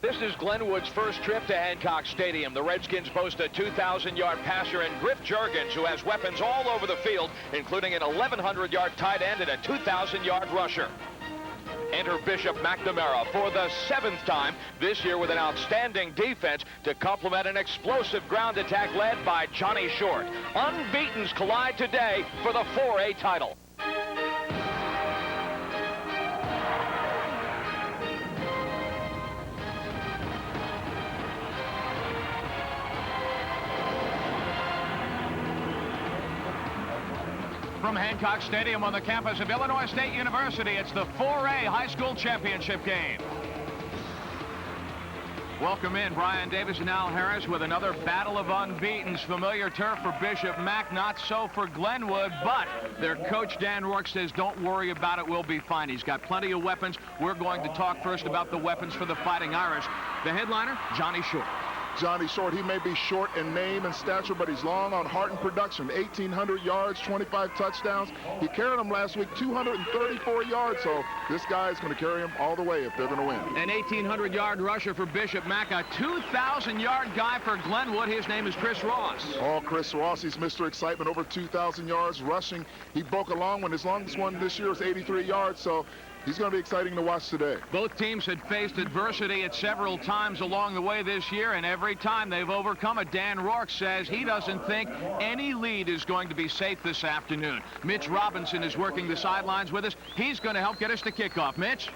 This is Glenwood's first trip to Hancock Stadium. The Redskins boast a 2,000-yard passer in Griff Juergens, who has weapons all over the field, including an 1,100-yard tight end and a 2,000-yard rusher. Enter Bishop McNamara for the 7th time this year with an outstanding defense to complement an explosive ground attack led by Johnny Short. Unbeatens collide today for the 4A title. From Hancock Stadium on the campus of Illinois State University, it's the 4A High School Championship game. Welcome in Brian Davis and Al Harris with another battle of unbeatens. Familiar turf for Bishop Mac, not so for Glenwood, but their coach Dan Rourke says don't worry about it, we'll be fine. He's got plenty of weapons. We're going to talk first about the weapons for the Fighting Irish. The headliner, Johnny Short. Johnny Short, he may be short in name and stature, but he's long on heart and production. 1,800 yards, 25 touchdowns. He carried them last week, 234 yards, so this guy is going to carry him all the way if they're going to win. An 1,800-yard rusher for Bishop Mac, a 2,000-yard guy for Glenwood. His name is Chris Ross. Oh, Chris Ross, he's Mr. Excitement, over 2,000 yards rushing. He broke a long one. His longest one this year was 83 yards, so he's going to be exciting to watch today. Both teams had faced adversity at several times along the way this year, and every time they've overcome it. Dan Rourke says he doesn't think any lead is going to be safe this afternoon. Mitch Robinson is working the sidelines with us. He's going to help get us to kickoff. Mitch?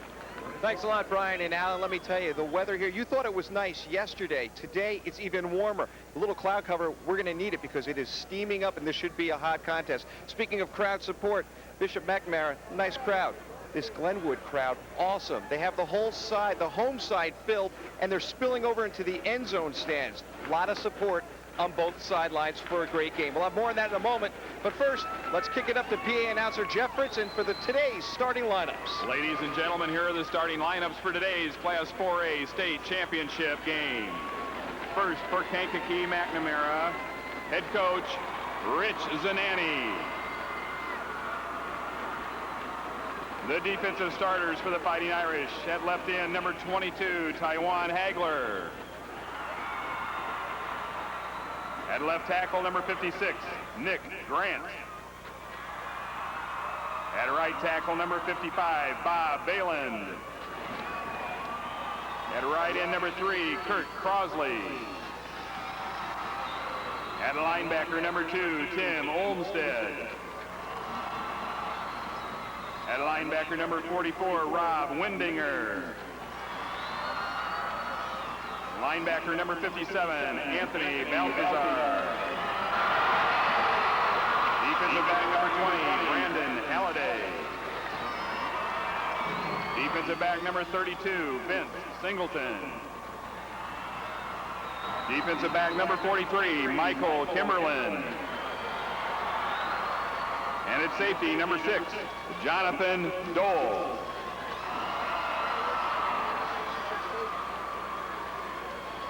Thanks a lot, Brian and Alan. Let me tell you, the weather here, you thought it was nice yesterday. Today, it's even warmer. A little cloud cover, we're going to need it because it is steaming up, and this should be a hot contest. Speaking of crowd support, Bishop McNamara, nice crowd. This Glenwood crowd, awesome. They have the whole side, the home side filled, and they're spilling over into the end zone stands. A lot of support on both sidelines for a great game. We'll have more on that in a moment, but first, let's kick it up to PA announcer Jeff Fritzen for today's starting lineups. Ladies and gentlemen, here are the starting lineups for today's Class 4A State Championship game. First, for Kankakee, McNamara, head coach Rich Zanani. The defensive starters for the Fighting Irish. At left end, number 22, Taiwan Hagler. At left tackle, number 56, Nick Grant. At right tackle, number 55, Bob Bayland. At right end, number 3, Kurt Crosley. At linebacker, number 2, Tim Olmstead. At linebacker number 44, Rob Windinger. Linebacker number 57, Anthony Balthazar. Defensive back number 20, Brandon Halliday. Defensive back number 32, Vince Singleton. Defensive back number 43, Michael Kimberlin. And at safety, number 6, Jonathan Dole.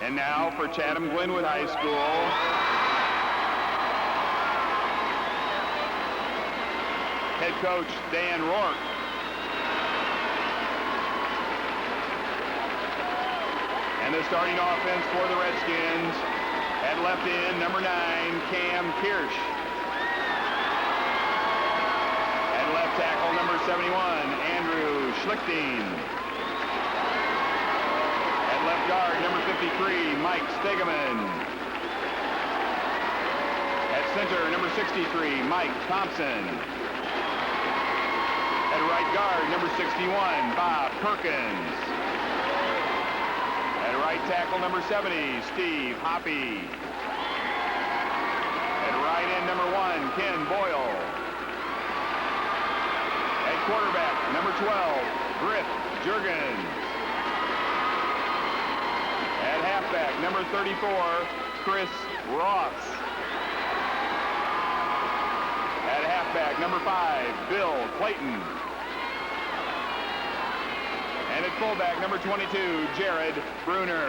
And now for Chatham Glenwood High School, head coach Dan Rourke. And the starting offense for the Redskins, at left end, number 9, Cam Kirsch. Tackle number 71, Andrew Schlichting. At left guard, number 53, Mike Stegeman. At center, number 63, Mike Thompson. At right guard, number 61, Bob Perkins. At right tackle, number 70, Steve Hoppy. At right end, number 1, Ken Boyle. Quarterback, number 12, Griff Juergens. At halfback, number 34, Chris Ross. At halfback, number 5, Bill Clayton. And at fullback, number 22, Jared Bruner.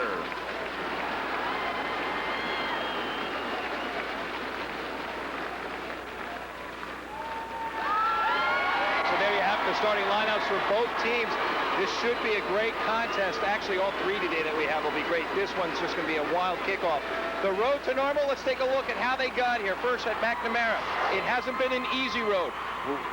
Starting lineups for both teams. This should be a great contest. Actually, all three today that we have will be great. This one's just going to be a wild kickoff. The road to normal, let's take a look at how they got here. First at McNamara. It hasn't been an easy road.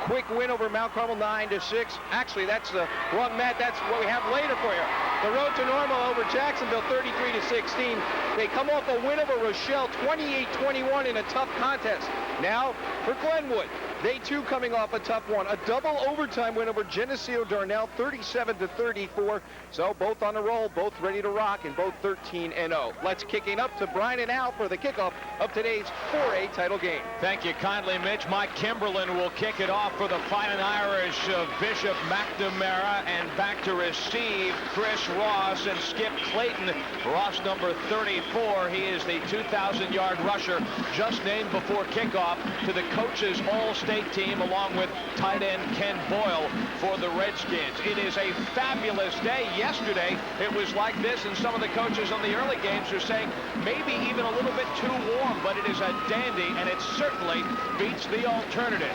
Quick win over Mount Carmel, 9-6. Actually, that's the wrong mat. That's what we have later for you. The road to normal over Jacksonville, 33-16. They come off a win over Rochelle, 28-21 in a tough contest. Now for Glenwood. They too coming off a tough one. A double overtime win over Geneseo Darnell, 37-34. So both on the roll, both ready to rock, and both 13-0. Let's kicking up to Brian and Al for the kickoff of today's 4A title game. Thank you kindly, Mitch. Mike Kimberlin will kick it off for the Fighting Irish of Bishop McNamara, and back to receive Chris Ross and Skip Clayton. Ross, number 34. He is the 2,000-yard rusher, just named before kickoff to the coaches' all-state team, along with tight end Ken Boyle for the Redskins. It is a fabulous day. Yesterday, it was like this, and some of the coaches on the early games are saying maybe even a little bit too warm, but it is a dandy, and it certainly beats the alternative.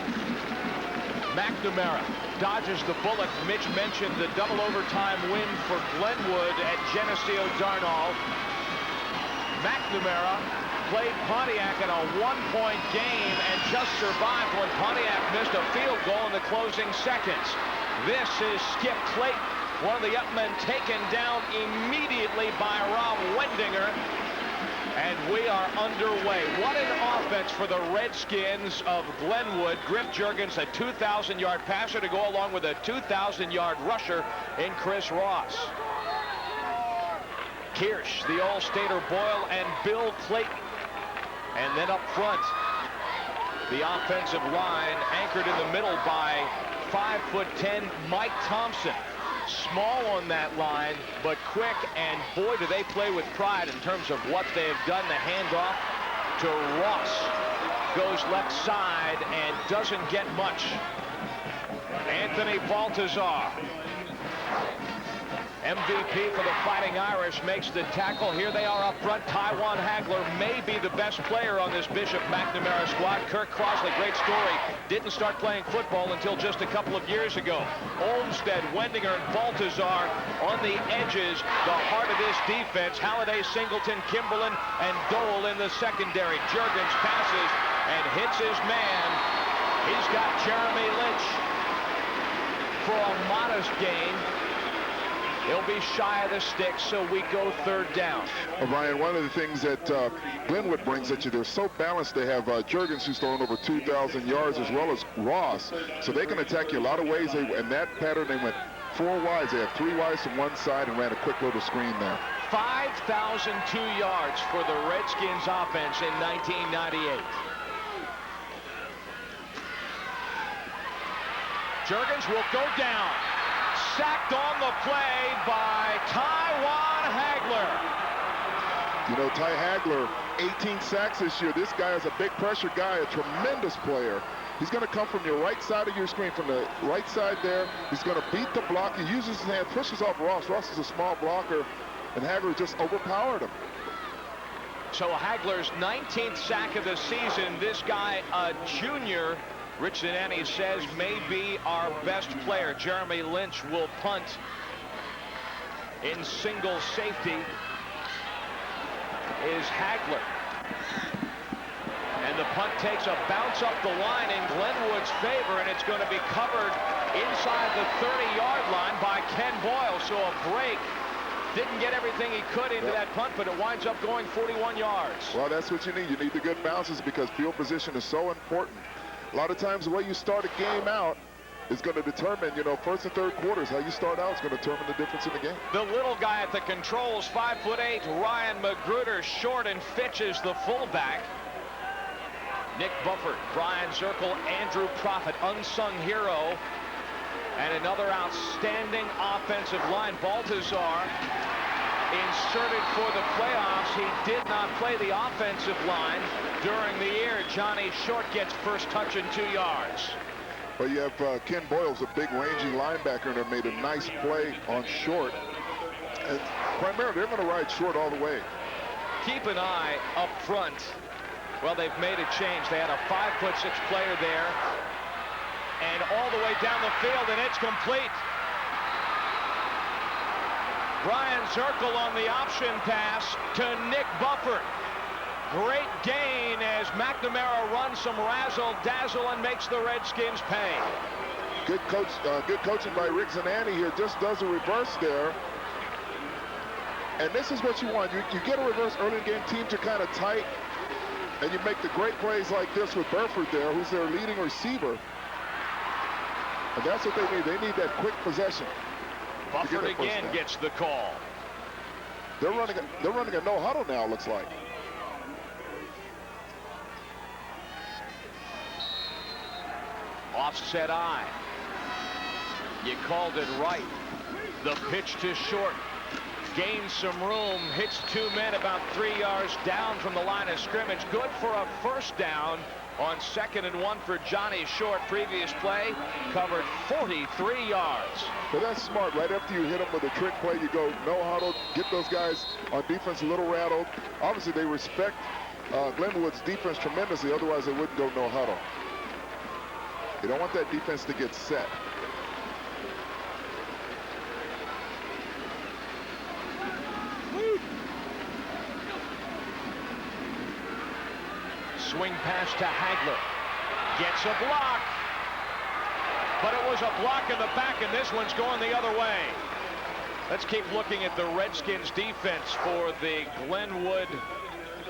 McNamara dodges the bullet. Mitch mentioned the double overtime win for Glenwood at Geneseo Darnall. McNamara played Pontiac in a one-point game and just survived when Pontiac missed a field goal in the closing seconds. This is Skip Clayton, one of the up men, taken down immediately by Rob Wendinger. And we are underway. What an offense for the Redskins of Glenwood. Griff Juergens, a 2,000-yard passer to go along with a 2,000-yard rusher in Chris Ross. Kirsch, the All-Stater Boyle, and Bill Clayton. And then up front, the offensive line anchored in the middle by 5'10" Mike Thompson. Small on that line, but quick, and boy, do they play with pride in terms of what they have done. The handoff to Ross goes left side and doesn't get much. Anthony Baltazar, MVP for the Fighting Irish, makes the tackle. Here they are up front. Tywan Hagler may be the best player on this Bishop McNamara squad. Kirk Crossley, great story, didn't start playing football until just a couple of years ago. Olmstead, Wendinger, and Baltazar on the edges, the heart of this defense. Halliday, Singleton, Kimberlin, and Dole in the secondary. Juergens passes and hits his man. He's got Jeremy Lynch for a modest gain. He'll be shy of the sticks, so we go third down. Well, Brian, one of the things that Glenwood brings at you, they're so balanced. They have Juergens, who's thrown over 2,000 yards, as well as Ross. So they can attack you a lot of ways. In that pattern, they went 4 wides. They have 3 wides from one side and ran a quick little screen there. 5,002 yards for the Redskins offense in 1998. Juergens will go down. Sacked on the play by Tywan Hagler. You know, Ty Hagler, 18 sacks this year. This guy is a big pressure guy, a tremendous player. He's going to come from your right side of your screen, from the right side there. He's going to beat the block. He uses his hand, pushes off Ross. Ross is a small blocker, and Hagler just overpowered him. So Hagler's 19th sack of the season. This guy, a junior, Rich Zanani says, may be our best player. Jeremy Lynch will punt in single safety. Is Hagler. And the punt takes a bounce up the line in Glenwood's favor, and it's going to be covered inside the 30-yard line by Ken Boyle. So a break. Didn't get everything he could into that punt, but it winds up going 41 yards. Well, that's what you need. You need the good bounces because field position is so important. A lot of times the way you start a game out is going to determine, you know, first and third quarters, how you start out is going to determine the difference in the game. The little guy at the controls, 5'8", Ryan Magruder, short, and Fitch is the fullback. Nick Bufford, Brian Zirkle, Andrew Prophet, unsung hero, and another outstanding offensive line. Baltazar inserted for the playoffs. He did not play the offensive line during the year. Johnny Short gets first touch and 2 yards. Well, you have Ken Boyle's a big, rangy linebacker, and they made a nice play on Short. And primarily, they're going to ride Short all the way. Keep an eye up front. Well, they've made a change. They had a 5'6" player there, and all the way down the field, and it's complete. Brian Zirkle on the option pass to Nick Bufford. Great gain as McNamara runs some razzle-dazzle and makes the Redskins pay. Good coaching by Rick Zanani here. Just does a reverse there. And this is what you want. You get a reverse early in the game. Teams are kind of tight. And you make the great plays like this with Burford there, who's their leading receiver. And that's what they need. They need that quick possession. Bufford again gets the call. They're running a no huddle now, looks like. Offset eye. You called it right. The pitch to short. Gains some room. Hits two men about 3 yards down from the line of scrimmage. Good for a first down on 2nd and 1 for Johnny Short. Previous play covered 43 yards. But that's smart. Right after you hit them with a trick play, you go no huddle, get those guys on defense a little rattled. Obviously, they respect Glenwood's defense tremendously. Otherwise, they wouldn't go no huddle. You don't want that defense to get set. Swing pass to Hagler. Gets a block. But it was a block in the back, and this one's going the other way. Let's keep looking at the Redskins defense for the Glenwood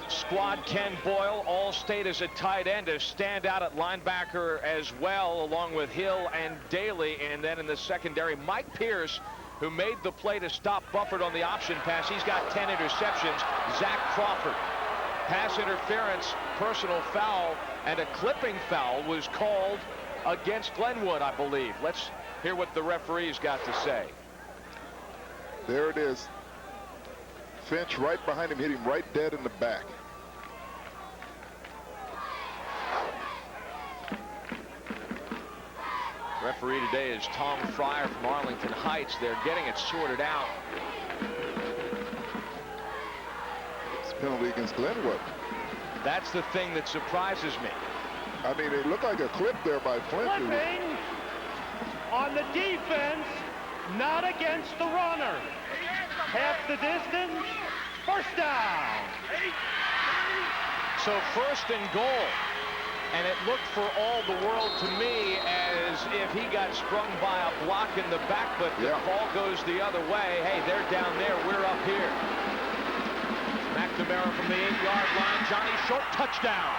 squad. Ken Boyle, All-State as a tight end, a standout at linebacker as well, along with Hill and Daly. And then in the secondary, Mike Pierce, who made the play to stop Bufford on the option pass. He's got 10 interceptions. Zach Crawford. Pass interference, personal foul, and a clipping foul was called against Glenwood, I believe. Let's hear what the referee's got to say. There it is. Finch right behind him, hit him right dead in the back. Referee today is Tom Fryer from Arlington Heights. They're getting it sorted out. Penalty against Glenwood. That's the thing that surprises me. I mean, it looked like a clip there by Flint. Flipping on the defense, not against the runner. Half the distance, first down. So 1st and goal. And it looked for all the world to me as if he got sprung by a block in the back, but the ball goes the other way. Hey, they're down there, we're up here. McNamara from the 8-yard line. Johnny Short, touchdown.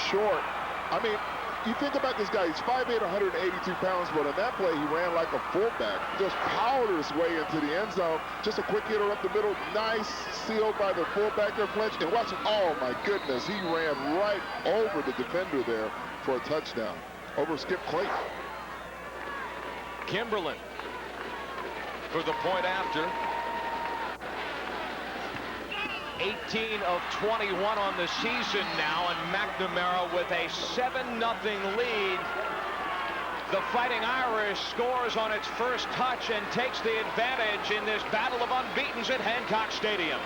Short. I mean, you think about this guy. He's 5'8", 182 pounds, but on that play, he ran like a fullback. Just powered his way into the end zone. Just a quick hitter up the middle. Nice, sealed by the fullback there, Fletch. And watch him. Oh, my goodness. He ran right over the defender there for a touchdown. Over Skip Clayton. Kimberlin for the point after. 18 of 21 on the season now, and McNamara with a 7-0 lead. The Fighting Irish scores on its first touch and takes the advantage in this battle of unbeatens at Hancock Stadium.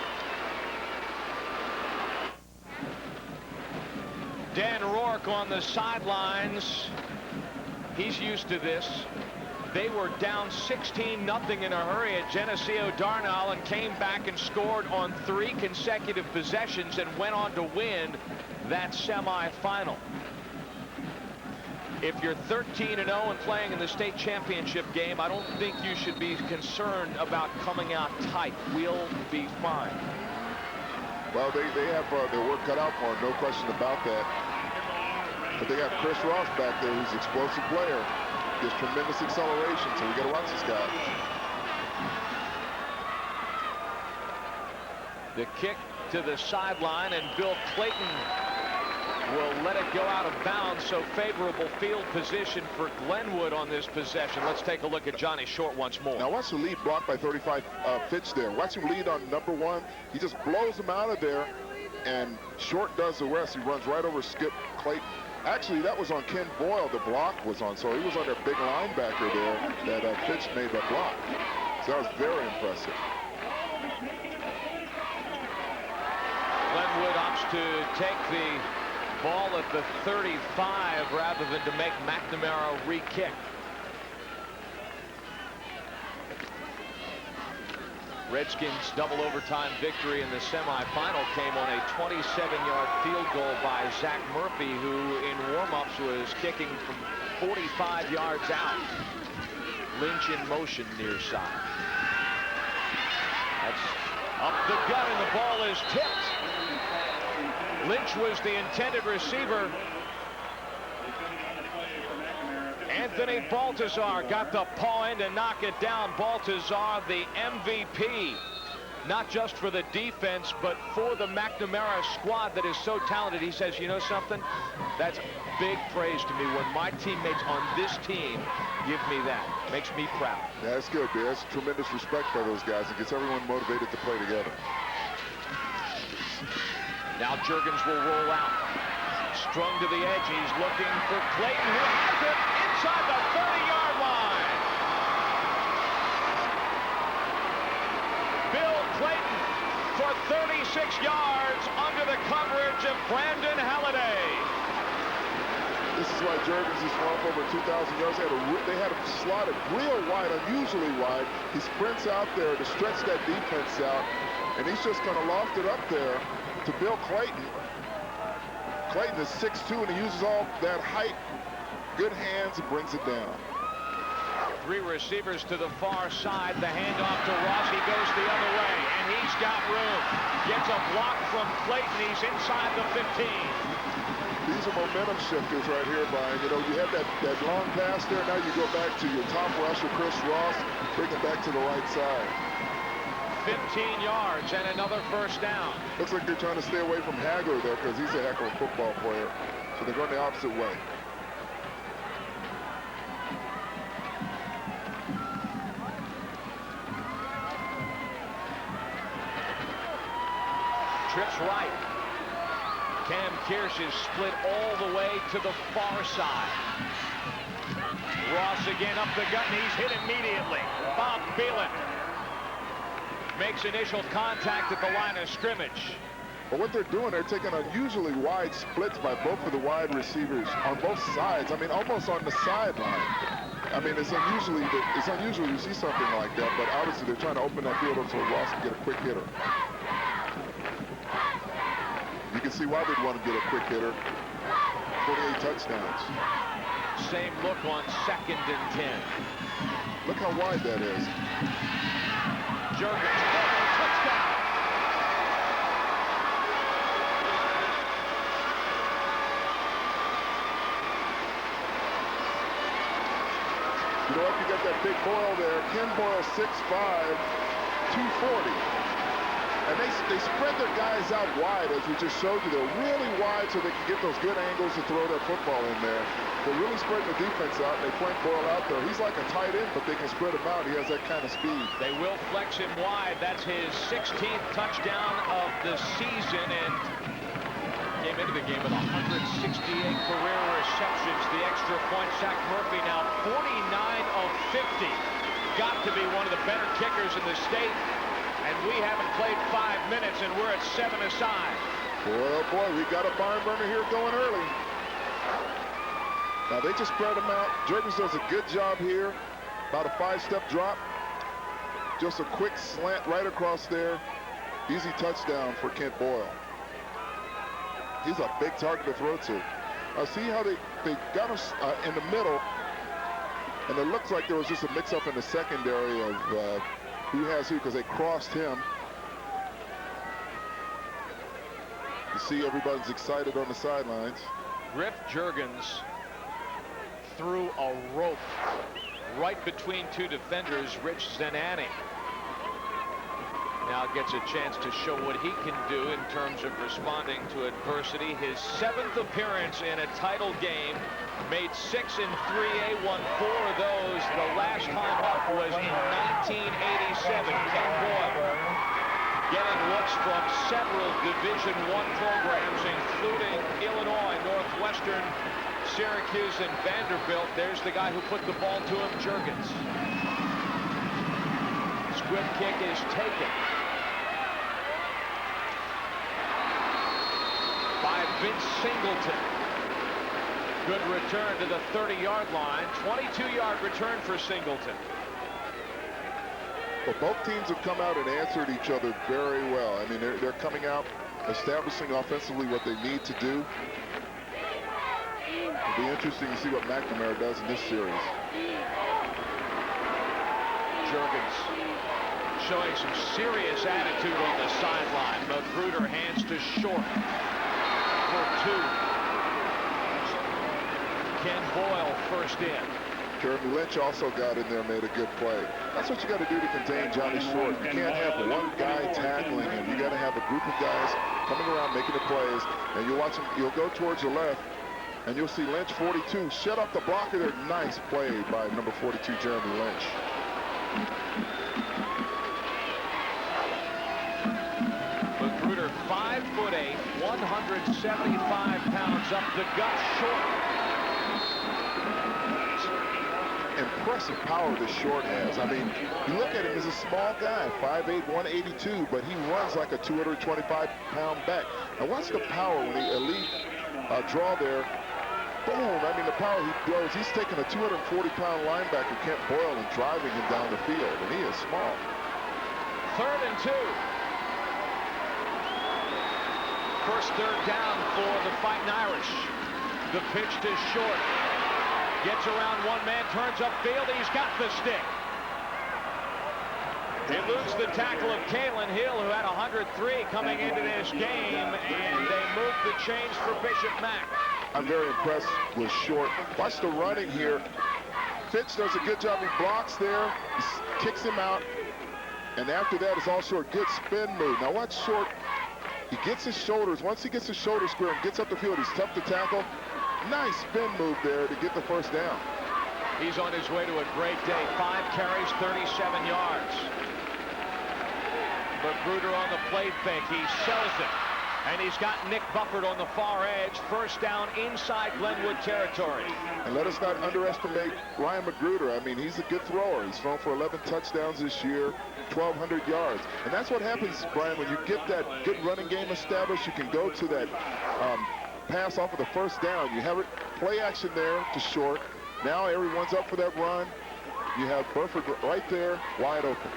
Dan Rourke on the sidelines. He's used to this. They were down 16-0 in a hurry at Geneseo Darnall and came back and scored on 3 consecutive possessions and went on to win that semifinal. If you're 13-0 and playing in the state championship game, I don't think you should be concerned about coming out tight. We'll be fine. Well, they have their work cut out for them, no question about that. But they got Chris Ross back there, who's an explosive player. Gives tremendous acceleration, so we got to watch this guy. The kick to the sideline, and Bill Clayton will let it go out of bounds, so favorable field position for Glenwood on this possession. Let's take a look at Johnny Short once more. Now watch the lead block by 35 Fitch there. Watch him lead on number 1. He just blows him out of there, and Short does the rest. He runs right over Skip Clayton. Actually, that was on Ken Boyle, the block was on. So he was on their big linebacker there that Fitch made that block. So that was very impressive. Glenwood opts to take the Ball at the 35 rather than to make McNamara re-kick. Redskins' double overtime victory in the semifinal came on a 27-yard field goal by Zach Murphy, who in warm-ups was kicking from 45 yards out. Lynch in motion near side. That's up the gut, and the ball is tipped. Lynch was the intended receiver. Anthony Baltazar got the paw in to knock it down. Baltazar, the MVP, not just for the defense, but for the McNamara squad that is so talented. He says, you know something? That's big praise to me when my teammates on this team give me that. Makes me proud. Yeah, that's good, man. That's tremendous respect by those guys. It gets everyone motivated to play together. Now Juergens will roll out. Strung to the edge. He's looking for Clayton, who has it inside the 30-yard line. Bill Clayton for 36 yards under the coverage of Brandon Halliday. This is why Juergens is thrown over 2,000 yards. They had him slotted real wide, unusually wide. He sprints out there to stretch that defense out, and he's just going to loft it up there to Bill Clayton. Clayton is 6'2", and he uses all that height, good hands, and brings it down. Three receivers to the far side. The handoff to Ross. He goes the other way, and he's got room. Gets a block from Clayton. He's inside the 15. These are momentum shifters right here, Brian. You know, you have that long pass there. Now you go back to your top rusher, Chris Ross, bring it back to the right side. 15 yards and another first down. Looks like they're trying to stay away from Hagler there because he's a heck of a football player. So they're going the opposite way. Trips right. Cam Kirsch is split all the way to the far side. Ross again up the gut, and he's hit immediately. Bob Phelan makes initial contact at the line of scrimmage. But what they're doing, they're taking unusually wide splits by both of the wide receivers on both sides. I mean, almost on the sideline. I mean, it's unusual you see something like that, but obviously they're trying to open that field up so Ross can get a quick hitter. You can see why they'd want to get a quick hitter. 48 touchdowns. Same look on 2nd and 10. Look how wide that is. Juergens, touchdown. You know what? You got that big Boyle there. Ken Boyle, 6'5", 240. And they spread their guys out wide, as we just showed you. They're really wide so they can get those good angles to throw that football in there. They're really spreading the defense out, and they flank Boyle out there. He's like a tight end, but they can spread him out. He has that kind of speed. They will flex him wide. That's his 16th touchdown of the season, and came into the game with 168 career receptions. The extra point. Zach Murphy now 49 of 50. Got to be one of the better kickers in the state. And we haven't played 5 minutes, and we're at 7 aside. Boy, oh boy, we got a barn burner here going early. Now they just spread them out. Juergens does a good job here. About a 5-step drop. Just a quick slant right across there. Easy touchdown for Kent Boyle. He's a big target to throw to. Now see how they got him in the middle, and it looks like there was just a mix-up in the secondary of who has who, because they crossed him. You see everybody's excited on the sidelines. Griff Juergens threw a rope right between two defenders. Rich Zenani now gets a chance to show what he can do in terms of responding to adversity. His 7th appearance in a title game. Made 6 in 3A, won 4 of those. The last time up was in 1987. Ken Boyle getting looks from several Division I programs, including Illinois, Northwestern, Syracuse, and Vanderbilt. There's the guy who put the ball to him, Juergens. Squib kick is taken. 5 Vince Singleton. Good return to the 30-yard line. 22-yard return for Singleton. But both teams have come out and answered each other very well. I mean, they're coming out, establishing offensively what they need to do. It'll be interesting to see what McNamara does in this series. Juergens showing some serious attitude on the sideline. Magruder hands to Short for 2. Ken Boyle first in. Jeremy Lynch also got in there, made a good play. That's what you got to do to contain Johnny Short. You can't have one guy tackling him. You got to have a group of guys coming around making the plays, and you'll watch him. You'll go towards the left, and you'll see Lynch 42 shut up the blocker there. Nice play by number 42 Jeremy Lynch. Magruder, 5'8", 175 pounds up the gut. Short. Impressive power this Short has. I mean, you look at him as a small guy, 5'8", 182, but he runs like a 225-pound back. Now watch the power when the elite draw there. Boom! I mean, the power he throws. He's taking a 240-pound linebacker, Kent Boyle, and driving him down the field, and he is small. 3rd and 2. First third down for the Fighting Irish. The pitch to Short. Gets around one man, turns upfield. He's got the stick. Eludes the tackle of Kalen Hill, who had 103 coming into this game, and they moved the chains for Bishop Mack. I'm very impressed with Short. Watch the running here. Fitch does a good job. He blocks there, he kicks him out, and after that it's also a good spin move. Now watch Short. He gets his shoulders. Once he gets his shoulder square and gets up the field, he's tough to tackle. Nice spin move there to get the first down. He's on his way to a great day. 5 carries, 37 yards. Magruder on the play fake. He sells it. And he's got Nick Bufford on the far edge. First down inside Glenwood territory. And let us not underestimate Ryan Magruder. I mean, he's a good thrower. He's thrown for 11 touchdowns this year, 1,200 yards. And that's what happens, Brian, when you get that good running game established, you can go to that pass off of the first down. You have it play action there to Short. Now everyone's up for that run. You have Burford right there, wide open.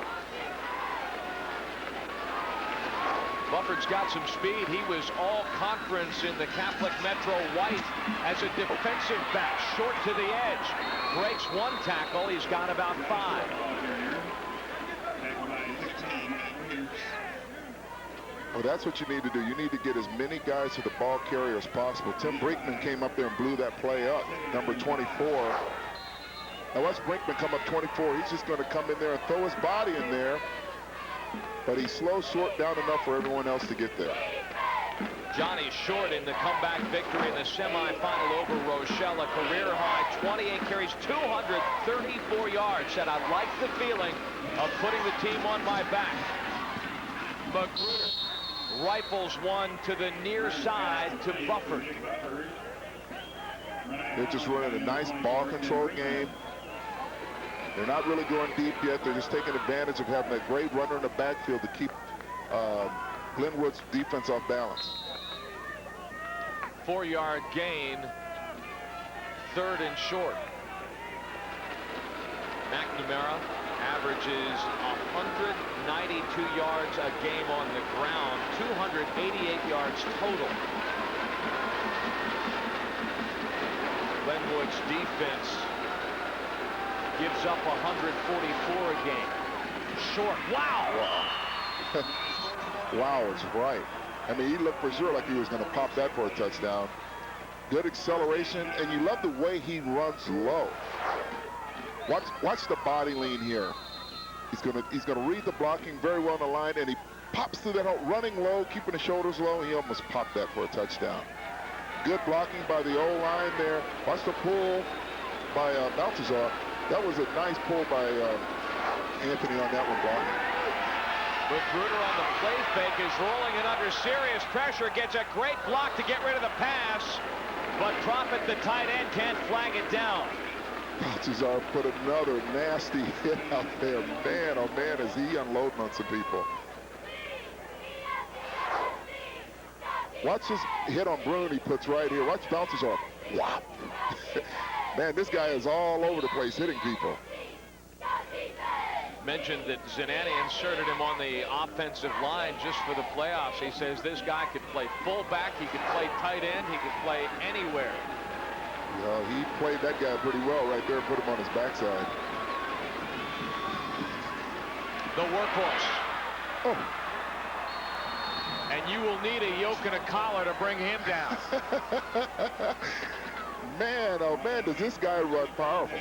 Bufford's got some speed. He was all conference in the Catholic Metro White as a defensive back. Short to the edge. Breaks one tackle. He's got about 5. Well, that's what you need to do. You need to get as many guys to the ball carrier as possible. Tim Brinkman came up there and blew that play up, number 24. Now watch Brinkman come up 24. He's just going to come in there and throw his body in there, but he slows Short down enough for everyone else to get there. Johnny Short in the comeback victory in the semifinal over Rochelle. A career high 28 carries, 234 yards. Said, I like the feeling of putting the team on my back. Magruder rifles one to the near side to Bufford. They're just running a nice ball control game. They're not really going deep yet. They're just taking advantage of having a great runner in the backfield to keep Glenwood's defense off balance. 4-yard gain. 3rd and short. McNamara averages 192 yards a game on the ground, 288 yards total. Glenwood's defense gives up 144 a game. Short, wow! Wow is right. I mean, he looked for sure like he was going to pop that for a touchdown. Good acceleration, and you love the way he runs low. Watch the body lean here. He's gonna read the blocking very well on the line, and he pops through that hole, running low, keeping the shoulders low. He almost popped that for a touchdown. Good blocking by the O-line there. Watch the pull by Baltazar. That was a nice pull by Anthony on that one blocking. Magruder on the play fake is rolling and under serious pressure. Gets a great block to get rid of the pass, but Profit, the tight end, can't flag it down. Baltazar put another nasty hit out there. Man, oh man, is he unloading on some people. Watch his hit on Brune he puts right here. Watch bounces off. Wow. Man, this guy is all over the place hitting people. Mentioned that Zanani inserted him on the offensive line just for the playoffs. He says this guy could play fullback, he could play tight end, he could play anywhere. Yeah, he played that guy pretty well right there, put him on his backside. The workhorse. Oh. And you will need a yoke and a collar to bring him down. Man, oh man, does this guy run powerful.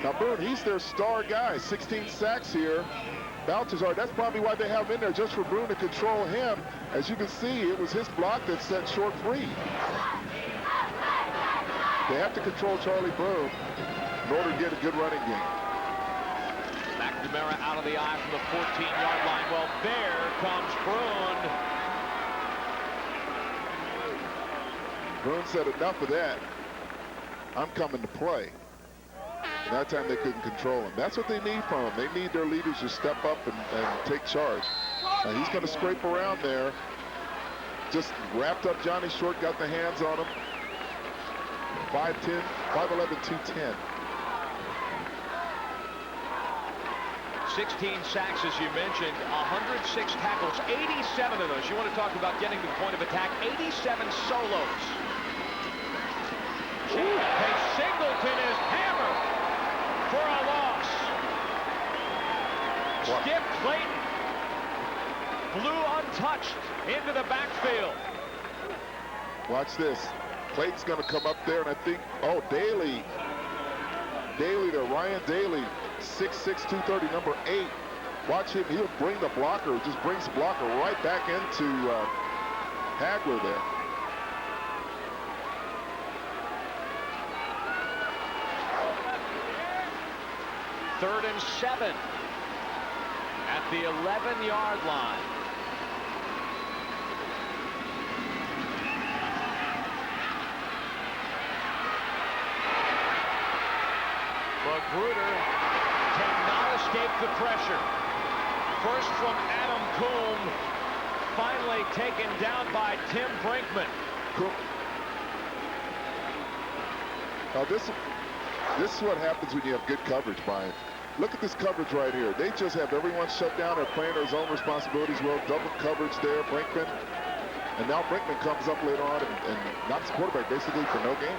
Now, Boone, he's their star guy. 16 sacks here. Baltazar, that's probably why they have him in there, just for Boone to control him. As you can see, it was his block that set Short free. They have to control Charlie Boone in order to get a good running game. McNamara out of the eye from the 14-yard line. Well, there comes Boone. Boone said enough of that. I'm coming to play. And that time they couldn't control him. That's what they need from him. They need their leaders to step up and take charge. Now he's going to scrape around there. Just wrapped up Johnny Short, got the hands on him. 5'10", 5'11", 210. 16 sacks, as you mentioned, 106 tackles, 87 of those. You want to talk about getting to the point of attack, 87 solos. Hey, Singleton is hammered for a loss. Skip Clayton flew untouched into the backfield. Watch this. Clayton's going to come up there, and I think, oh, Daly there, Ryan Daly, 6'6", 230, number 8. Watch him. He'll bring the blocker, just brings the blocker right back into Hagler there. Third and 7 at the 11-yard line. Magruder cannot escape the pressure. First from Adam Coombe, finally taken down by Tim Brinkman. Now this is what happens when you have good coverage, Brian. Look at this coverage right here. They just have everyone shut down. They're playing their own responsibilities well. Double coverage there, Brinkman. And now Brinkman comes up later on and knocks the quarterback basically for no gain.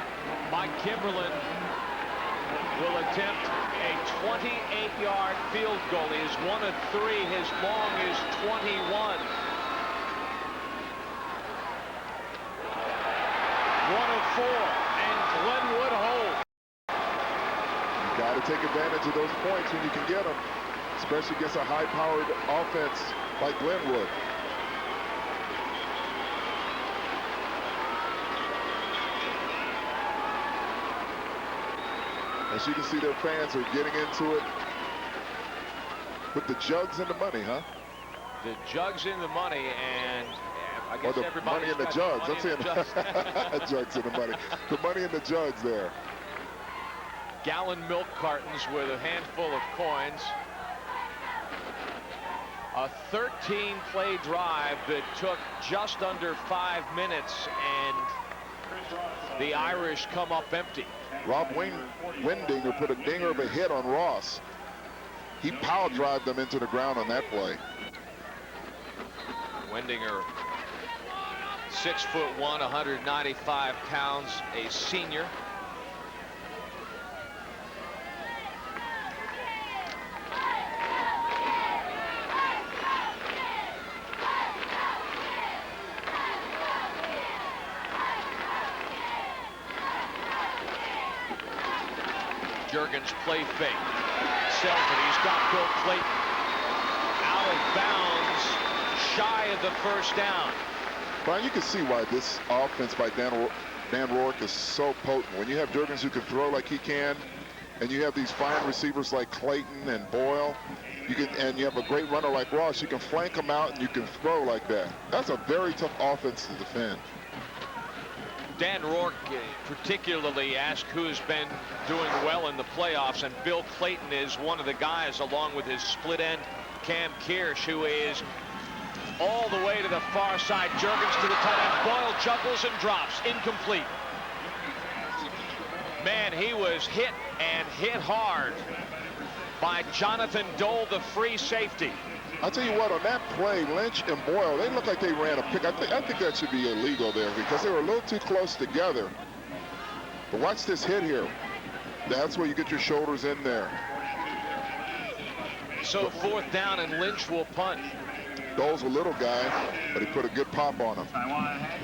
Mike Kimberlin will attempt a 28-yard field goal. He is 1 of 3. His long is 21. 1 of 4, and Glenwood holds. You got to take advantage of those points when you can get them, especially against a high-powered offense like Glenwood. As you can see, their fans are getting into it with the jugs and the money, huh? The jugs in the money, and I guess the money in the jugs. I'm saying jugs in the money. The money in the jugs there. Gallon milk cartons with a handful of coins. A 13-play drive that took just under 5 minutes, and the Irish come up empty. Rob Wendinger put a dinger of a hit on Ross. He power drived them into the ground on that play. Wendinger, 6'1", 195 pounds, a senior. Juergens play fake. Selford, he's got Bill Clayton out of bounds, shy of the first down. Brian, you can see why this offense by Dan Rourke is so potent. When you have Juergens who can throw like he can, and you have these fine receivers like Clayton and Boyle, and you have a great runner like Ross, you can flank them out and you can throw like that. That's a very tough offense to defend. Dan Rourke particularly asked who's been doing well in the playoffs, and Bill Clayton is one of the guys, along with his split end Cam Kirsch, who is all the way to the far side. Juergens to the tight end. Boyle juggles and drops. Incomplete. Man, he was hit and hit hard by Jonathan Dole, the free safety. I'll tell you what, on that play, Lynch and Boyle, they look like they ran a pick. I think that should be illegal there because they were a little too close together. But watch this hit here. That's where you get your shoulders in there. So 4th down, and Lynch will punt. Dole's a little guy, but he put a good pop on him.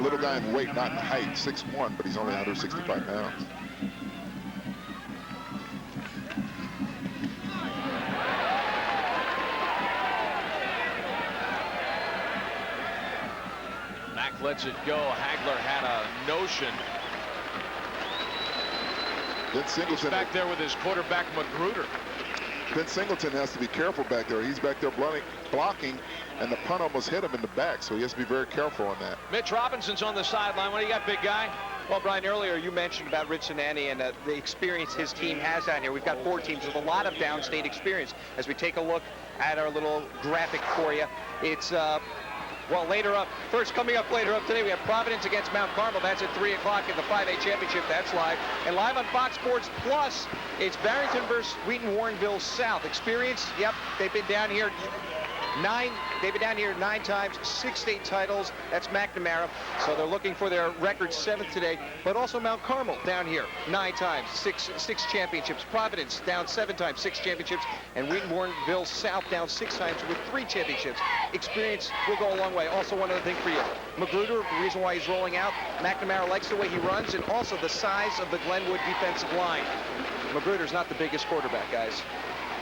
Little guy in weight, not in height, 6'1", but he's only 165 pounds. Mack lets it go. Hagler had a notion. Then Singleton, he's back there with his quarterback Magruder. Ben Singleton has to be careful back there. He's back there blocking, and the punt almost hit him in the back, so he has to be very careful on that. Mitch Robinson's on the sideline. What do you got, big guy? Well, Brian, earlier you mentioned about Rich Zananti and the experience his team has down here. We've got 4 teams with a lot of downstate experience. As we take a look at our little graphic for you, it's well, later up, coming up later up today, we have Providence against Mount Carmel. That's at 3 o'clock in the 5A championship. That's live. And live on Fox Sports Plus, it's Barrington versus Wheaton-Warrenville South. Experience, yep, they've been down here 9 times, 6 state titles. That's McNamara. So they're looking for their record 7th today. But also Mount Carmel down here 9 times, 6 championships. Providence down 7 times, 6 championships. And Wheaton-Warrenville South down 6 times with 3 championships. Experience will go a long way. Also, one other thing for you. Magruder, the reason why he's rolling out, McNamara likes the way he runs and also the size of the Glenwood defensive line. Magruder's not the biggest quarterback, guys.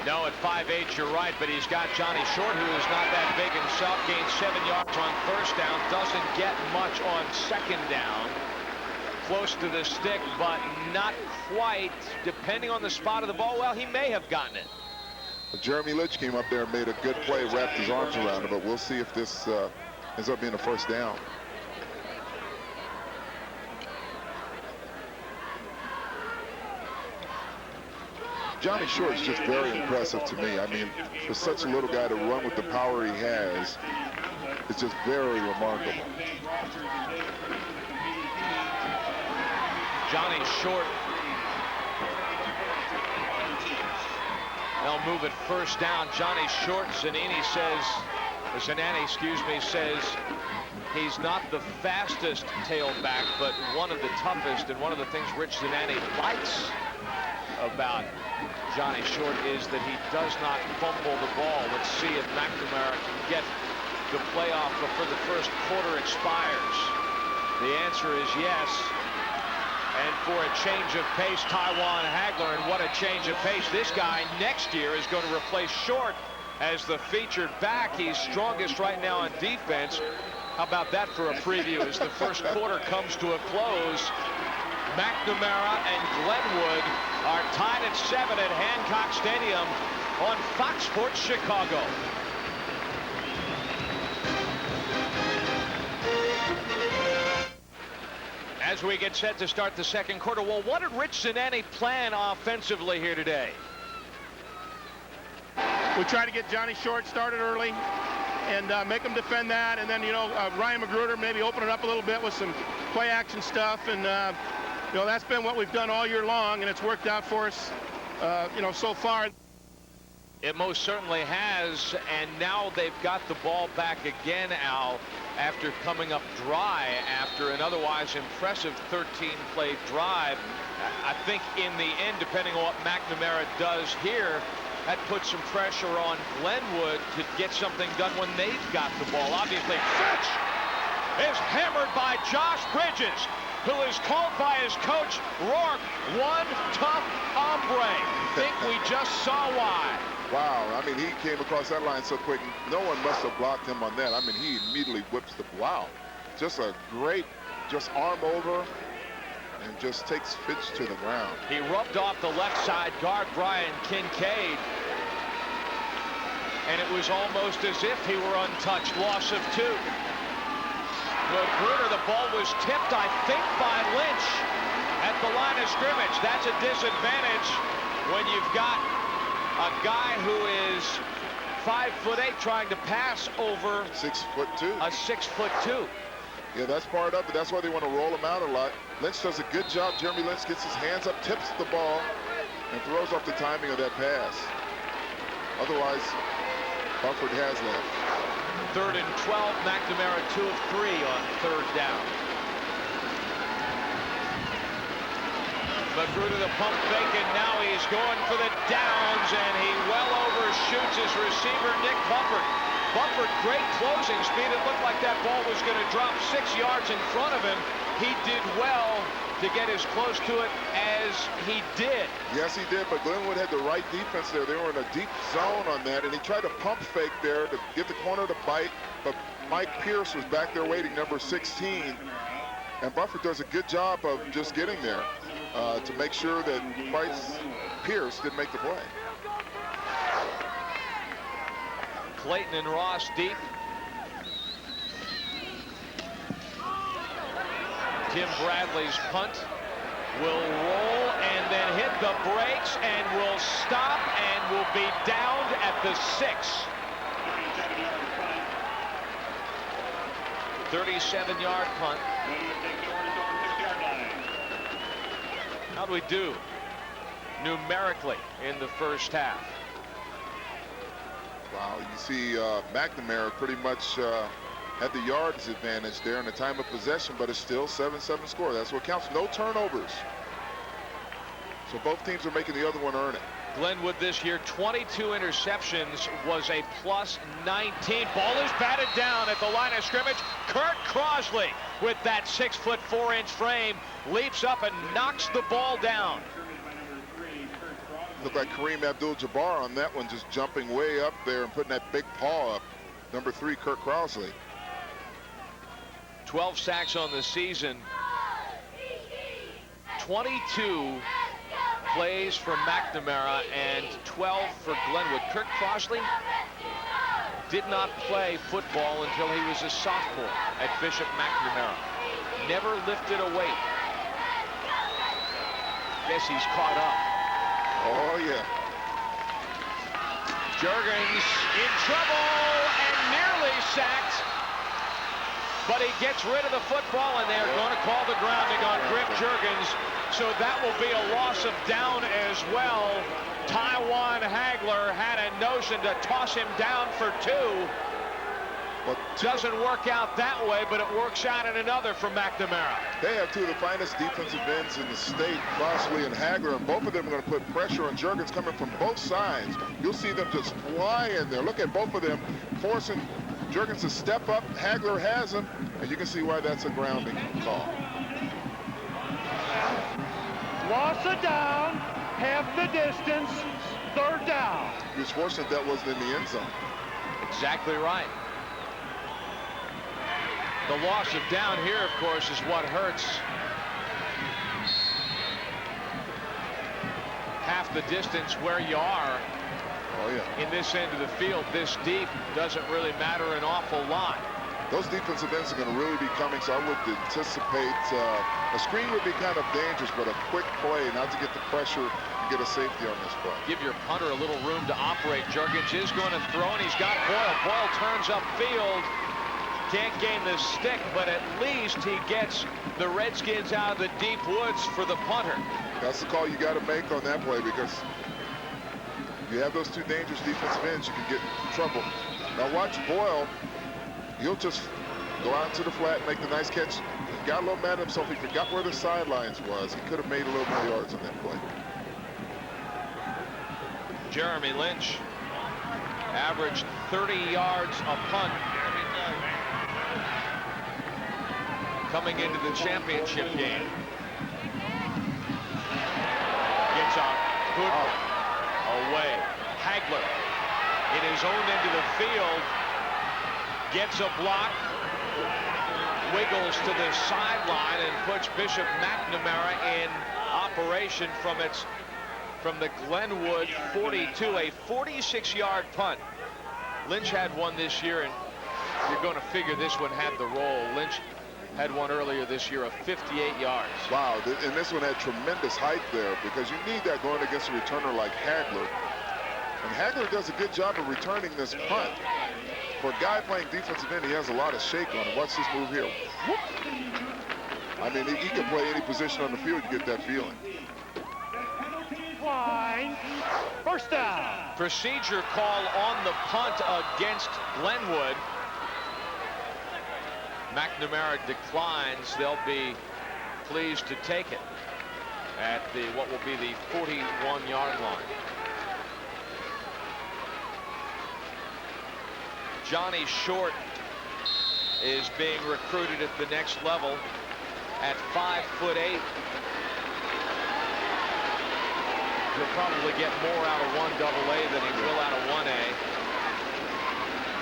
No, at 5'8", you're right, but he's got Johnny Short, who is not that big himself, gains 7 yards on 1st down, doesn't get much on 2nd down. Close to the stick, but not quite, depending on the spot of the ball. Well, he may have gotten it. Jeremy Litch came up there and made a good play, wrapped his arms around it, but we'll see if this ends up being a 1st down. Johnny Short's just very impressive to me. I mean, for such a little guy to run with the power he has, it's just very remarkable. Johnny Short. They'll move it 1st down. Johnny Short, Zananti says he's not the fastest tailback, but one of the toughest, and one of the things Rich Zananti likes about Johnny Short is that he does not fumble the ball. Let's see if McNamara can get the playoff before the 1st quarter expires. The answer is yes. And for a change of pace, Taiwan Hagler, and what a change of pace. This guy next year is going to replace Short as the featured back. He's strongest right now on defense. How about that for a preview as the 1st quarter comes to a close? McNamara and Glenwood are tied at 7 at Hancock Stadium on Fox Sports Chicago. As we get set to start the 2nd quarter, well, what did Rich Zananti plan offensively here today? We try to get Johnny Short started early and make him defend that, and then, Ryan Magruder maybe open it up a little bit with some play action stuff, and that's been what we've done all year long, and it's worked out for us, so far. It most certainly has, and now they've got the ball back again, Al, after coming up dry after an otherwise impressive 13-play drive. I think in the end, depending on what McNamara does here, that puts some pressure on Glenwood to get something done when they've got the ball. Obviously, Fitch is hammered by Josh Bridges, who is called by his coach, Rourke, one tough hombre. Think we just saw why. Wow, I mean, he came across that line so quick. No one must have blocked him on that. I mean, he immediately whips the, wow. Just a great, just arm over and just takes Fitch to the ground. He rubbed off the left side guard, Brian Kincaid. And it was almost as if he were untouched. Loss of 2. Magruder, the ball was tipped, I think, by Lynch at the line of scrimmage. That's a disadvantage when you've got a guy who is 5'8", trying to pass over 6'2". a 6'2". Yeah, that's part of it. That's why they want to roll him out a lot. Lynch does a good job. Jeremy Lynch gets his hands up, tips the ball, and throws off the timing of that pass. Otherwise, Bufford has that. 3rd and 12. McNamara 2 of 3 on 3rd down. McGruder the pump fake, and now he's going for the downs, and he well overshoots his receiver, Nick Bufford. Bufford, great closing speed. It looked like that ball was going to drop 6 yards in front of him. He did well to get as close to it as he did. Yes, he did, but Glenwood had the right defense there. They were in a deep zone on that, and he tried to pump fake there to get the corner to bite, but Mike Pierce was back there waiting, number 16, and Bufford does a good job of just getting there to make sure that Pierce didn't make the play. Clayton and Ross deep. Tim Bradley's punt will roll and then hit the brakes and will stop and will be downed at the 6. 37-yard punt. How do we do numerically in the first half? Wow, you see McNamara pretty much had the yards advantage there in the time of possession, but it's still 7-7 score. That's what counts. No turnovers. So both teams are making the other one earn it. Glenwood this year, 22 interceptions, was a +19. Ball is batted down at the line of scrimmage. Kurt Crosley, with that 6'4" frame, leaps up and knocks the ball down. Looked like Kareem Abdul-Jabbar on that one, just jumping way up there and putting that big paw up. Number 3, Kurt Crosley. 12 sacks on the season. 22 plays for McNamara and 12 for Glenwood. Kurt Crosley did not play football until he was a sophomore at Bishop McNamara. Never lifted a weight. Guess he's caught up. Oh, yeah. Juergens in trouble and nearly sacked. But he gets rid of the football, and they're going to call the grounding on Griff Juergens. So that will be a loss of down as well. Taiwan Hagler had a notion to toss him down for 2. But doesn't work out that way, but it works out in another for McNamara. They have 2 of the finest defensive ends in the state, Crossley and Hagler, and both of them are going to put pressure on Juergens coming from both sides. You'll see them just fly in there. Look at both of them forcing Juergens to step up. Hagler has him, and you can see why that's a grounding call. Loss of down, half the distance, 3rd down. He was fortunate that wasn't in the end zone. Exactly right. The loss of down here, of course, is what hurts. Half the distance where you are. Oh, yeah. In this end of the field, this deep doesn't really matter an awful lot. Those defensive ends are going to really be coming, so I would anticipate a screen would be kind of dangerous, but a quick play, not to get the pressure and get a safety on this play. Give your punter a little room to operate. Juergens is going to throw, and he's got Boyle. Boyle turns upfield. Can't gain the stick, but at least he gets the Redskins out of the deep woods for the punter. That's the call you got to make on that play, because if you have those 2 dangerous defensive ends, you can get in trouble. Now watch Boyle. He'll just go out to the flat and make the nice catch. He got a little mad at himself. He forgot where the sidelines was. He could have made a little more yards on that play. Jeremy Lynch averaged 30 yards a punt coming into the championship game. Gets a good away. Hagler in his own end of the field gets a block, wiggles to the sideline, and puts Bishop McNamara in operation from the Glenwood 42, a 46-yard punt. Lynch had one this year, and you're going to figure this one had the roll. Lynch had one earlier this year of 58 yards. Wow, and this one had tremendous height there, because you need that going against a returner like Hagler. And Hagler does a good job of returning this punt. For a guy playing defensive end, he has a lot of shake on him. Watch this move here. Whoop. I mean, he can play any position on the field, you get that feeling. Line. First down. Procedure call on the punt against Glenwood. McNamara declines. They'll be pleased to take it at what will be the 41-yard line. Johnny Short is being recruited at the next level at 5'8". He'll probably get more out of 1AA than he will out of 1A.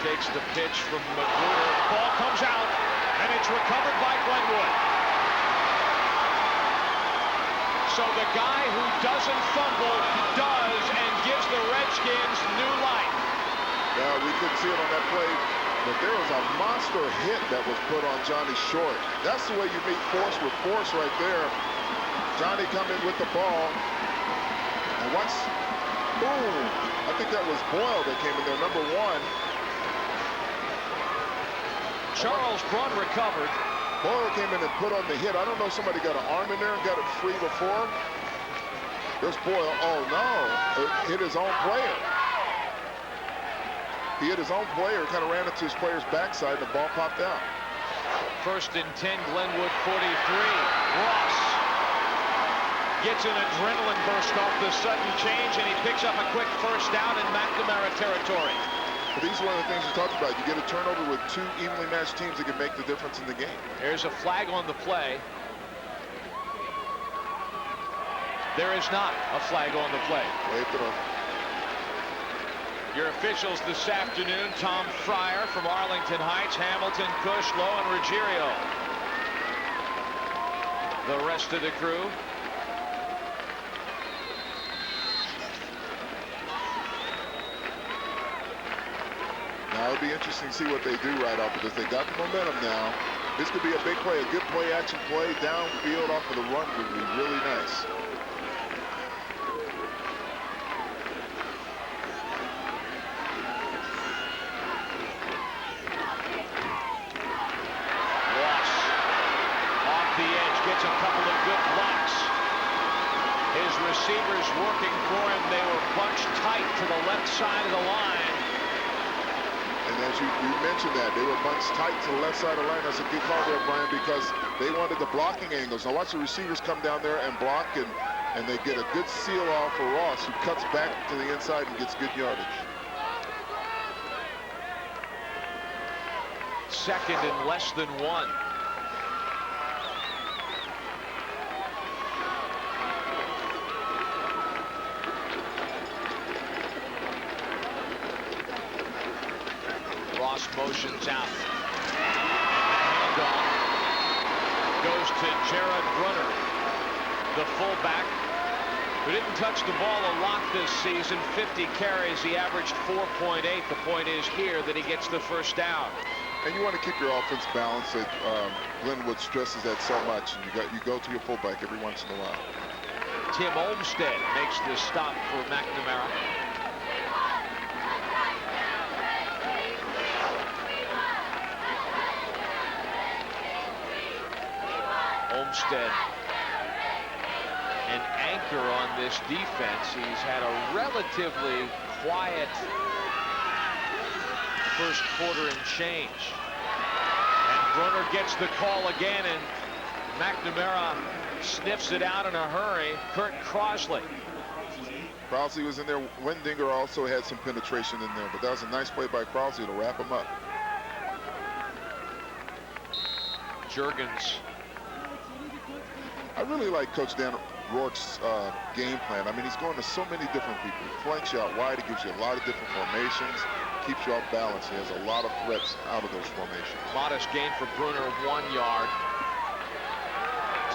Takes the pitch from McNamara. Ball comes out, and it's recovered by Glenwood. So the guy who doesn't fumble does and gives the Redskins new life. Yeah, we couldn't see it on that play, but there was a monster hit that was put on Johnny Short. That's the way you meet force with force right there. Johnny coming with the ball. And once, boom, I think that was Boyle that came in there, number 1. Charles Brunn recovered. Boyle came in and put on the hit. I don't know if somebody got an arm in there and got it free before. There's Boyle. Oh, no. It hit his own player. He hit his own player, kind of ran into his player's backside, and the ball popped out. 1st and 10, Glenwood 43. Ross gets an adrenaline burst off the sudden change, and he picks up a quick first down in McNamara territory. But these are one of the things we talked about. You get a turnover with 2 evenly matched teams that can make the difference in the game. There's a flag on the play. There is not a flag on the play. Your officials this afternoon: Tom Fryer from Arlington Heights, Hamilton, Cush, Lowe, and Ruggiero. The rest of the crew. Now it'll be interesting to see what they do right off, because they got the momentum now. This could be a big play, a good play action play downfield off of the run would be really nice. Gets a couple of good blocks. His receivers working for him. They were bunched tight to the left side of the line. And as you mentioned that, they were bunched tight to the left side of the line. That's a good call there, Brian, because they wanted the blocking angles. Now watch the receivers come down there and block, and they get a good seal off for Ross, who cuts back to the inside and gets good yardage. 2nd and less than 1. Motions out. And the handoff goes to Jared Brunner, the fullback, who didn't touch the ball a lot this season. 50 carries. He averaged 4.8. The point is here that he gets the first down. And you want to keep your offense balanced. Glenwood stresses that so much, and you go to your fullback every once in a while. Tim Olmstead makes the stop for McNamara. Olmstead, an anchor on this defense. He's had a relatively quiet first quarter and change. And Brunner gets the call again, and McNamara sniffs it out in a hurry. Kurt Crosley. Crosley was in there. Wendinger also had some penetration in there, but that was a nice play by Crosley to wrap him up. Juergens. I really like Coach Dan Rourke's game plan. I mean, he's going to so many different people. He flanks you out wide. He gives you a lot of different formations. Keeps you off balance. He has a lot of threats out of those formations. Modest gain for Brunner, 1 yard.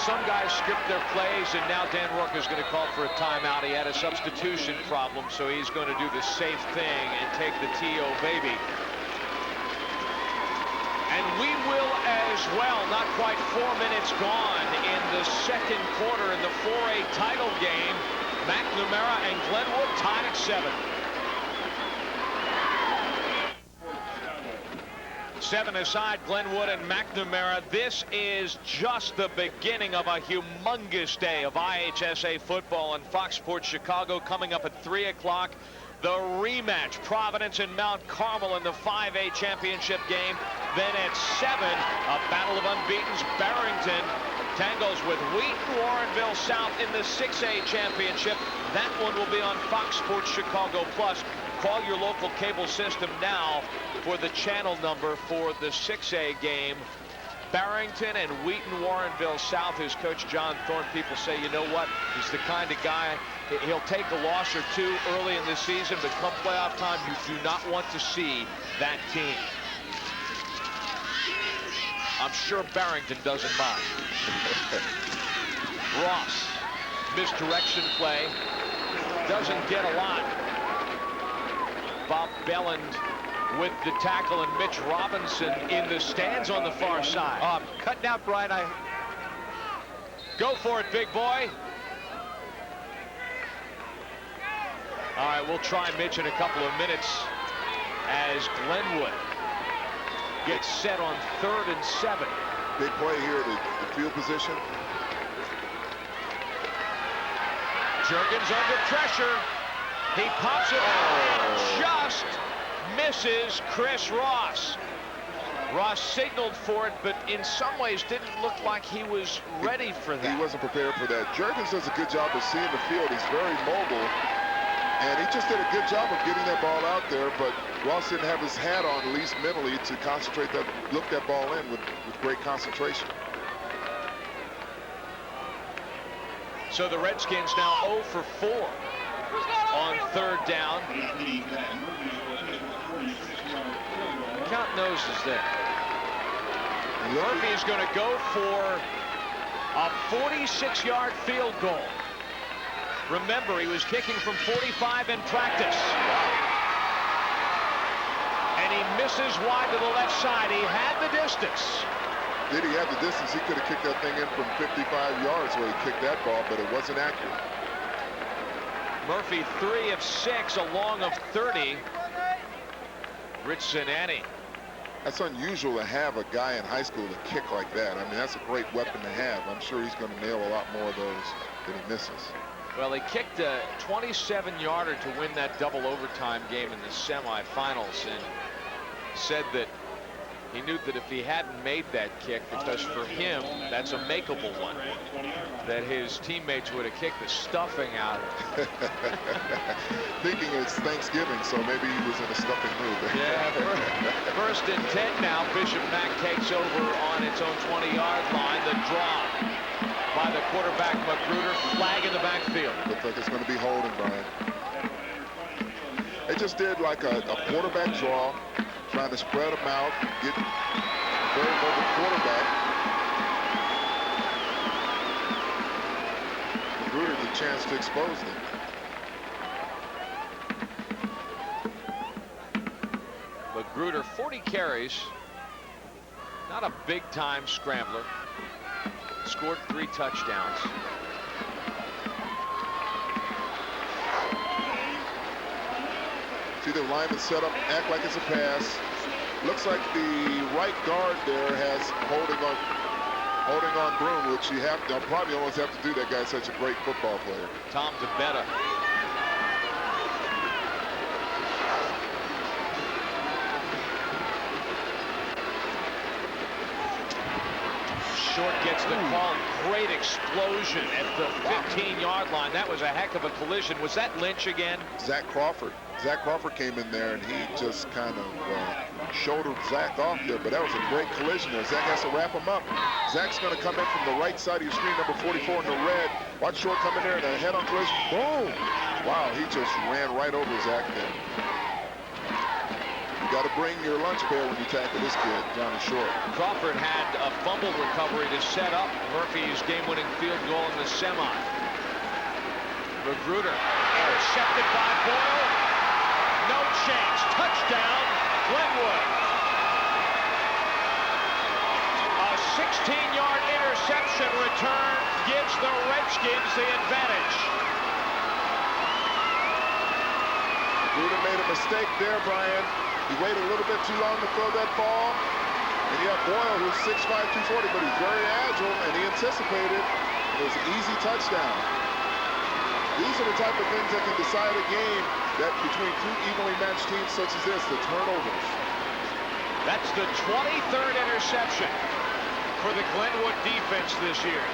Some guys stripped their plays, and now Dan Rourke is going to call for a timeout. He had a substitution problem, so he's going to do the safe thing and take the T.O. baby. And we will as well. Not quite 4 minutes gone in the second quarter in the 4A title game. McNamara and Glenwood tied at 7. 7 aside, Glenwood and McNamara. This is just the beginning of a humongous day of IHSA football and Fox Sports Chicago. Coming up at 3 o'clock. The rematch, Providence and Mount Carmel in the 5A championship game. Then at 7, a battle of unbeatens. Barrington tangles with Wheaton Warrenville South in the 6A championship. That one will be on Fox Sports Chicago Plus. Call your local cable system now for the channel number for the 6A game. Barrington and Wheaton Warrenville South. His coach John Thorne, people say, you know what, he's the kind of guy, he'll take a loss or two early in the season, but come playoff time, you do not want to see that team. I'm sure Barrington doesn't mind. Ross, misdirection play, doesn't get a lot. Bob Belland with the tackle, and Mitch Robinson in the stands on the far side. Cutting out, Brian. Go for it, big boy. All right, we'll try Mitch in a couple of minutes as Glenwood gets set on 3rd and 7. Big play here, the field position. Juergens under pressure. He pops it out and just misses Chris Ross. Ross signaled for it, but in some ways didn't look like he was ready for that. He wasn't prepared for that. Juergens does a good job of seeing the field. He's very mobile, and he just did a good job of getting that ball out there, but Ross didn't have his hat on, at least mentally, to concentrate that, look that ball in with great concentration. So the Redskins now 0 for 4 on 3rd down. Count noses there. Murphy's going to go for a 46-yard field goal. Remember, he was kicking from 45 in practice. And he misses wide to the left side. He had the distance. Did he have the distance? He could have kicked that thing in from 55 yards where he kicked that ball, but it wasn't accurate. Murphy 3 of 6, a long of 30. Rich Zanani. That's unusual to have a guy in high school to kick like that. I mean, that's a great weapon to have. I'm sure he's going to nail a lot more of those than he misses. Well, he kicked a 27-yarder to win that double overtime game in the semifinals, and said that he knew that if he hadn't made that kick, because for him, that's a makeable one, that his teammates would have kicked the stuffing out of him. Thinking it's Thanksgiving, so maybe he was in a stuffing mood. Yeah, 1st and 10 now. Bishop Mack takes over on its own 20-yard line. The draw by the quarterback, Magruder. Flag in the backfield. Looks like it's going to be holding, Brian. They just did like a quarterback draw, trying to spread them out, get a very mobile quarterback. Magruder the chance to expose them. Magruder, 40 carries, not a big-time scrambler. Scored 3 touchdowns. See the lineman set up, act like it's a pass. Looks like the right guard there has holding on Broom, which you probably almost have to do. That guy's such a great football player. Tom DeBetta. Short gets the call. Great explosion at the 15-yard line. That was a heck of a collision. Was that Lynch again? Zach Crawford. Zach Crawford came in there, and he just kind of shouldered Zach off there, but that was a great collision there. Zach has to wrap him up. Zach's going to come in from the right side of your screen, number 44 in the red. Watch Short come in there and a head-on collision. Boom! Wow, he just ran right over Zach there. You got to bring your lunch pail when you tackle this kid, Johnny Short. Crawford had a fumble recovery to set up Murphy's game-winning field goal in the semi. Magruder intercepted by Boyle. No chance. Touchdown, Glenwood. A 16-yard interception return gives the Redskins the advantage. Magruder made a mistake there, Brian. He waited a little bit too long to throw that ball. And you have Boyle, who's 6'5", 240, but he's very agile, and he anticipated. It was an easy touchdown. These are the type of things that can decide a game that between two evenly matched teams such as this, the turnovers. That's the 23rd interception for the Glenwood defense this year.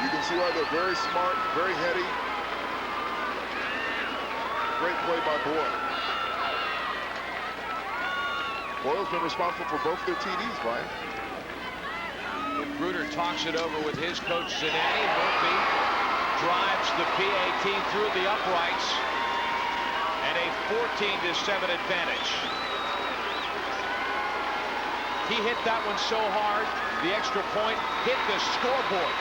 You can see why they're very smart, very heady. Great play by Boyle. Boyle's been responsible for both their TDs, Brian. Gruder talks it over with his coach, Zanani. Murphy drives the PAT through the uprights, and a 14-7 advantage. He hit that one so hard, the extra point hit the scoreboard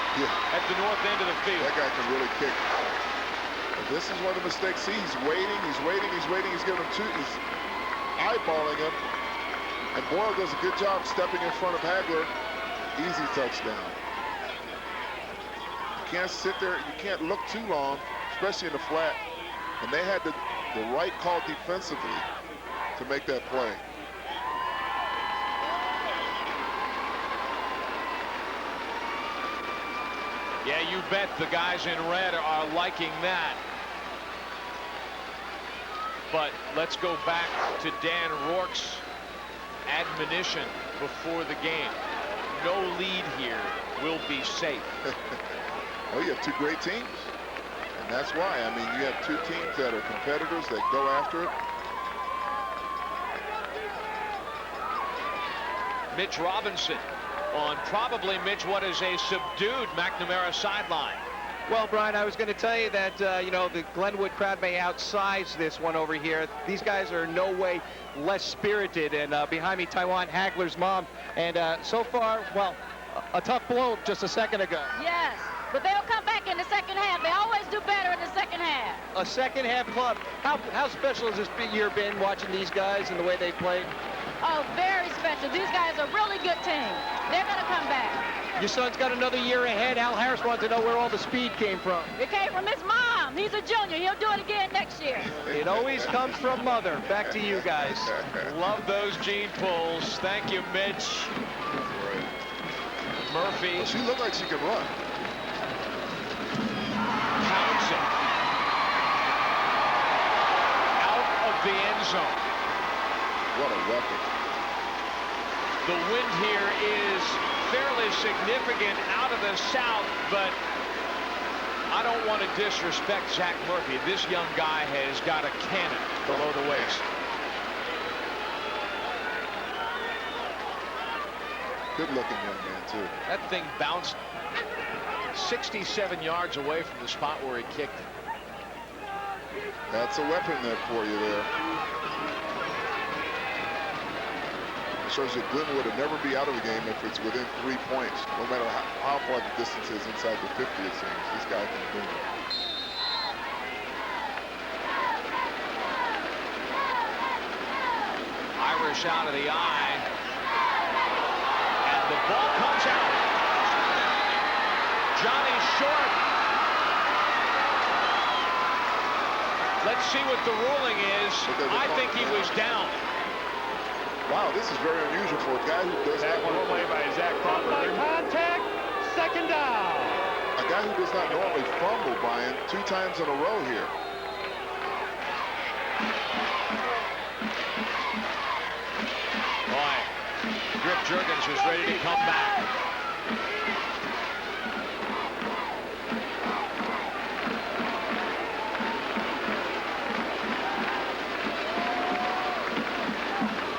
at the north end of the field. That guy can really kick. But this is one of the mistakes. See, he's waiting, he's waiting, he's waiting. He's giving him two. He's eyeballing him. And Boyle does a good job stepping in front of Hagler. Easy touchdown. You can't sit there, you can't look too long, especially in the flat. And they had the right call defensively to make that play. Yeah, you bet the guys in red are liking that. But let's go back to Dan Rourke's admonition before the game. No lead here, will be safe. Well, you have two great teams. And that's why. I mean, you have two teams that are competitors that go after it. Mitch Robinson on probably, Mitch, what is a subdued McNamara sideline. Well, Brian, I was going to tell you that, you know, the Glenwood crowd may outsize this one over here. These guys are in no way less spirited. And behind me, Taiwan Hagler's mom. And so far, well, a tough blow just a second ago. Yes, but they'll come back in the second half. They always do better in the second half. A second half club. How special has this year been watching these guys and the way they played? Oh, very special. These guys are a really good team. They're going to come back. Your son's got another year ahead. Al Harris wants to know where all the speed came from. It came from his mom. He's a junior. He'll do it again next year. It always comes from mother. Back to you guys. Love those gene pulls. Thank you, Mitch. Murphy. Well, she looked like she could run. Pounds it. Out of the end zone. What a weapon. The wind here is fairly significant out of the south, but I don't want to disrespect Zach Murphy. This young guy has got a cannon below the waist. Good-looking young man, too. That thing bounced 67 yards away from the spot where he kicked it. That's a weapon there for you there. Shows that Glenwood would never be out of the game if it's within 3 points, no matter how far the distance is inside the 50, it seems. This guy can do it. Irish out of the eye. And the ball comes out. Johnny Short. Let's see what the ruling is. I think he was down. Wow, this is very unusual for a guy who does not One play by Zach Crawford. Contact, second down. a guy who does not normally fumble, Brian, 2 times in a row here. Boy, Griff Juergens was ready to come back.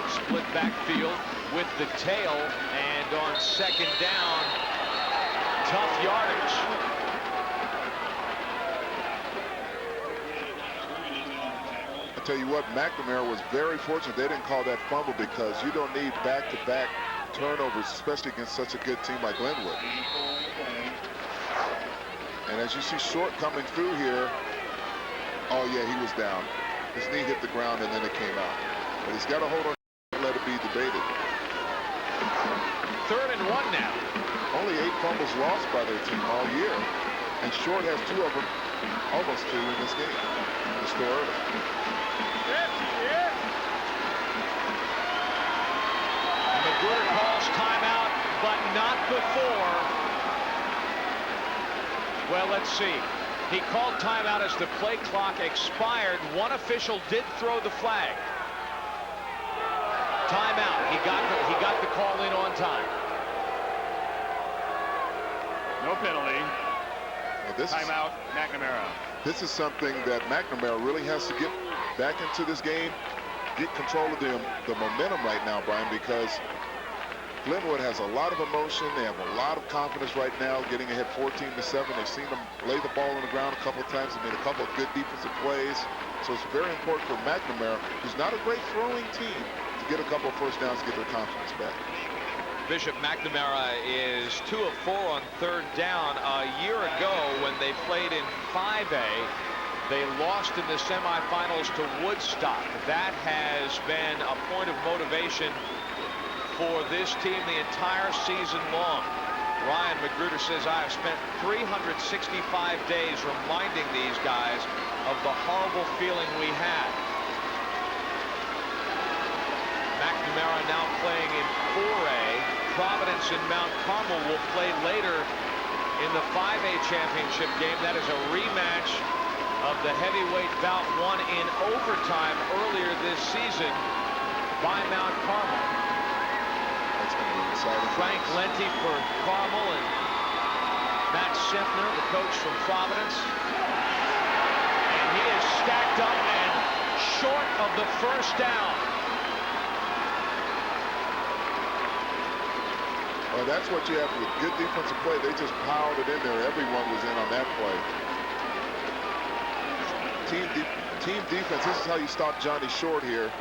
Split backfield with the tail, and on second down, tough yardage. I tell you what, McNamara was very fortunate they didn't call that fumble, because you don't need back-to-back turnovers, especially against such a good team like Glenwood. And as you see Short coming through here, oh yeah, he was down. His knee hit the ground and then it came out. But he's got to hold on and let it be debated. 3rd and 1 now. Only 8 fumbles lost by their team all year. And Short has 2 of them, almost 2 in this game. It's still early. McGruder calls timeout, but not before. Well, let's see. He called timeout as the play clock expired. One official did throw the flag. Timeout. He got the call in on time. No penalty. Well, Timeout, McNamara. This is something that McNamara really has to get back into this game, get control of the momentum right now, Brian, because Glenwood has a lot of emotion. They have a lot of confidence right now, getting ahead 14-7. They've seen them lay the ball on the ground a couple of times. They made a couple of good defensive plays. So it's very important for McNamara, who's not a great throwing team, to get a couple of first downs to get their confidence back. Bishop McNamara is 2 of 4 on third down. A year ago, when they played in 5A, they lost in the semifinals to Woodstock. That has been a point of motivation for this team the entire season long. Ryan McGruder says, I have spent 365 days reminding these guys of the horrible feeling we had. McNamara now playing in 4A. Providence and Mount Carmel will play later in the 5A championship game. That is a rematch of the heavyweight bout won in overtime earlier this season by Mount Carmel. That's going to be exciting. Frank Lenti for Carmel and Matt Sempner, the coach from Providence. And he is stacked up and short of the first down. Well, that's what you have with good defensive play. They just piled it in there. Everyone was in on that play. Team defense, this is how you stop Johnny Short here.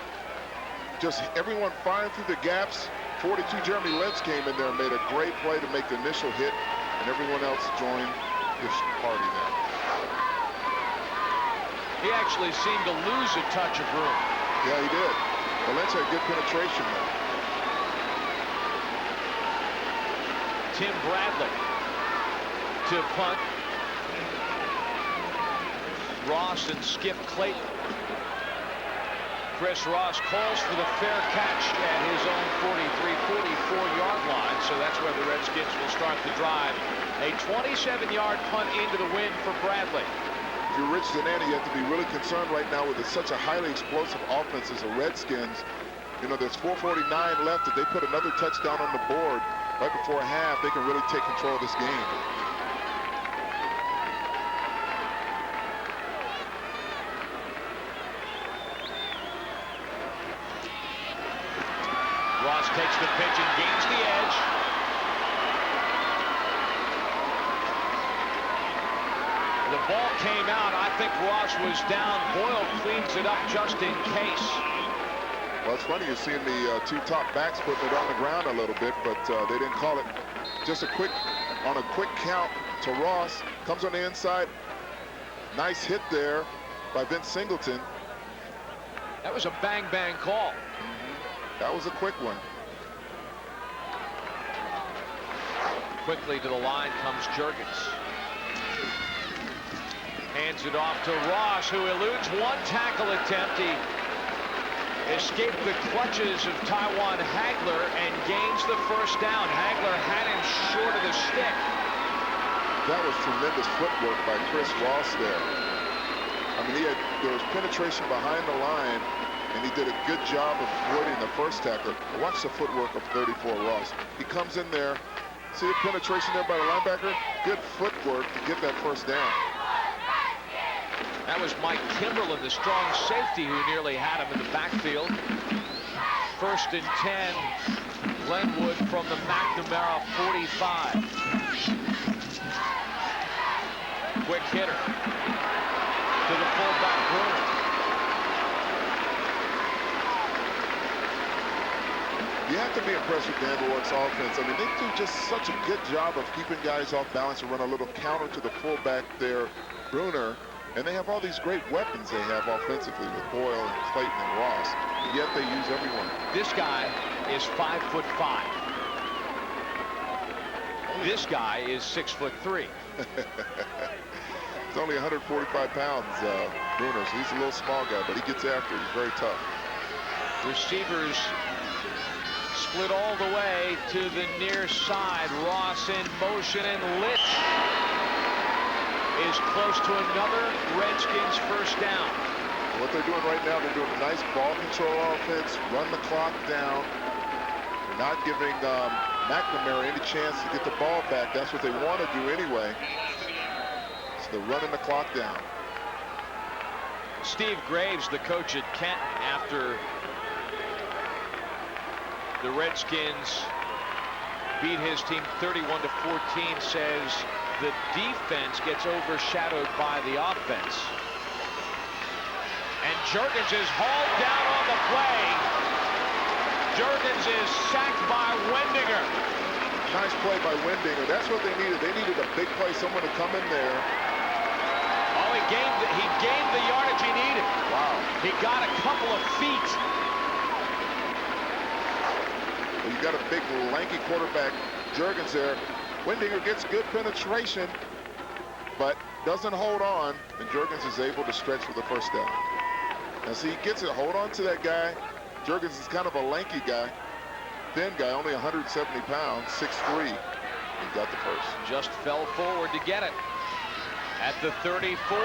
Just everyone firing through the gaps. 42 Jeremy Lentz came in there and made a great play to make the initial hit, and everyone else joined this party there. He actually seemed to lose a touch of room. Yeah, he did. But Lentz had good penetration there. Tim Bradley to punt. Ross and Skip Clayton. Chris Ross calls for the fair catch at his own 44-yard line, so that's where the Redskins will start the drive. A 27-yard punt into the wind for Bradley. If you're Rich Zananti, you have to be really concerned right now with such a highly explosive offense as the Redskins. You know, there's 4:49 left. If they put another touchdown on the board right before half, they can really take control of this game. Ross takes the pitch and gains the edge. The ball came out. I think Ross was down. Boyle cleans it up just in case. Well, it's funny, you're seeing the two top backs putting it on the ground a little bit, but they didn't call it. Just on a quick count to Ross. Comes on the inside. Nice hit there by Vince Singleton. That was a bang call. That was a quick one. Quickly to the line comes Juergens. Hands it off to Ross, who eludes one tackle attempt. He escaped the clutches of Taiwan Hagler and gains the first down. Hagler had him short of the stick. That was tremendous footwork by Chris Ross there. I mean, there was penetration behind the line, and he did a good job of avoiding the first tackler. Watch the footwork of 34 Ross. He comes in there. See the penetration there by the linebacker? Good footwork to get that first down. That was Mike Kimberlin, the strong safety, who nearly had him in the backfield. 1st and 10. Glenwood from the McNamara 45. Quick hitter to the fullback Bruner. You have to be impressed with Dan O'Rourke's offense. I mean, they do just such a good job of keeping guys off balance and run a little counter to the fullback there, Bruner. And they have all these great weapons they have offensively with Boyle and Clayton and Ross. And yet they use everyone. This guy is 5'5". This guy is 6'3". He's only 145 pounds, Bruner, so he's a little small guy, but he gets after it. He's very tough. Receivers split all the way to the near side. Ross in motion, and Lynch is close to another Redskins first down. What they're doing right now, they're doing a nice ball control offense, run the clock down. They're not giving McNamara any chance to get the ball back. That's what they want to do anyway. So they're running the clock down. Steve Graves, the coach at Kent, after the Redskins beat his team 31-14, says the defense gets overshadowed by the offense. And Juergens is hauled down on the play. Juergens is sacked by Wendinger. Nice play by Wendinger. That's what they needed. They needed a big play, someone to come in there. Oh, he gained the yardage he needed. Wow. He got a couple of feet. Well, you got a big, lanky quarterback, Juergens there. Wendinger gets good penetration, but doesn't hold on, and Juergens is able to stretch for the first down. And see, he gets it. Hold on to that guy. Juergens is kind of a lanky guy, thin guy, only 170 pounds, 6'3". He got the first. Just fell forward to get it. At the 34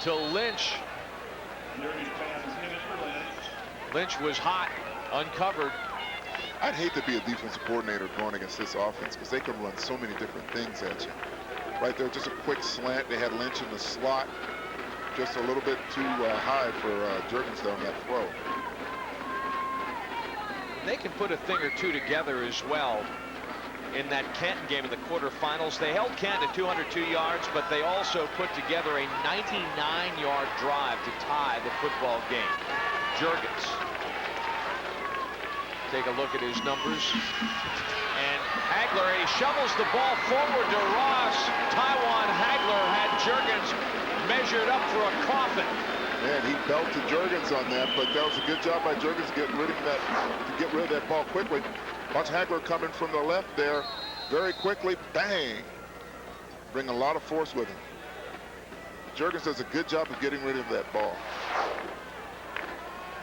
to Lynch. Lynch was hot, uncovered. I'd hate to be a defensive coordinator going against this offense because they can run so many different things at you. Right there, just a quick slant. They had Lynch in the slot. Just a little bit too high for Juergens on that throw. They can put a thing or two together as well. In that Canton game in the quarterfinals, they held Canton at 202 yards, but they also put together a 99-yard drive to tie the football game. Juergens. Take a look at his numbers. And Hagler, he shovels the ball forward to Ross. Taiwan Hagler had Juergens measured up for a coffin. Man, he belted Juergens on that, but that was a good job by Juergens to get rid of that ball quickly. Watch Hagler coming from the left there very quickly. Bang! Bring a lot of force with him. Juergens does a good job of getting rid of that ball.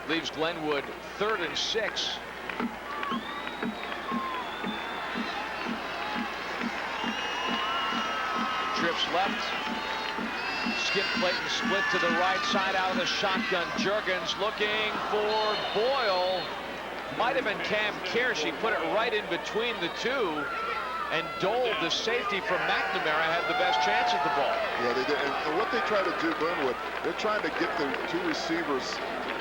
Leaves Glenwood 3rd and 6. Trips left. Skip Clayton split to the right side out of the shotgun. Juergens looking for Boyle. Might have been Cam Kirsch. He put it right in between the two. And Dole, the safety from McNamara, had the best chance at the ball. Yeah, they did. And what they try to do, Glenwood, they're trying to get the two receivers,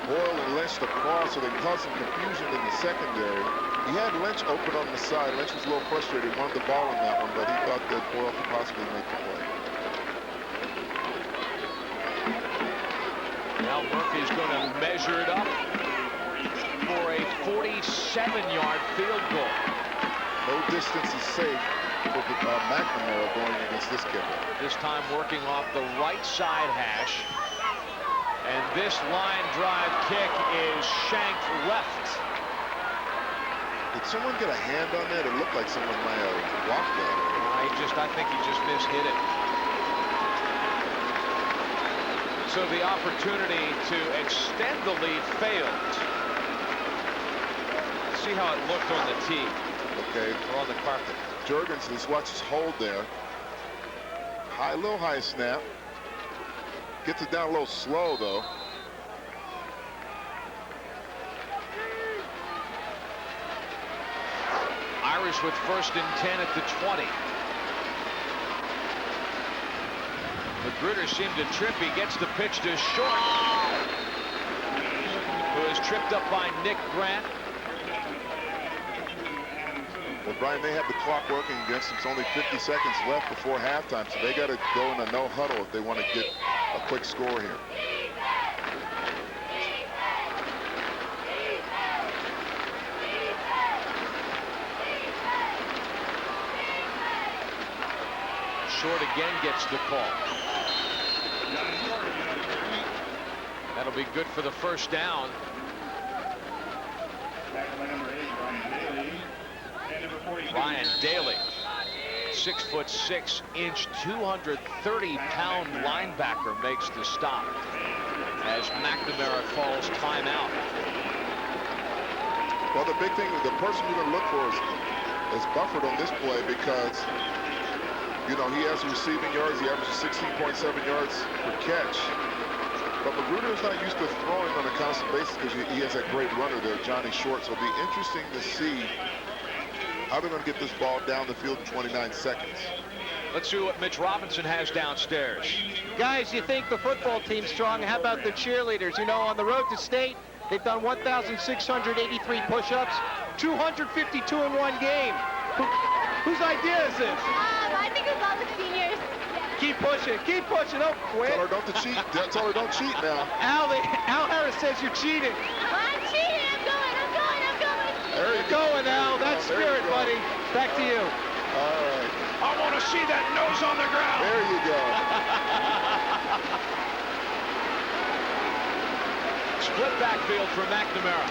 Boyle and Lynch, to cross so they cause some confusion in the secondary. He had Lynch open on the side. Lynch was a little frustrated, wanted the ball in that one, but he thought that Boyle could possibly make the play. Now Murphy's going to measure it up for a 47-yard field goal. No distance is safe for McNamara going against this kicker. This time working off the right side hash. And this line drive kick is shanked left. Did someone get a hand on that? It looked like someone might have blocked that. I think he just mishit it. So the opportunity to extend the lead failed. See how it looked on the tee. Okay. Or on the carpet. Juergens, let's watch his hold there. Little high snap. Gets it down a little slow, though. Irish with 1st and 10 at the 20. Magruder seemed to trip. He gets the pitch to Short, who is tripped up by Nick Grant. Well, Brian, they have the clock working against them. It's only 50 seconds left before halftime, so they got to go in a no huddle if they want to get a quick score here. Short again gets the call. That'll be good for the first down. Ryan Daly 6'6", 230-pound linebacker makes the stop as McNamara calls timeout. Well, the big thing, the person you're going to look for is Bufford on this play because, you know, he has receiving yards. He averages 16.7 yards per catch. But Magruder is not used to throwing on a constant basis because he has that great runner there, Johnny Short. So it'll be interesting to see how they're going to get this ball down the field in 29 seconds. Let's see what Mitch Robinson has downstairs. Guys, you think the football team's strong. How about the cheerleaders? You know, on the road to state, they've done 1,683 push-ups, 252 in one game. Whose idea is this? I think it's all the seniors. Keep pushing, don't quit. Tell her don't to cheat. Tell her don't cheat now. Al Harris says you're cheating. I'm cheating, I'm going. There you Go, Al, that's spirit, buddy. Back to you. All right. I want to see that nose on the ground. There you go. Split backfield for McNamara.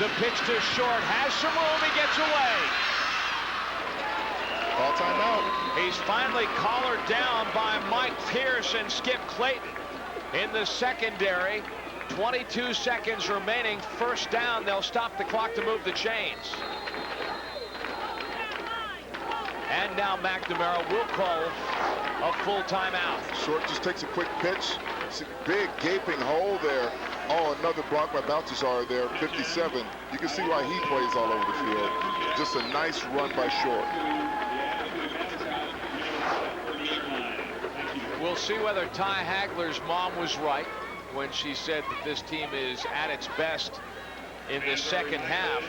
The pitch to Short has some room. He gets away. Ball timeout. He's finally collared down by Mike Pierce and Skip Clayton in the secondary. 22 seconds remaining. First down. They'll stop the clock to move the chains. And now McNamara will call a full timeout. Short just takes a quick pitch. It's a big gaping hole there. Oh, another block by Baltazar there, 57. You can see why he plays all over the field. Just a nice run by Short. We'll see whether Ty Hagler's mom was right when she said that this team is at its best in the second half.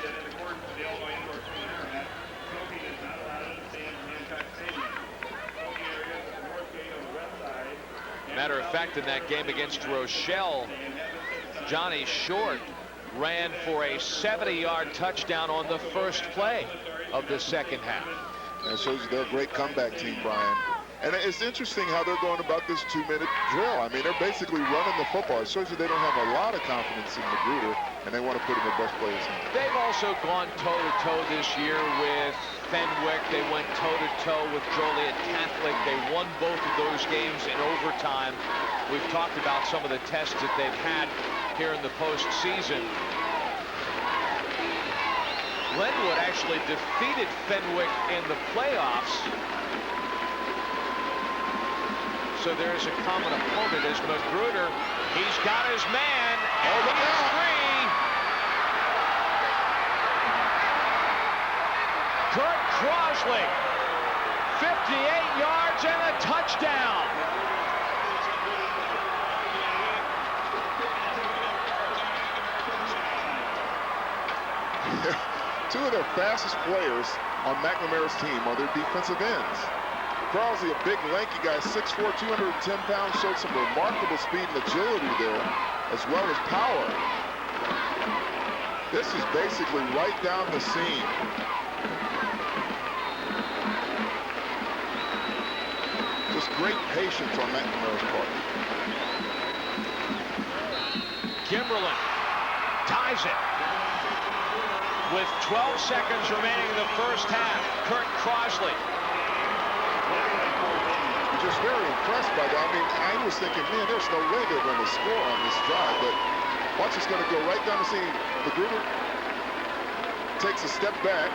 Matter of fact, in that game against Rochelle, Johnny Short ran for a 70-yard touchdown on the first play of the second half. And it shows you they're a great comeback team, Brian. And it's interesting how they're going about this 2-minute drill. I mean, they're basically running the football. It shows you they don't have a lot of confidence in Magruder, and they want to put in their best players in. They've also gone toe-to-toe this year with Fenwick. They went toe-to-toe with Joliet Catholic. They won both of those games in overtime. We've talked about some of the tests that they've had here in the postseason. Glenwood actually defeated Fenwick in the playoffs. So there's a common opponent as Magruder. He's got his man, and he's free. Kurt Crosley, 58 yards and a touchdown. Two of their fastest players on McNamara's team are their defensive ends. Crosley, a big, lanky guy, 6'4", 210 pounds, showed some remarkable speed and agility there, as well as power. This is basically right down the seam. Just great patience on McNamara's part. Kimberlin ties it. With 12 seconds remaining in the first half, Kurt Crosley. Just very impressed by that. I mean, I was thinking, man, there's no way they're going to score on this drive, but watch, it's going to go right down the seam. Magruder takes a step back,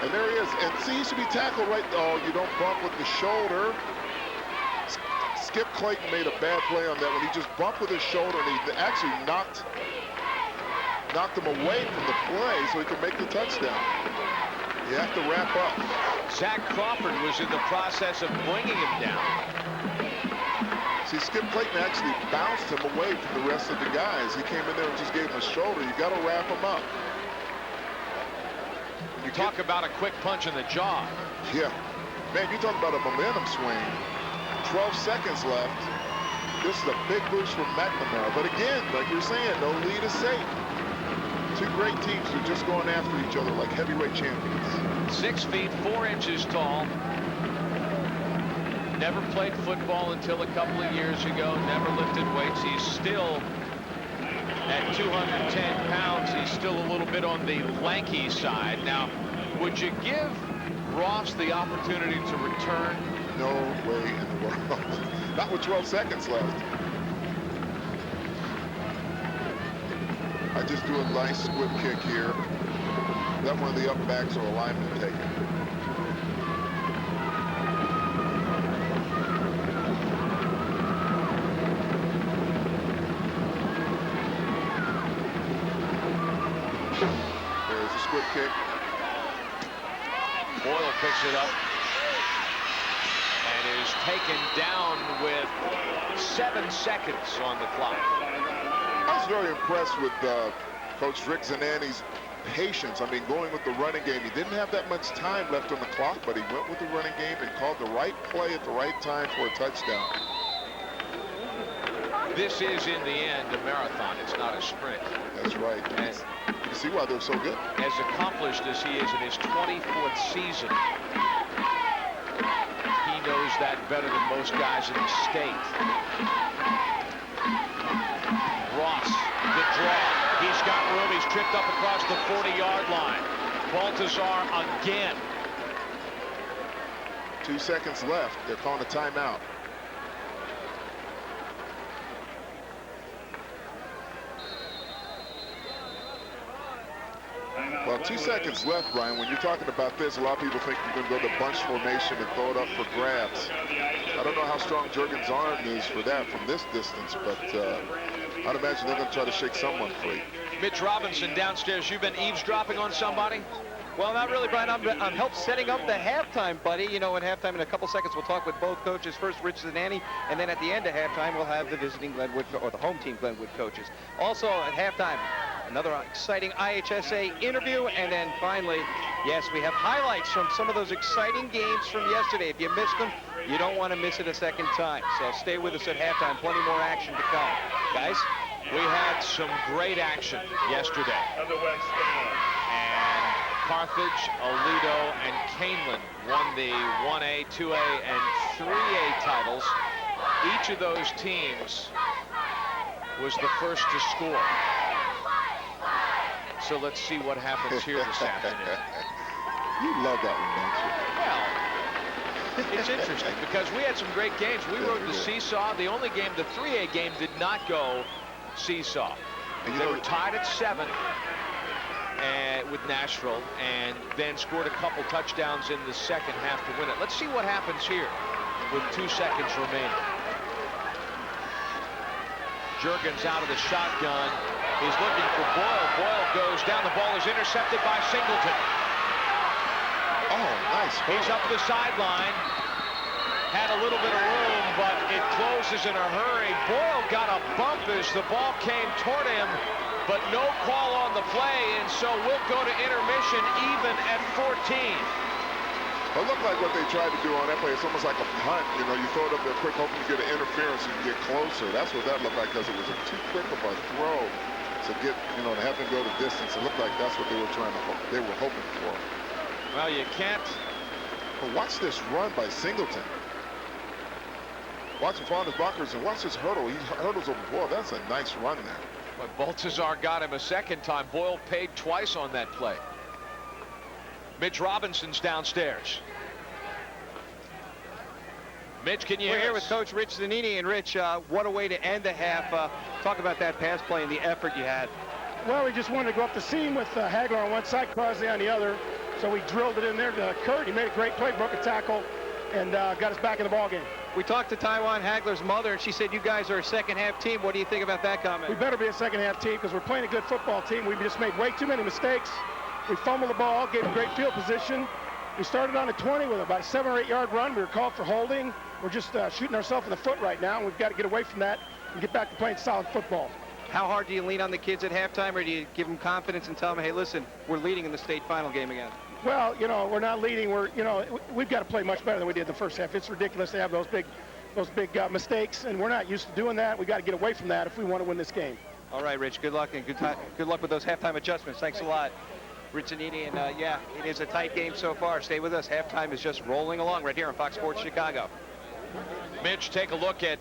and there he is. And see, he should be tackled right. Oh, you don't bump with the shoulder. Skip Clayton made a bad play on that one. He just bumped with his shoulder, and he actually knocked him away from the play so he could make the touchdown. You have to wrap up. Zach Crawford was in the process of bringing him down. See, Skip Clayton actually bounced him away from the rest of the guys. He came in there and just gave him a shoulder. You got to wrap him up. You talk about a quick punch in the jaw. Yeah. Man, you talk about a momentum swing. 12 seconds left. This is a big boost from McNamara. But again, like you're saying, no lead is safe. Two great teams who are just going after each other like heavyweight champions. 6 feet 4 inches tall. Never played football until a couple of years ago. Never lifted weights. He's still at 210 pounds. He's still a little bit on the lanky side. Now, would you give Ross the opportunity to return? No way in the world. Not with 12 seconds left. I just do a nice squib kick here. Let one of the up backs or a lineman take it. There's a squib kick. Boyle picks it up and is taken down with 7 seconds on the clock. I was very impressed with Coach Rick Zanani's patience. I mean, going with the running game. He didn't have that much time left on the clock, but he went with the running game and called the right play at the right time for a touchdown. This is, in the end, a marathon. It's not a sprint. That's right. And you see why they're so good. As accomplished as he is in his 24th season, he knows that better than most guys in the state. Ross, the draw. He's got room. He's tripped up across the 40-yard line. Baltazar again. 2 seconds left. They're calling a timeout. Well, 2 seconds left, Brian. When you're talking about this, a lot of people think you're going to go to bunch formation and throw it up for grabs. I don't know how strong Jurgens' arm is for that from this distance, but I'd imagine they're going to try to shake someone free. Mitch Robinson downstairs. You've been eavesdropping on somebody? Well, not really, Brian. I'm helped setting up the halftime, buddy. You know, at halftime in a couple seconds, we'll talk with both coaches. First, Rich Zanani, and then at the end of halftime, we'll have the visiting Glenwood, or the home team Glenwood coaches. Also, at halftime, another exciting IHSA interview, and then finally, yes, we have highlights from some of those exciting games from yesterday. If you missed them, you don't want to miss it a second time. So stay with us at halftime. Plenty more action to come. Guys? We had some great action yesterday. And Carthage, Aledo, and Canelan won the 1A, 2A, and 3A titles. Each of those teams was the first to score. So let's see what happens here this afternoon. You love that one, Well, it's interesting because we had some great games. We rode the seesaw. The only game, the 3A game, did not go seesaw. They were tied at 7 with Nashville, and then scored a couple touchdowns in the second half to win it. Let's see what happens here with 2 seconds remaining. Jurgens out of the shotgun. He's looking for Boyle. Boyle goes down. The ball is intercepted by Singleton. Oh, nice. He's up the sideline. Had a little bit of room, but it closes in a hurry. Boyle got a bump as the ball came toward him, but no call on the play, and so we'll go to intermission even at 14. It looked like what they tried to do on that play. It's almost like a punt. You know, you throw it up there quick, hoping to get an interference and get closer. That's what that looked like, because it was too quick of a throw to get, you know, to have them go the distance. It looked like that's what they were trying to, they were hoping for. Well, you can't. But watch this run by Singleton. Watch him fall on his blockers and watch his hurdle. He hurdles over Boyle. That's a nice run there. But Baltazar got him a second time. Boyle paid twice on that play. Mitch Robinson's downstairs. Mitch, can you hear us? We're here with Coach Rich Zanini. And Rich, what a way to end the half. Talk about that pass play and the effort you had. Well, we just wanted to go up the seam with Hagler on one side, Crosley on the other. So we drilled it in there to Kurt. He made a great play, broke a tackle, and got us back in the ballgame. We talked to Taiwan Hagler's mother, and she said you guys are a second-half team. What do you think about that comment? We better be a second-half team because we're playing a good football team. We just made way too many mistakes. We fumbled the ball, gave a great field position. We started on the 20 with about a 7 or 8 yard run. We were called for holding. We're just shooting ourselves in the foot right now, and we've got to get away from that and get back to playing solid football. How hard do you lean on the kids at halftime, or do you give them confidence and tell them, hey, listen, we're leading in the state final game again? Well, you know, we're not leading. We've got to play much better than we did in the first half. It's ridiculous to have those big mistakes, and we're not used to doing that. We got to get away from that if we want to win this game. All right, Rich. Good luck, and good luck with those halftime adjustments. Thanks a lot, Rich Zanini. And yeah, it is a tight game so far. Stay with us. Halftime is just rolling along right here on Fox Sports Chicago. Mitch, take a look at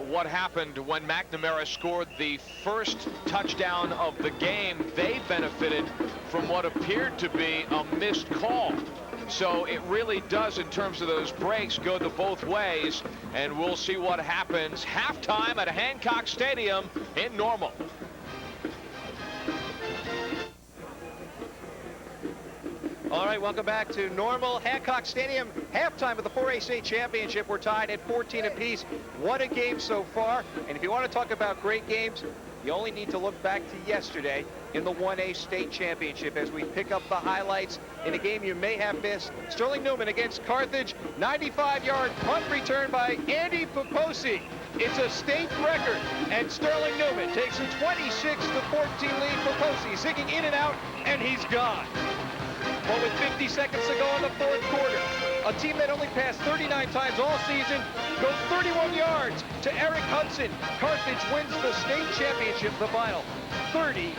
what happened when McNamara scored the first touchdown of the game. They benefited from what appeared to be a missed call. So it really does, in terms of those breaks, go the both ways, and we'll see what happens halftime at Hancock Stadium in Normal. All right, welcome back to Normal. Hancock Stadium, halftime of the 4A state championship. We're tied at 14 apiece. What a game so far. And if you want to talk about great games, you only need to look back to yesterday in the 1A state championship as we pick up the highlights in a game you may have missed. Sterling Newman against Carthage, 95-yard punt return by Andy Poposi. It's a state record, and Sterling Newman takes a 26-14 lead. Poposi zigging in and out, and he's gone. Well, with 50 seconds to go in the fourth quarter, a team that only passed 39 times all season goes 31 yards to Eric Hudson. Carthage wins the state championship, the final, 30-26.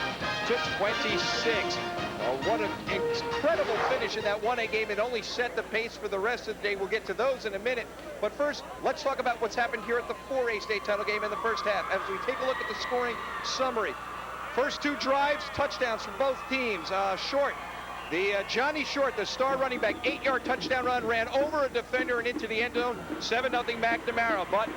What an incredible finish in that 1A game. It only set the pace for the rest of the day. We'll get to those in a minute. But first, let's talk about what's happened here at the 4A state title game in the first half as we take a look at the scoring summary. First two drives, touchdowns for both teams. Short. Johnny Short, the star running back, 8-yard touchdown run, ran over a defender and into the end zone, 7-0 McNamara. But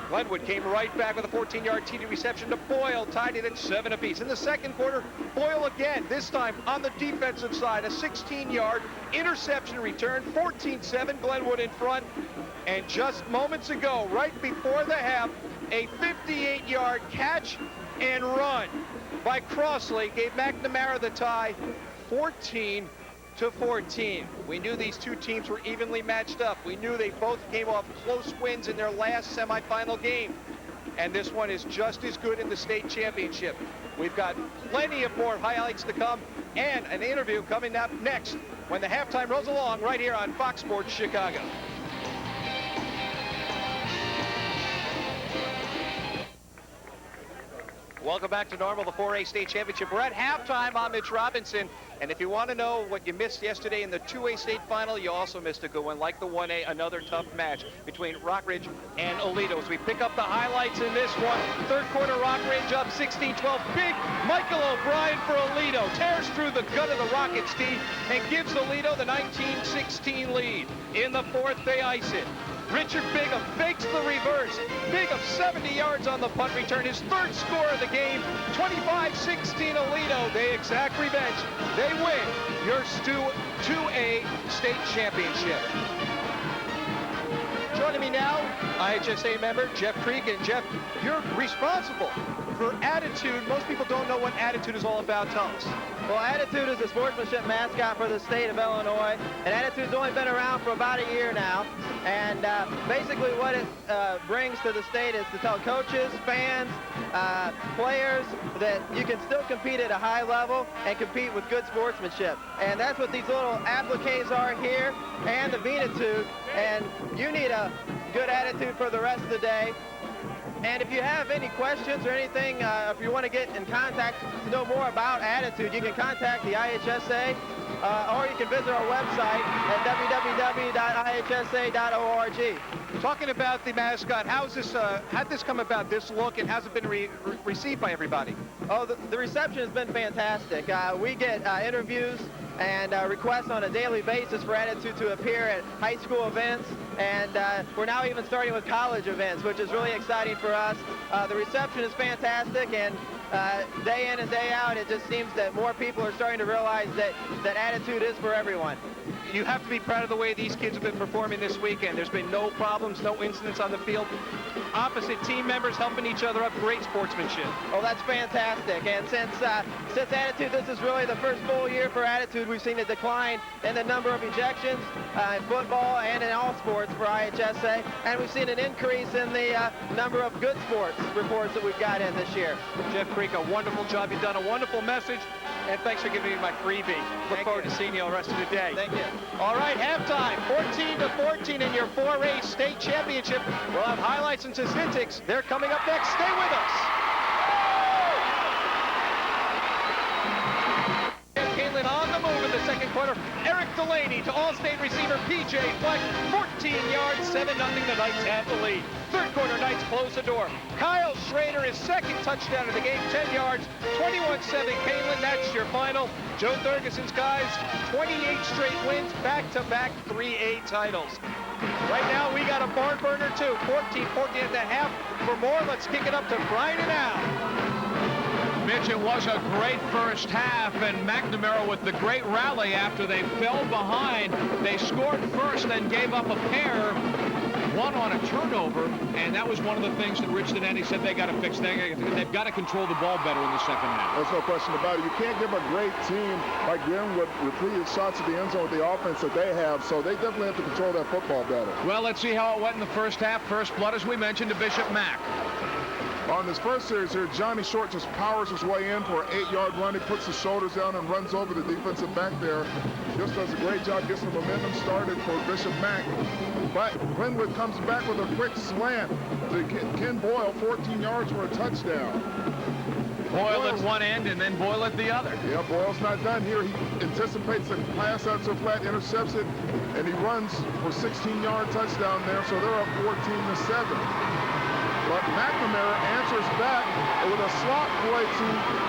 Glenwood came right back with a 14-yard TD reception to Boyle, tied it at 7 apiece. In the second quarter, Boyle again, this time on the defensive side, a 16-yard interception return, 14-7, Glenwood in front. And just moments ago, right before the half, a 58-yard catch and run by Crossley gave McNamara the tie, 14-14. We knew these two teams were evenly matched up. We knew they both came off close wins in their last semifinal game. And this one is just as good in the state championship. We've got plenty of more highlights to come and an interview coming up next when the halftime rolls along right here on Fox Sports Chicago. Welcome back to Normal, the 4A state championship. We're at halftime. I'm Mitch Robinson. And if you want to know what you missed yesterday in the 2A state final, you also missed a good one. Like the 1A, another tough match between Rockridge and Aledo. As we pick up the highlights in this one, third quarter, Rockridge up 16-12. Big Michael O'Brien for Aledo. Tears through the gut of the Rockets team and gives Aledo the 19-16 lead. In the fourth, they ice it. Richard Bigham fakes the reverse. Bigham 70 yards on the punt return. His third score of the game, 25-16 Aledo. They exact revenge. They win your 2A state championship. Joining me now, IHSA member Jeff Creek. And Jeff, you're responsible for attitude. Most people don't know what attitude is all about. Tell us. Well, Attitude is a sportsmanship mascot for the state of Illinois, and Attitude's only been around for about a year now. And basically what it brings to the state is to tell coaches, fans, players that you can still compete at a high level and compete with good sportsmanship. And that's what these little appliques are here, and the Venitude. And you need a good attitude for the rest of the day. And if you have any questions or anything, if you want to get in contact to know more about Attitude, you can contact the IHSA, or you can visit our website at www.ihsa.org. Talking about the mascot, how'd this come about, this look, and how's it been received by everybody? Oh, the reception has been fantastic. We get interviews and requests on a daily basis for Attitude to appear at high school events, and we're now even starting with college events, which is really exciting for us. The reception is fantastic, and day in and day out, it just seems that more people are starting to realize that Attitude is for everyone. You have to be proud of the way these kids have been performing this weekend. There's been no problems, no incidents on the field. Opposite team members helping each other up, great sportsmanship. Oh, that's fantastic. And since Attitude, this is really the first full year for Attitude, we've seen a decline in the number of ejections in football and in all sports for IHSA, and we've seen an increase in the number of good sports reports that we've got in this year. Jeff Creek, a wonderful job. You've done a wonderful message, and thanks for giving me my freebie. Look forward to seeing you the rest of the day. Thank you. All right, halftime, 14-14 in your 4A state championship. We'll have highlights and statistics. They're coming up next. Stay with us. Caitlin on the move in the second quarter. Eric Delaney to All-State receiver P.J. Fleck, 14 yards, 7-0. The Knights have the lead. Third quarter, Knights close the door. Kyle Schrader, his second touchdown of the game, 10 yards, 21-7 Kalen. That's your final. Joe Thurgeson's guys, 28 straight wins, back-to-back 3A titles. Right now, we got a barn burner, too. 14-14 at the half. For more, let's kick it up to Brian and Al. Mitch, it was a great first half, and McNamara with the great rally after they fell behind. They scored first, then gave up a pair, one on a turnover, and that was one of the things that Rich Denetti said they got to fix. They've got to control the ball better in the second half. There's no question about it. You can't give a great team like Glenwood repeated shots at the end zone with the offense that they have, so they definitely have to control that football better. Well, let's see how it went in the first half. First blood, as we mentioned, to Bishop Mack. On this first series here, Johnny Short just powers his way in for an 8-yard run. He puts his shoulders down and runs over the defensive back there. Just does a great job, gets the momentum started for Bishop Mack. But Glenwood comes back with a quick slant to Ken Boyle, 14 yards for a touchdown. Boyle at one end and then Boyle at the other. Yeah, Boyle's not done here. He anticipates the pass out to a flat, intercepts it, and he runs for a 16-yard touchdown there, so they're up 14-7. But McNamara answers back with a slot play to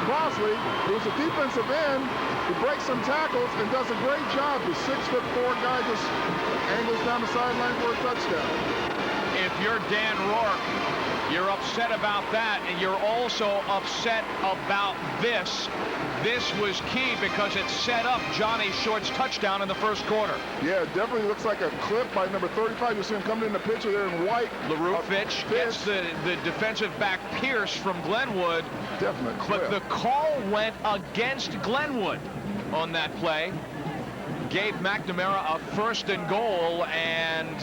Crosley, who's a defensive end, who breaks some tackles and does a great job. The 6'4" guy just angles down the sideline for a touchdown. If you're Dan Rourke, you're upset about that, and you're also upset about this. This was key because it set up Johnny Short's touchdown in the first quarter. Yeah, it definitely looks like a clip by number 35. You see him coming in the picture there in white. LaRue Fitch gets the defensive back Pierce from Glenwood. Definite clip. But the call went against Glenwood on that play. Gave McNamara a 1st and goal, and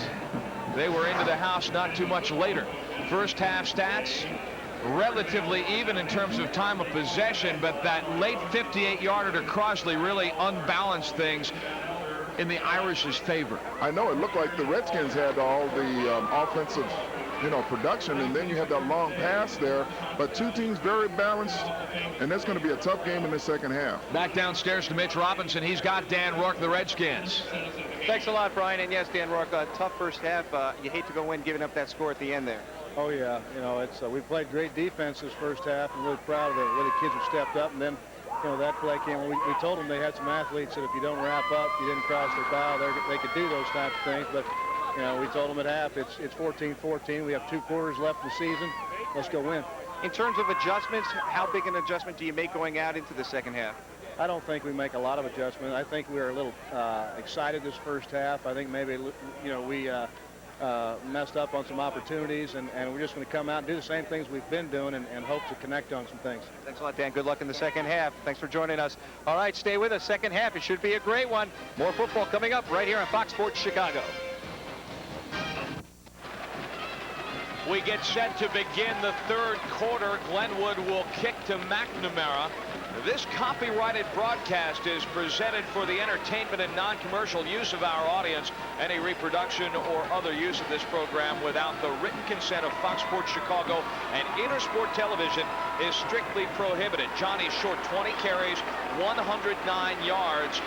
they were into the house not too much later. First half stats, relatively even in terms of time of possession, but that late 58-yarder to Crosley really unbalanced things in the Irish's favor. I know it looked like the Redskins had all the offensive, production, and then you had that long pass there. But two teams very balanced, and that's going to be a tough game in the second half. Back downstairs to Mitch Robinson. He's got Dan Rourke, the Redskins. Thanks a lot, Brian. And yes, Dan Rourke, tough first half. You hate to go in giving up that score at the end there. Oh yeah, we played great defense this first half, and really proud of the way the kids have stepped up. And then, that play came. We told them they had some athletes that if you don't wrap up, you didn't cross the bow, they could do those types of things. But we told them at half it's 14-14. We have 2 quarters left in the season. Let's go win. In terms of adjustments, how big an adjustment do you make going out into the second half? I don't think we make a lot of adjustment. I think we were a little excited this first half. I think maybe we messed up on some opportunities, and we're just going to come out and do the same things we've been doing and hope to connect on some things. Thanks a lot, Dan. Good luck in the second half. Thanks for joining us. All right, stay with us. Second half, it should be a great one. More football coming up right here on Fox Sports Chicago. We get set to begin the third quarter. Glenwood will kick to McNamara. This copyrighted broadcast is presented for the entertainment and non-commercial use of our audience. Any reproduction or other use of this program without the written consent of Fox Sports Chicago and Intersport Television is strictly prohibited. Johnny Short, 20 carries, 109 yards.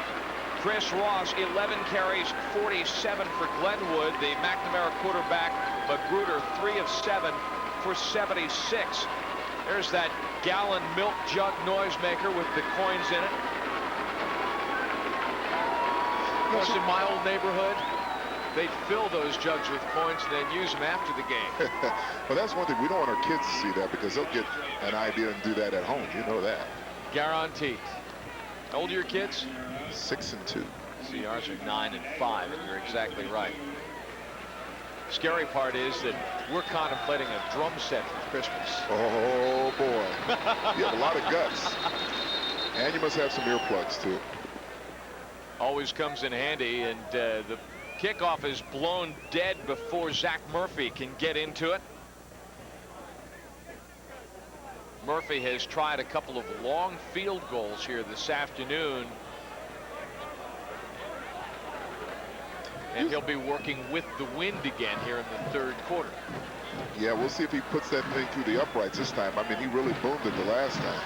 Chris Ross, 11 carries, 47 for Glenwood. The McNamara quarterback, Magruder, 3 of 7 for 76. There's that gallon milk jug noisemaker with the coins in it. Plus, in my old neighborhood, they'd fill those jugs with coins and then use them after the game. Well, that's one thing. We don't want our kids to see that because they'll get an idea and do that at home. You know that. Guaranteed. How old are your kids? 6 and 2. See, ours are 9 and 5, and you're exactly right. Scary part is that we're contemplating a drum set for Christmas. Oh, boy. You have a lot of guts. And you must have some earplugs, too. Always comes in handy, and the kickoff is blown dead before Zach Murphy can get into it. Murphy has tried a couple of long field goals here this afternoon. And he'll be working with the wind again here in the third quarter. Yeah, we'll see if he puts that thing through the uprights this time. I mean, he really boomed it the last time.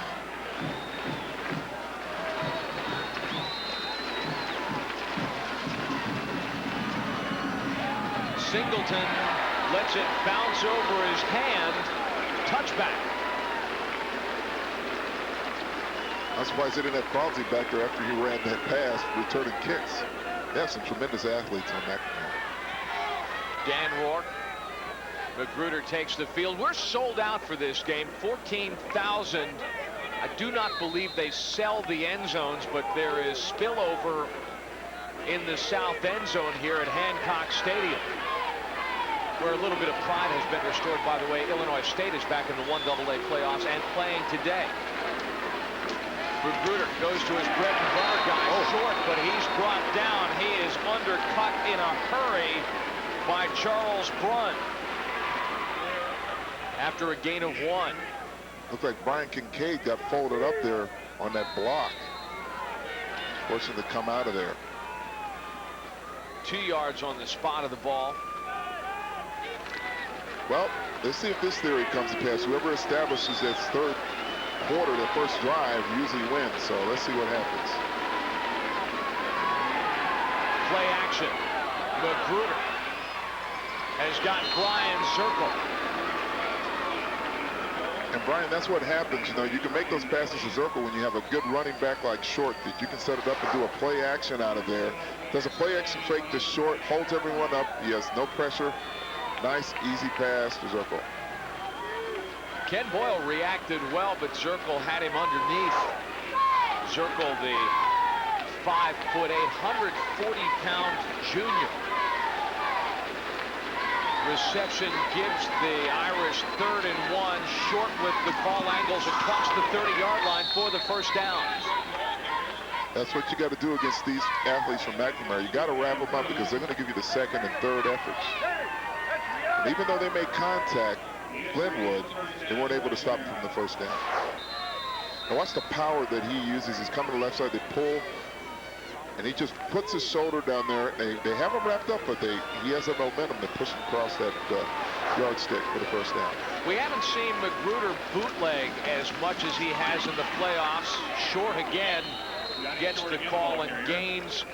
Singleton lets it bounce over his hand. Touchback. I'm surprised they didn't have Crosby back there after he ran that pass, returning kicks. They have some tremendous athletes on McNamara. Dan Rourke. Magruder takes the field. We're sold out for this game. 14,000. I do not believe they sell the end zones, but there is spillover in the south end zone here at Hancock Stadium, where a little bit of pride has been restored. By the way, Illinois State is back in the 1AA playoffs and playing today. Magruder goes to his bread and butter guy, short, but he's brought down. He is undercut in a hurry by Charles Brunn after a gain of 1. Looks like Brian Kincaid got folded up there on that block, forcing him to come out of there. 2 yards on the spot of the ball. Well, let's see if this theory comes to pass. Whoever establishes that third quarter, the first drive, usually wins. So let's see what happens. Play action. Magruder has got Brian Zirkle. And Brian, that's what happens. You know, you can make those passes to Zirkle when you have a good running back like Short, that you can set it up and do a play action out of there. Does a play action fake to Short, holds everyone up. He has no pressure. Nice, easy pass to Zirkle. Ken Boyle reacted well, but Zirkle had him underneath. Zirkle, the 5'8", 140-pound junior. Reception gives the Irish 3rd and 1. Short with the ball angles across the 30-yard line for the first down. That's what you got to do against these athletes from McNamara. You got to wrap them up because they're going to give you the second and third efforts. And even though they made contact, Glenwood, they weren't able to stop him from the first down. Now watch the power that he uses. He's coming to the left side. They pull, and he just puts his shoulder down there. They have him wrapped up, but he has that momentum to push him across that yardstick for the first down. We haven't seen Magruder bootleg as much as he has in the playoffs. Short again gets the call and gains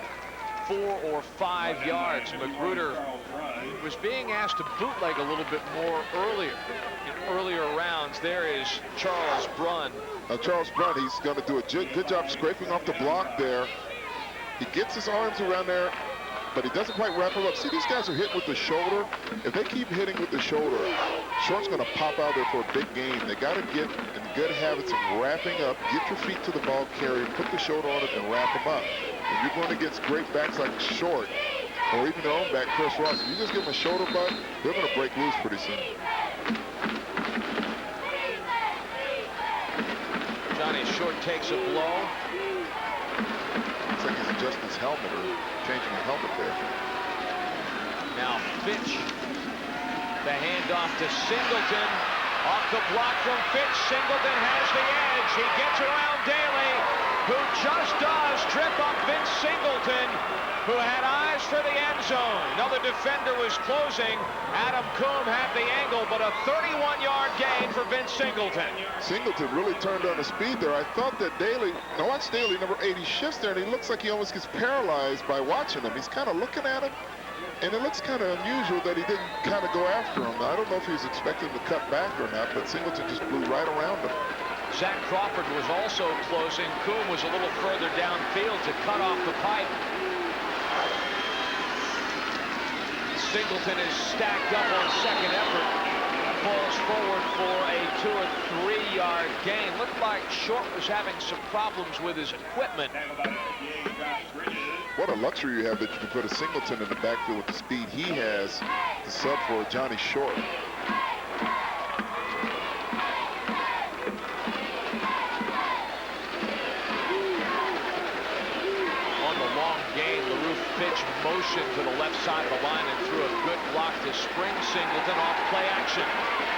4 or 5 yards. Magruder was being asked to bootleg a little bit more in earlier rounds. There is Charles Brunn. Now Charles Brunn, he's going to do a good job scraping off the block there. He gets his arms around there, but he doesn't quite wrap him up. See, these guys are hitting with the shoulder. If they keep hitting with the shoulder, Short's going to pop out there for a big gain. They got to get in good habits of wrapping up, get your feet to the ball carrier, put the shoulder on it, and wrap them up. If you're going against great backs like Short, or even their own back, Chris Ross, if you just give them a shoulder butt, they're going to break loose pretty soon. Johnny Short takes a blow. Looks like he's adjusting his helmet or changing the helmet there. Now Fitch, the handoff to Singleton. Off the block from Fitch. Singleton has the edge. He gets around Daly, who just does trip up Vince Singleton, who had eyes for the end zone. Another defender was closing. Adam Coombe had the angle, but a 31-yard gain for Vince Singleton. Singleton really turned on the speed there. I thought that Daly, now watch Daly, number 80, shifts there, and he looks like he almost gets paralyzed by watching him. He's kind of looking at him, and it looks kind of unusual that he didn't kind of go after him. Now, I don't know if he was expecting to cut back or not, but Singleton just blew right around him. Zach Crawford was also closing. Coombe was a little further downfield to cut off the pipe. Singleton is stacked up on second effort. Falls forward for a 2 or 3 yard gain. Looked like Short was having some problems with his equipment. What a luxury you have that you can put a Singleton in the backfield with the speed he has to sub for Johnny Short. Fitch motion to the left side of the line and threw a good block to spring Singleton off play action.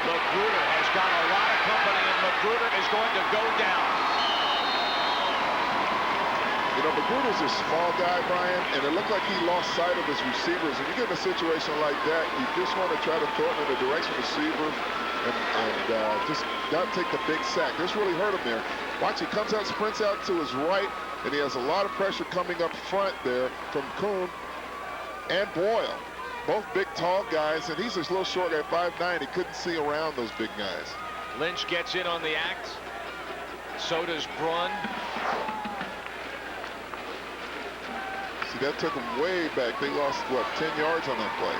Magruder has got a lot of company, and Magruder is going to go down. You know, Magruder's a small guy, Brian, and it looked like he lost sight of his receivers. When you get in a situation like that, you just want to try to throw it in the direction of the receiver and just not take the big sack. This really hurt him there. Watch, he comes out, sprints out to his right, and he has a lot of pressure coming up front there from Coombe and Boyle. Both big, tall guys, and he's a little short guy, 5'9". He couldn't see around those big guys. Lynch gets in on the act. So does Brunn. See, that took them way back. They lost, what, 10 yards on that play.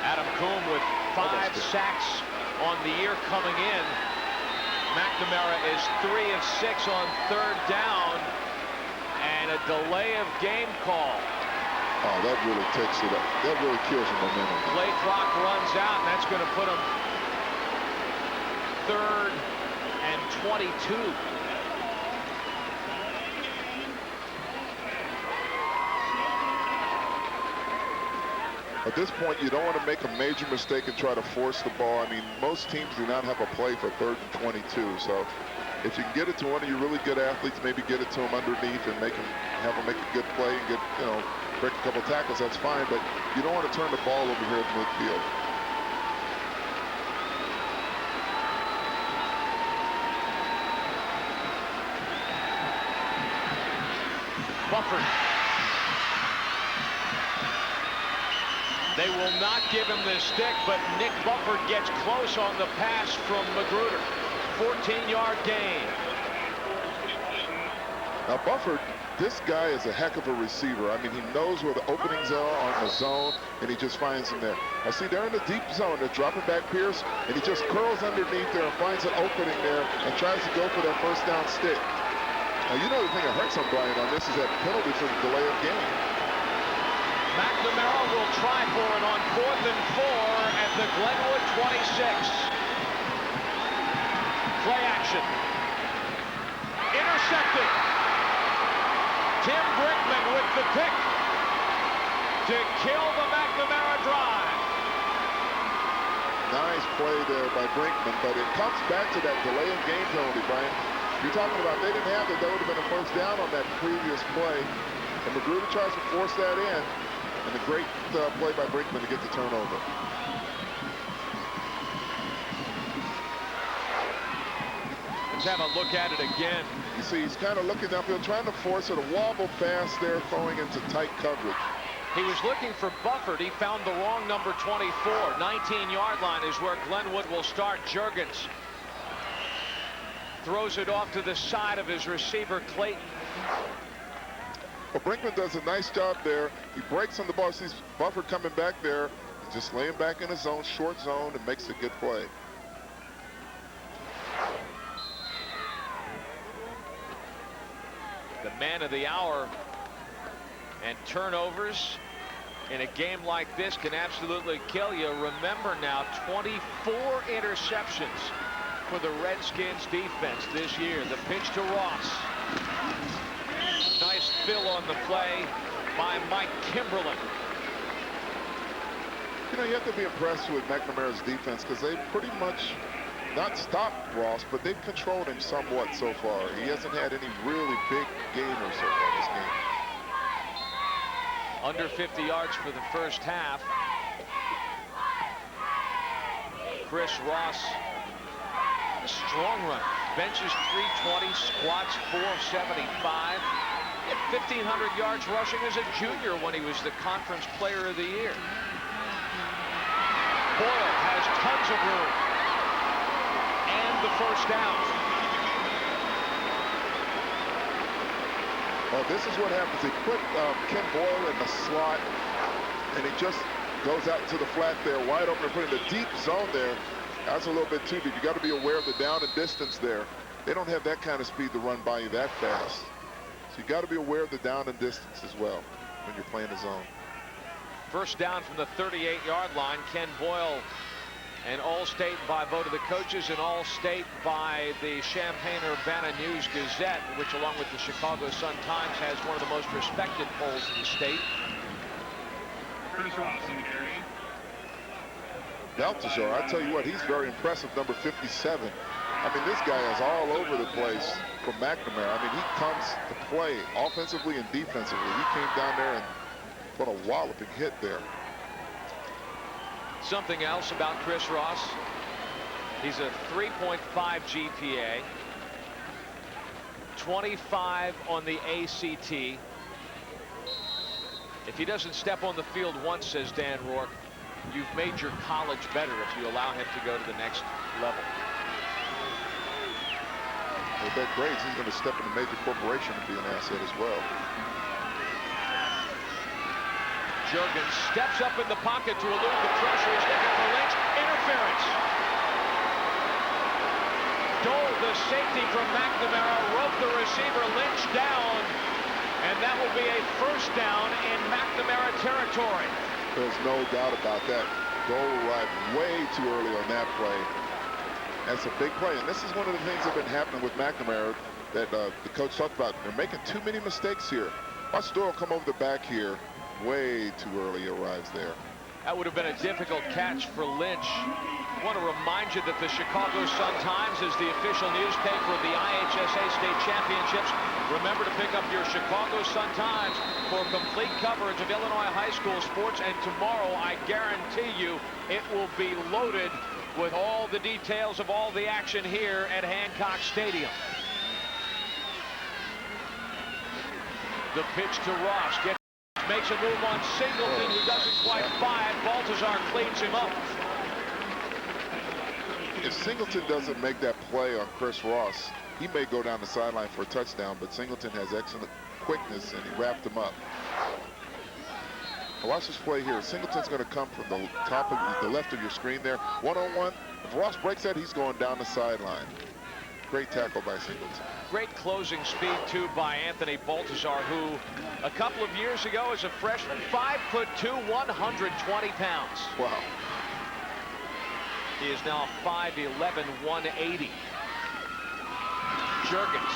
Adam Coombe with 5 sacks on the year coming in. McNamara is 3 of 6 on 3rd down. And a delay of game call. Oh, that really takes it up. That really kills the momentum. Play clock runs out, and that's going to put him 3rd and 22. At this point, you don't want to make a major mistake and try to force the ball. I mean, most teams do not have a play for 3rd and 22. So if you can get it to one of your really good athletes, maybe get it to him underneath and have him make a good play and get, you know, break a couple tackles, that's fine. But you don't want to turn the ball over here at midfield. Bufford. They will not give him the stick, but Nick Bufford gets close on the pass from McGruder. 14-yard gain. Now, Bufford, this guy is a heck of a receiver. I mean, he knows where the openings are on the zone, and he just finds them there. I see they're in the deep zone. They're dropping back Pierce, and he just curls underneath there and finds an opening there and tries to go for that first down stick. Now, you know the thing that hurts on Brian on this is that penalty for the delay of game. McNamara will try for it on 4th and 4 at the Glenwood 26. Play action. Intercepted. Tim Brinkman with the pick to kill the McNamara drive. Nice play there by Brinkman, but it comes back to that delay of game penalty, Brian. You're talking about they didn't have it, that would have been a first down on that previous play. And McGruder tries to force that in. And a great play by Brinkman to get the turnover. Let's have a look at it again. You see, he's kind of looking downfield, trying to force it. A wobble pass there, throwing into tight coverage. He was looking for Bufford. He found the wrong number 24. 19-yard line is where Glenwood will start. Juergens throws it off to the side of his receiver, Clayton. Well, Brinkman does a nice job there. He breaks on the ball, sees Bufford coming back there, just laying back in his zone, short zone, and makes a good play. The man of the hour, and turnovers in a game like this can absolutely kill you. Remember now, 24 interceptions for the Redskins defense this year. The pitch to Ross. Nice fill on the play by Mike Kimberlin. You know, you have to be impressed with McNamara's defense because they pretty much not stopped Ross, but they've controlled him somewhat so far. He hasn't had any really big gainers so far this game. Under 50 yards for the first half. Chris Ross, a strong run. Benches 320, squats 475. He had 1,500 yards rushing as a junior when he was the conference player of the year. Boyle has tons of room. And the first down. Well, this is what happens. They put Ken Boyle in the slot, and he just goes out to the flat there, wide open, put in the deep zone there. That's a little bit too deep. You got to be aware of the down and distance there. They don't have that kind of speed to run by you that fast. So you got to be aware of the down and distance as well when you're playing the zone. First down from the 38-yard line. Ken Boyle, an All-State by vote of the coaches, and All-State by the Champaign-Urbana News-Gazette, which along with the Chicago Sun-Times has one of the most respected polls in the state. Baltazar, I tell you what, he's very impressive, number 57. I mean, this guy is all over the place from McNamara. I mean, he comes to play offensively and defensively. He came down there and put a walloping hit there. Something else about Chris Ross, he's a 3.5 GPA, 25 on the ACT, If he doesn't step on the field once, says Dan Rourke, you've made your college better if you allow him to go to the next level. With that grades, he's going to step in a major corporation and be an asset as well. Juergens steps up in the pocket to elude the pressure. He's looking for Lynch. Interference. Dole, the safety from McNamara, roped the receiver. Lynch down. And that will be a first down in McNamara territory. There's no doubt about that. Dole arrived way too early on that play. That's a big play. And this is one of the things that have been happening with McNamara that the coach talked about. They're making too many mistakes here. Watch Doyle come over the back here. Way too early he arrives there. That would have been a difficult catch for Lynch. I want to remind you that the Chicago Sun-Times is the official newspaper of the IHSA State Championships. Remember to pick up your Chicago Sun-Times for complete coverage of Illinois high school sports. And tomorrow, I guarantee you, it will be loaded with all the details of all the action here at Hancock Stadium. The pitch to Ross. Makes a move on Singleton, who doesn't quite find. Baltazar cleans him up. If Singleton doesn't make that play on Chris Ross, he may go down the sideline for a touchdown, but Singleton has excellent quickness, and he wrapped him up. Now watch this play here. Singleton's going to come from the top of the left of your screen there. One-on-one. If Ross breaks that, he's going down the sideline. Great tackle by Singleton. Great closing speed, too, by Anthony Baltazar, who a couple of years ago as a freshman, 5'2", 120 pounds. Wow. He is now 5'11", 180. Juergens.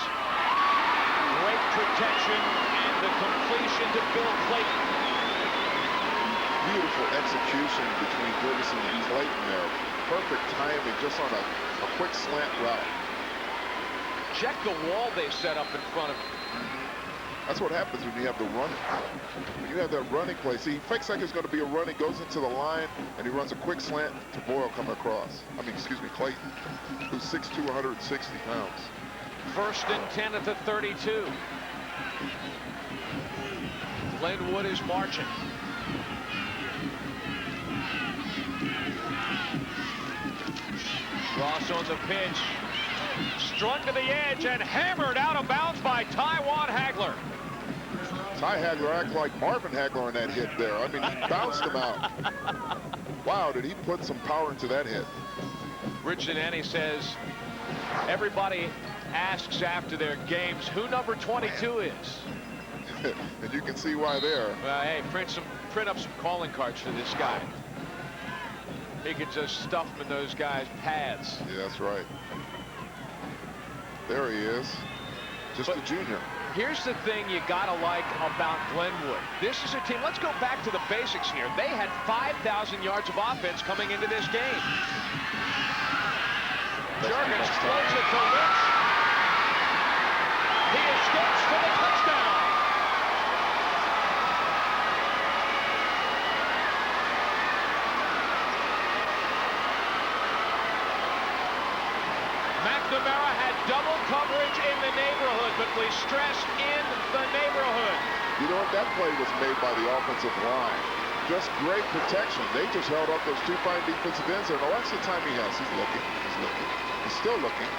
Great protection and the completion to Bill Clayton. Beautiful execution between Juergens and Clayton there. Perfect timing just on a quick slant route. Check the wall they set up in front of him. That's what happens when you have the running. When you have that running play, see, he fakes like it's going to be a run, he goes into the line, and he runs a quick slant to Boyle coming across. Clayton, who's 6'2", 160 pounds. 1st and 10 at the 32. Glenwood is marching. Ross on the pitch. Strung to the edge and hammered out of bounds by Taiwan Hagler. Ty Hagler acted like Marvin Hagler on that hit there. I mean, he bounced him out. Wow, did he put some power into that hit. Richard Annie says, everybody asks after their games who number 22 is. And you can see why there. Hey, print up some calling cards for this guy. He could just stuff them in those guys' pads. Yeah, that's right. There he is, just a junior. Here's the thing you gotta like about Glenwood. This is a team, let's go back to the basics here. They had 5,000 yards of offense coming into this game. Juergens throws it to Lynch. He escapes for the touchdown. McNamara had double coverage in the neighborhood, but we stress in the neighborhood. You know what? That play was made by the offensive line. Just great protection. They just held up those two fine defensive ends. And watch the time he has. He's looking. He's looking. He's still looking.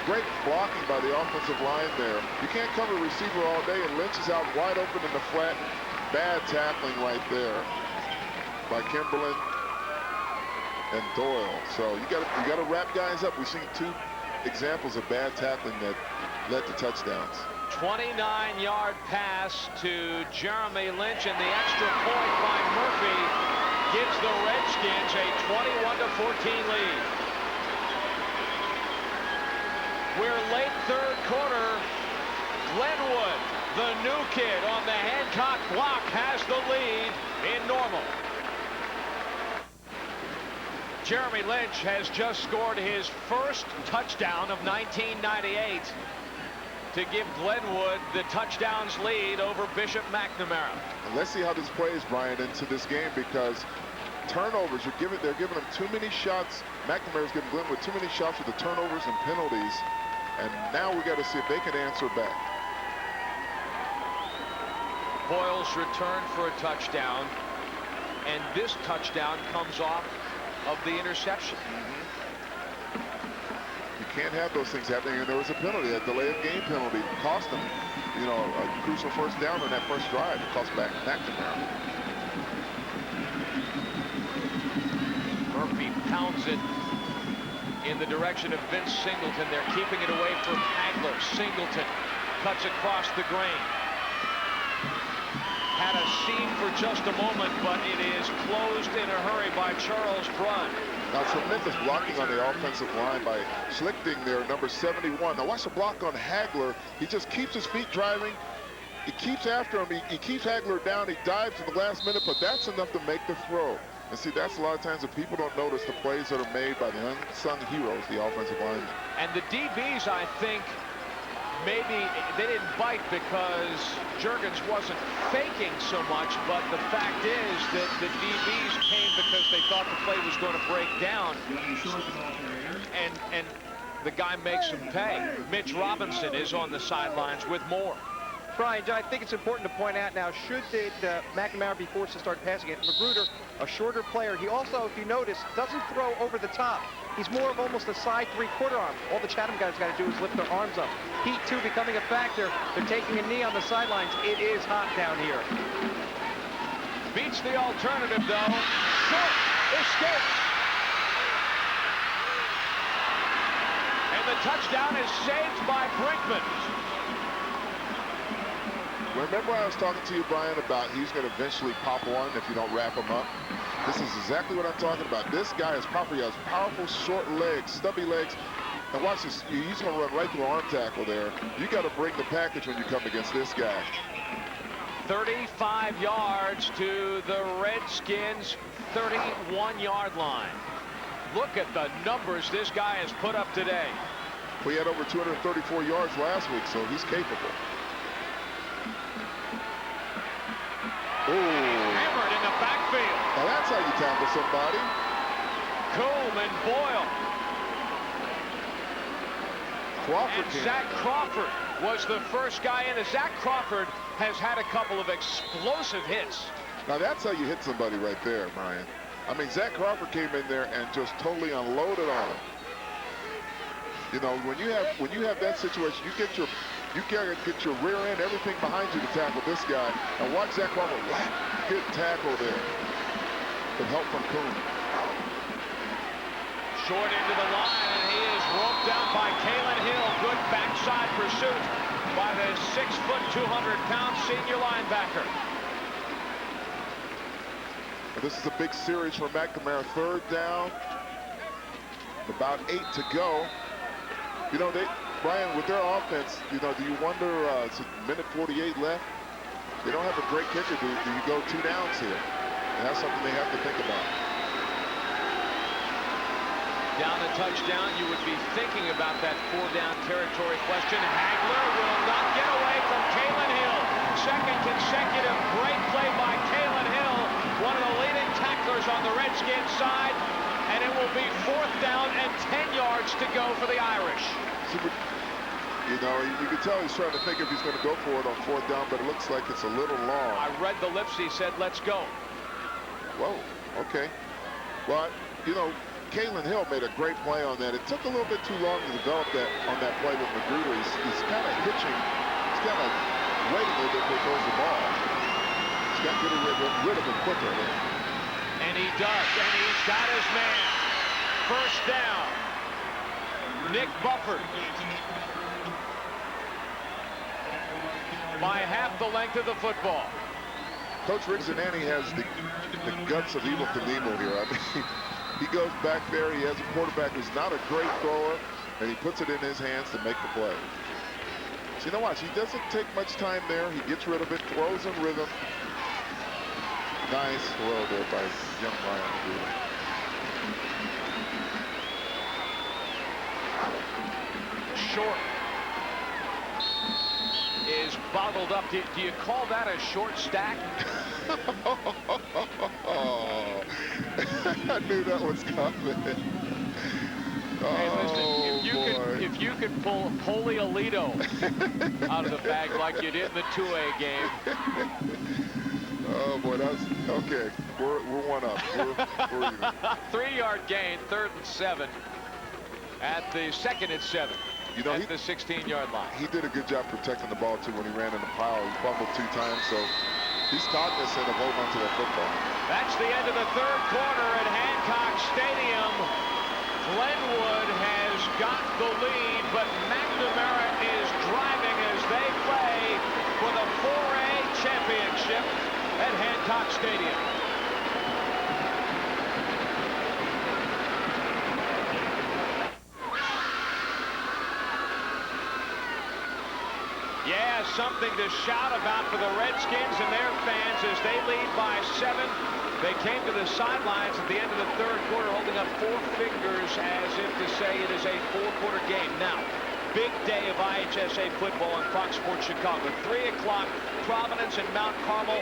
Great blocking by the offensive line there. You can't cover a receiver all day, and Lynch is out wide open in the flat. Bad tackling right there by Kimberlin and Doyle. So you got to wrap guys up. We've seen two examples of bad tackling that led to touchdowns. 29-yard pass to Jeremy Lynch, and the extra point by Murphy gives the Redskins a 21-14 lead. We're late third quarter. Glenwood, the new kid on the Hancock block, has the lead in normal. Jeremy Lynch has just scored his first touchdown of 1998 to give Glenwood the touchdowns lead over Bishop McNamara. And let's see how this plays, Brian, into this game, because turnovers, they're giving them too many shots. McNamara's giving Glenwood too many shots with the turnovers and penalties. And now we got to see if they can answer back. Boyle's return for a touchdown, and this touchdown comes off of the interception. You can't have those things happening, and there was a penalty, a delay of game penalty, cost them, you know, a crucial first down on that first drive. It cost back McNamara. Murphy pounds it in the direction of Vince Singleton. They're keeping it away from Hagler. Singleton cuts across the grain. Had a seam for just a moment, but it is closed in a hurry by Charles Brunt. Now, tremendous blocking on the offensive line by Schlichting there, number 71. Now, watch the block on Hagler. He just keeps his feet driving. He keeps after him. He keeps Hagler down. He dives in the last minute, but that's enough to make the throw. And see, that's a lot of times that people don't notice the plays that are made by the unsung heroes, the offensive linemen. And the DBs, I think, maybe they didn't bite because Juergens wasn't faking so much, but the fact is that the DBs came because they thought the play was going to break down, and the guy makes them pay. Mitch Robinson is on the sidelines with more. Brian, I think it's important to point out now, should McNamara be forced to start passing it, Magruder, a shorter player, he also, if you notice, doesn't throw over the top. He's more of almost a side three-quarter arm. All the Chatham guys got to do is lift their arms up. Heat, too, becoming a factor. They're taking a knee on the sidelines. It is hot down here. Beats the alternative, though. Short escapes. And the touchdown is saved by Brinkman. Remember I was talking to you, Brian, about he's going to eventually pop one if you don't wrap him up? This is exactly what I'm talking about. This guy is powerful. He has powerful short legs, stubby legs. And watch this. He's going to run right through an arm tackle there. You got to bring the package when you come against this guy. 35 yards to the Redskins' 31-yard line. Look at the numbers this guy has put up today. We had over 234 yards last week, so he's capable. Ooh. Hammered in the backfield. Now that's how you tackle somebody. Coombe and Boyle. Crawford and Zach Crawford was the first guy in. Zach Crawford has had a couple of explosive hits. Now that's how you hit somebody right there, Brian. I mean, Zach Crawford came in there and just totally unloaded on him. You know, when you have that situation, you gotta get your rear end, everything behind you to tackle this guy. And watch Zach Crawford. Good tackle there. With help from Coombe. Short into the line, and he is roped down by Kalen Hill. Good backside pursuit by the 6', 200-pound senior linebacker. Well, this is a big series for McNamara. Third down. About 8 to go. You know, Brian, with their offense, you know, do you wonder, it's a minute 48 left. They don't have a great kicker. Do you go 2 downs here? And that's something they have to think about. Down a touchdown, you would be thinking about that 4-down territory question. Hagler will not get away from Kalen Hill. Second consecutive great play by Kalen Hill, one of the leading tacklers on the Redskins side. And it will be 4th down and 10 yards to go for the Irish. You know, you can tell he's trying to think if he's going to go for it on 4th down, but it looks like it's a little long. I read the lips. He said, let's go. Whoa, okay. Well, you know, Kalen Hill made a great play on that. It took a little bit too long to develop that on that play with Magruder. He's kind of hitching. He's kind of waiting a little bit before he throws the ball. He's got to get rid of it quicker there. And he does, and he's got his man. First down. Nick Bufford. By half the length of the football. Coach Rizzanani has the guts of Evil Knievel here. I mean, he goes back there. He has a quarterback who's not a great thrower, and he puts it in his hands to make the play. So, you know, watch. He doesn't take much time there. He gets rid of it, throws in rhythm. Nice throw there by young Ryan. Short is boggled up. Do you call that a short stack? I knew that was coming. Hey, listen, if If you could pull Poliolito out of the bag like you did in the 2A game. Oh, boy, that's okay. We're one up. We're even. 3-yard gain, 3rd and 7. At the 2nd and 7. You know, at the 16-yard line. He did a good job protecting the ball, too, when he ran in the pile. He fumbled 2 times, so he's cognizant of holding on to that football. That's the end of the 3rd quarter at Hancock Stadium. Glenwood has got the lead, but McNamara is driving as they play for the 4A championship at Hancock Stadium. Yeah, something to shout about for the Redskins and their fans as they lead by 7. They came to the sidelines at the end of the 3rd quarter holding up 4 fingers as if to say it is a 4-quarter game. Now, big day of IHSA football on Fox Sports Chicago. 3 o'clock, Providence and Mount Carmel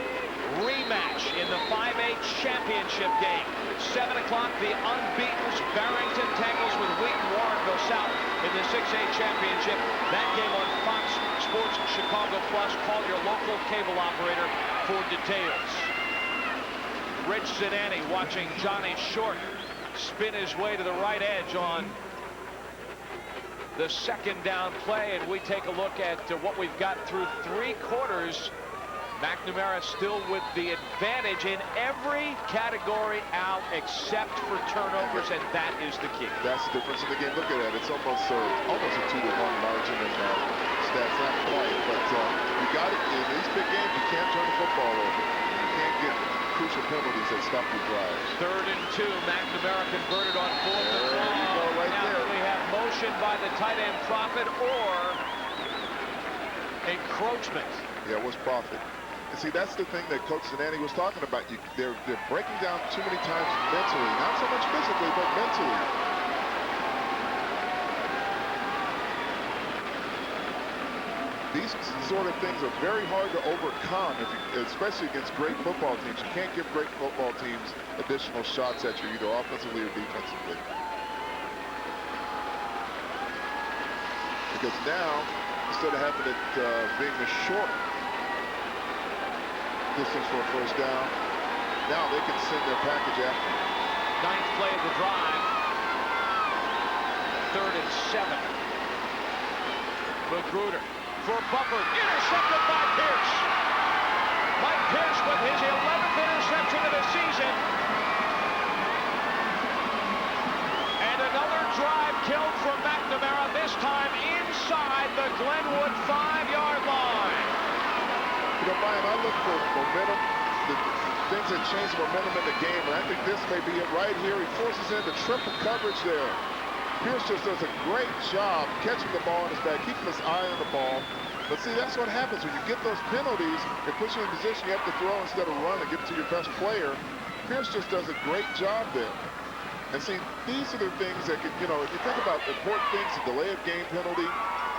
rematch in the 5A championship game. 7 o'clock, the unbeaten Barrington tangles with Wheaton Warrenville South in the 6A championship. That game on Fox Sports Chicago Plus. Call your local cable operator for details. Rich Zinani watching Johnny Short spin his way to the right edge on the 2nd down play, and we take a look at what we've got through 3 quarters. McNamara still with the advantage in every category out except for turnovers, and that is the key. That's the difference in the game. Look at that. It's almost a 2-to-1 margin in stats. Not quite, but you got it. In these big games, you can't turn the football over. You can't get crucial penalties that stop your drives. 3rd and 2. McNamara converted on 4th and 4. There you go, right now there. We have motion by the tight end Prophet or encroachment. Yeah, it was Prophet. And see, that's the thing that Coach Zinani was talking about. They're breaking down too many times mentally. Not so much physically, but mentally. These sort of things are very hard to overcome, especially against great football teams. You can't give great football teams additional shots at you, either offensively or defensively. Because now, instead of having it being a short distance for a 1st down, now they can send their package after. 9th play of the drive. 3rd and 7. McGruder for Bufford, intercepted by Pierce. Mike Pierce with his 11th interception of the season. And another drive killed from McNamara, this time inside the Glenwood 5-yard line. You know, Brian, I look for momentum, the things that change the momentum in the game, and I think this may be it right here. He forces into triple coverage there. Pierce just does a great job catching the ball in his back, keeping his eye on the ball. But see, that's what happens when you get those penalties. It puts you in a position you have to throw instead of run and give it to your best player. Pierce just does a great job there. And see, these are the things that could, you know, if you think about important things, the delay of game penalty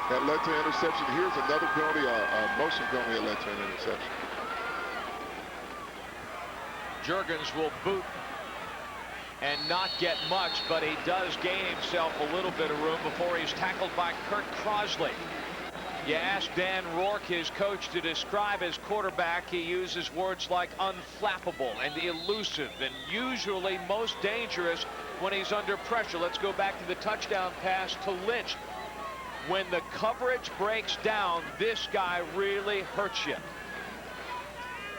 that led to an interception. Here's another penalty, a motion penalty that led to an interception. Juergens will boot and not get much, but he does gain himself a little bit of room before he's tackled by Kurt Crosley. You ask Dan Rourke, his coach, to describe his quarterback. He uses words like unflappable and elusive and usually most dangerous when he's under pressure. Let's go back to the touchdown pass to Lynch. When the coverage breaks down, this guy really hurts you.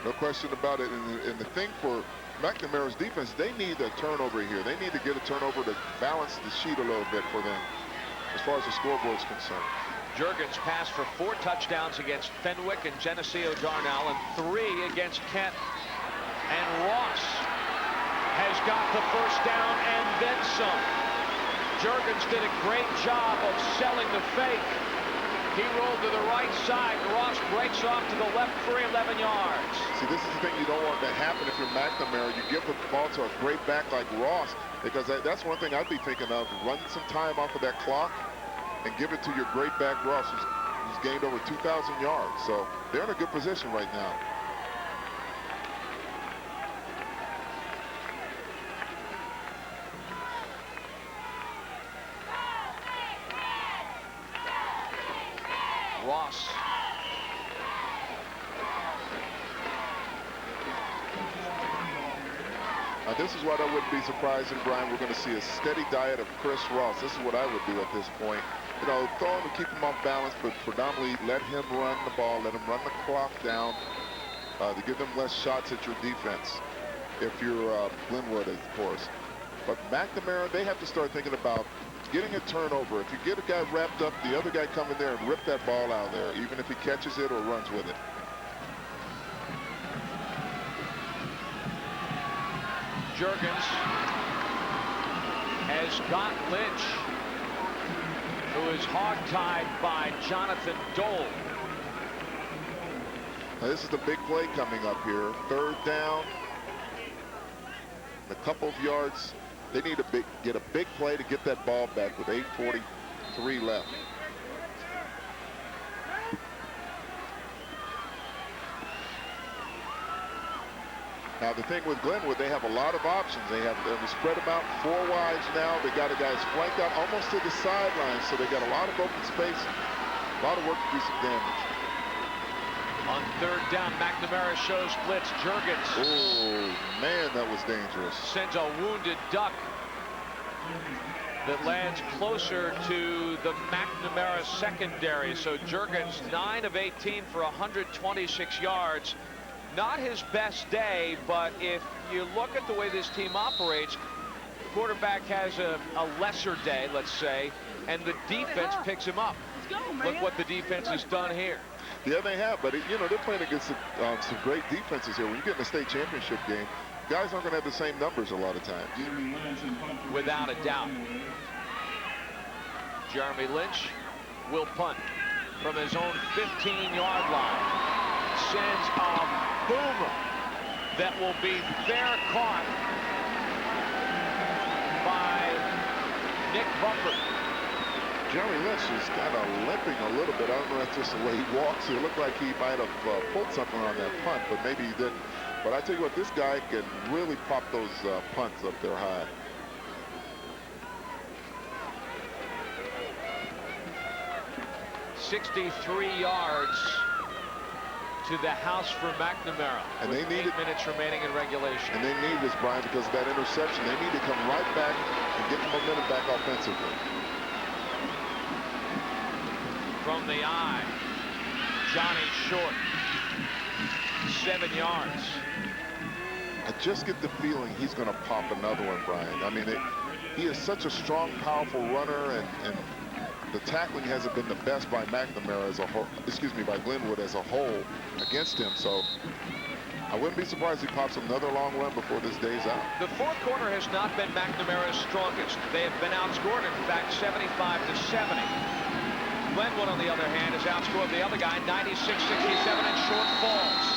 No question about it. And the thing for McNamara's defense, they need a turnover here. They need to get a turnover to balance the sheet a little bit for them as far as the scoreboard is concerned. Juergens passed for 4 touchdowns against Fenwick and Geneseo Darnell and 3 against Kent. And Ross has got the 1st down and then some. Juergens did a great job of selling the fake. He rolled to the right side. Ross breaks off to the left for 11 yards. See, this is the thing you don't want to happen if you're McNamara. You give the ball to a great back like Ross, because that's one thing I'd be thinking of. Run some time off of that clock and give it to your great back Ross, who's gained over 2,000 yards. So they're in a good position right now. Ross. Now, this is what I wouldn't be surprised in, Brian. We're going to see a steady diet of Chris Ross. This is what I would do at this point. You know, throw him to keep him off balance, but predominantly let him run the ball, let him run the clock down to give them less shots at your defense. If you're Glenwood, of course. But McNamara, they have to start thinking about getting a turnover. If you get a guy wrapped up, the other guy come in there and rip that ball out of there, even if he catches it or runs with it. Juergens has got Lynch, who is hog-tied by Jonathan Dole. Now, this is the big play coming up here. 3rd down. A couple of yards. They need to get a big play to get that ball back with 8:43 left. Now, the thing with Glenwood, they have a lot of options. They spread them out 4 wides now. They got a guys flanked out almost to the sideline, so they got a lot of open space, a lot of work to do some damage. On 3rd down, McNamara shows blitz. Juergens. Oh, man, that was dangerous. Sends a wounded duck that lands closer to the McNamara secondary. So Juergens, 9 of 18 for 126 yards. Not his best day, but if you look at the way this team operates, the quarterback has a lesser day, let's say, and the defense picks him up. Look what the defense has done here. Yeah, they have, but you know, they're playing against some great defenses here. When you get in a state championship game, guys aren't going to have the same numbers a lot of times. Without a doubt. Jeremy Lynch will punt from his own 15-yard line. Sends a boomer that will be fair caught by Nick Bufford. Jeremy Lynch is kind of limping a little bit. I don't know if that's just the way he walks. It looked like he might have pulled something on that punt, but maybe he didn't. But I tell you what, this guy can really pop those punts up there high. .63 yards to the house for McNamara. And with they need 8 minutes remaining in regulation. And they need this, Brian, because of that interception. They need to come right back and get the momentum back offensively. From the eye, Johnny Short, 7 yards. I just get the feeling he's going to pop another one, Brian. I mean, he is such a strong, powerful runner, and the tackling hasn't been the best by McNamara as a whole, by Glenwood as a whole against him. So I wouldn't be surprised if he pops another long run before this day's out. The 4th quarter has not been McNamara's strongest. They have been outscored, in fact, 75-70. Glenwood, on the other hand, has outscored the other guy 96-67 in short falls.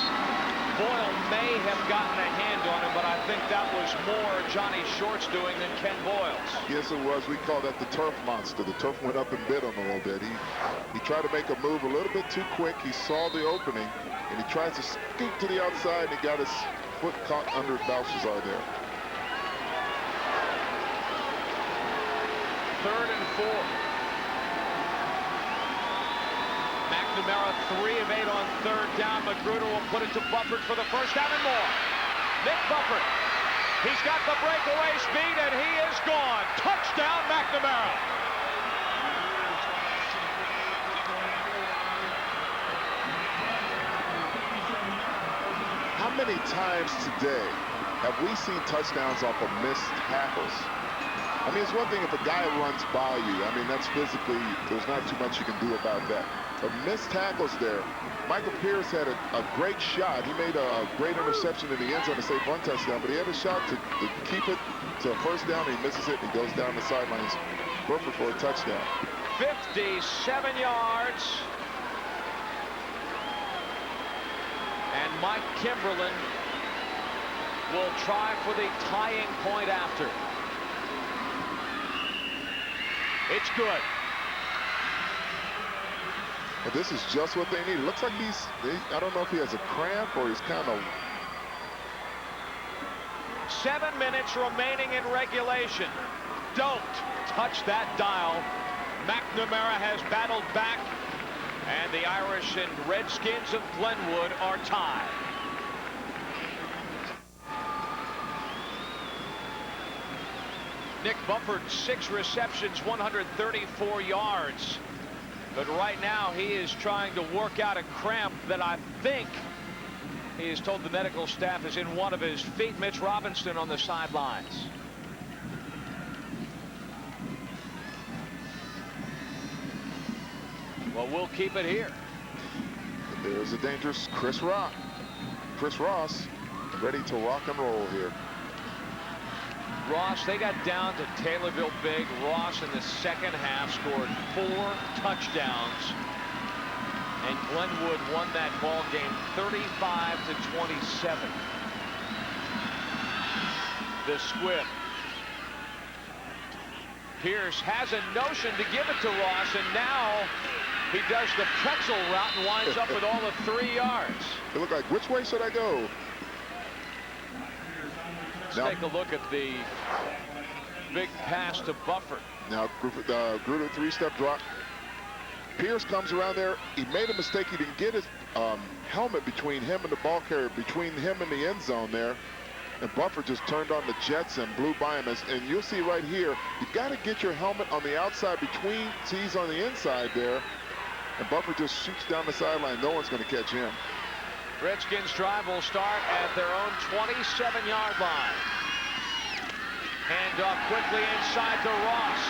Boyle may have gotten a hand on him, but I think that was more Johnny Short's doing than Ken Boyle's. Yes, it was. We call that the turf monster. The turf went up and bit him a little bit. He tried to make a move a little bit too quick. He saw the opening, and he tries to scoot to the outside, and he got his foot caught under Belshazzar there. 3rd and 4. McNamara 3 of 8 on 3rd down. Magruder will put it to Bufford for the first down and more. Nick Bufford. He's got the breakaway speed, and he is gone. Touchdown, McNamara. How many times today have we seen touchdowns off of missed tackles? I mean, it's one thing if a guy runs by you. I mean, that's physically, there's not too much you can do about that. But missed tackles there. Michael Pierce had a great shot. He made a great interception in the end zone to save 1 touchdown, but he had a shot to keep it to a first down, and he misses it, and he goes down the sidelines. Perfect for a touchdown. 57 yards. And Mike Kimberlin will try for the tying point after. It's good. But this is just what they need. It looks like I don't know if he has a cramp or he's kind of... 7 minutes remaining in regulation. Don't touch that dial. McNamara has battled back And the Irish and Redskins of Glenwood are tied. Nick Bufford, 6 receptions, 134 yards. But right now he is trying to work out a cramp that I think he has told the medical staff is in one of his feet. Mitch Robinson on the sidelines. Well, we'll keep it here. There's a dangerous Chris Ross ready to rock and roll here. Ross, they got down to Taylorville big. Ross in the second half scored 4 touchdowns. And Glenwood won that ball game 35-27. The squib. Pierce has a notion to give it to Ross, and now he does the pretzel route and winds up with all of 3 yards. It looked like, which way should I go? Let's take a look at the big pass to Bufford. Now, Gruder 3-step drop. Pierce comes around there. He made a mistake. He didn't get his helmet between him and the ball carrier, between him and the end zone there. And Bufford just turned on the jets and blew by him. And you'll see right here, you've got to get your helmet on the outside between T's on the inside there. And Bufford just shoots down the sideline. No one's going to catch him. Redskins drive will start at their own 27-yard line. Hand off quickly inside to Ross.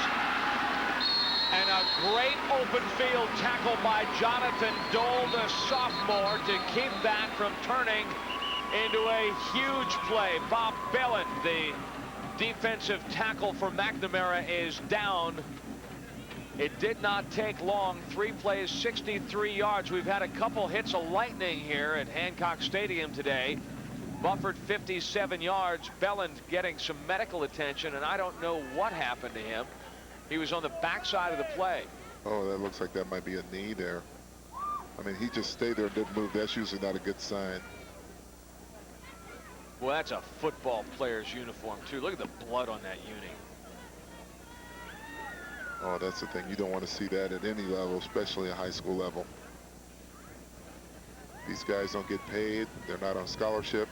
And a great open field tackle by Jonathan Dole, the sophomore, to keep that from turning into a huge play. Bob Belland, the defensive tackle for McNamara, is down. It did not take long. 3 plays, 63 yards. We've had a couple hits of lightning here at Hancock Stadium today. Bufford 57 yards. Belland getting some medical attention, and I don't know what happened to him. He was on the backside of the play. Oh, that looks like that might be a knee there. I mean, he just stayed there and didn't move. That's usually not a good sign. Well, that's a football player's uniform, too. Look at the blood on that uni. Oh, that's the thing. You don't want to see that at any level, especially a high school level. These guys don't get paid. They're not on scholarship.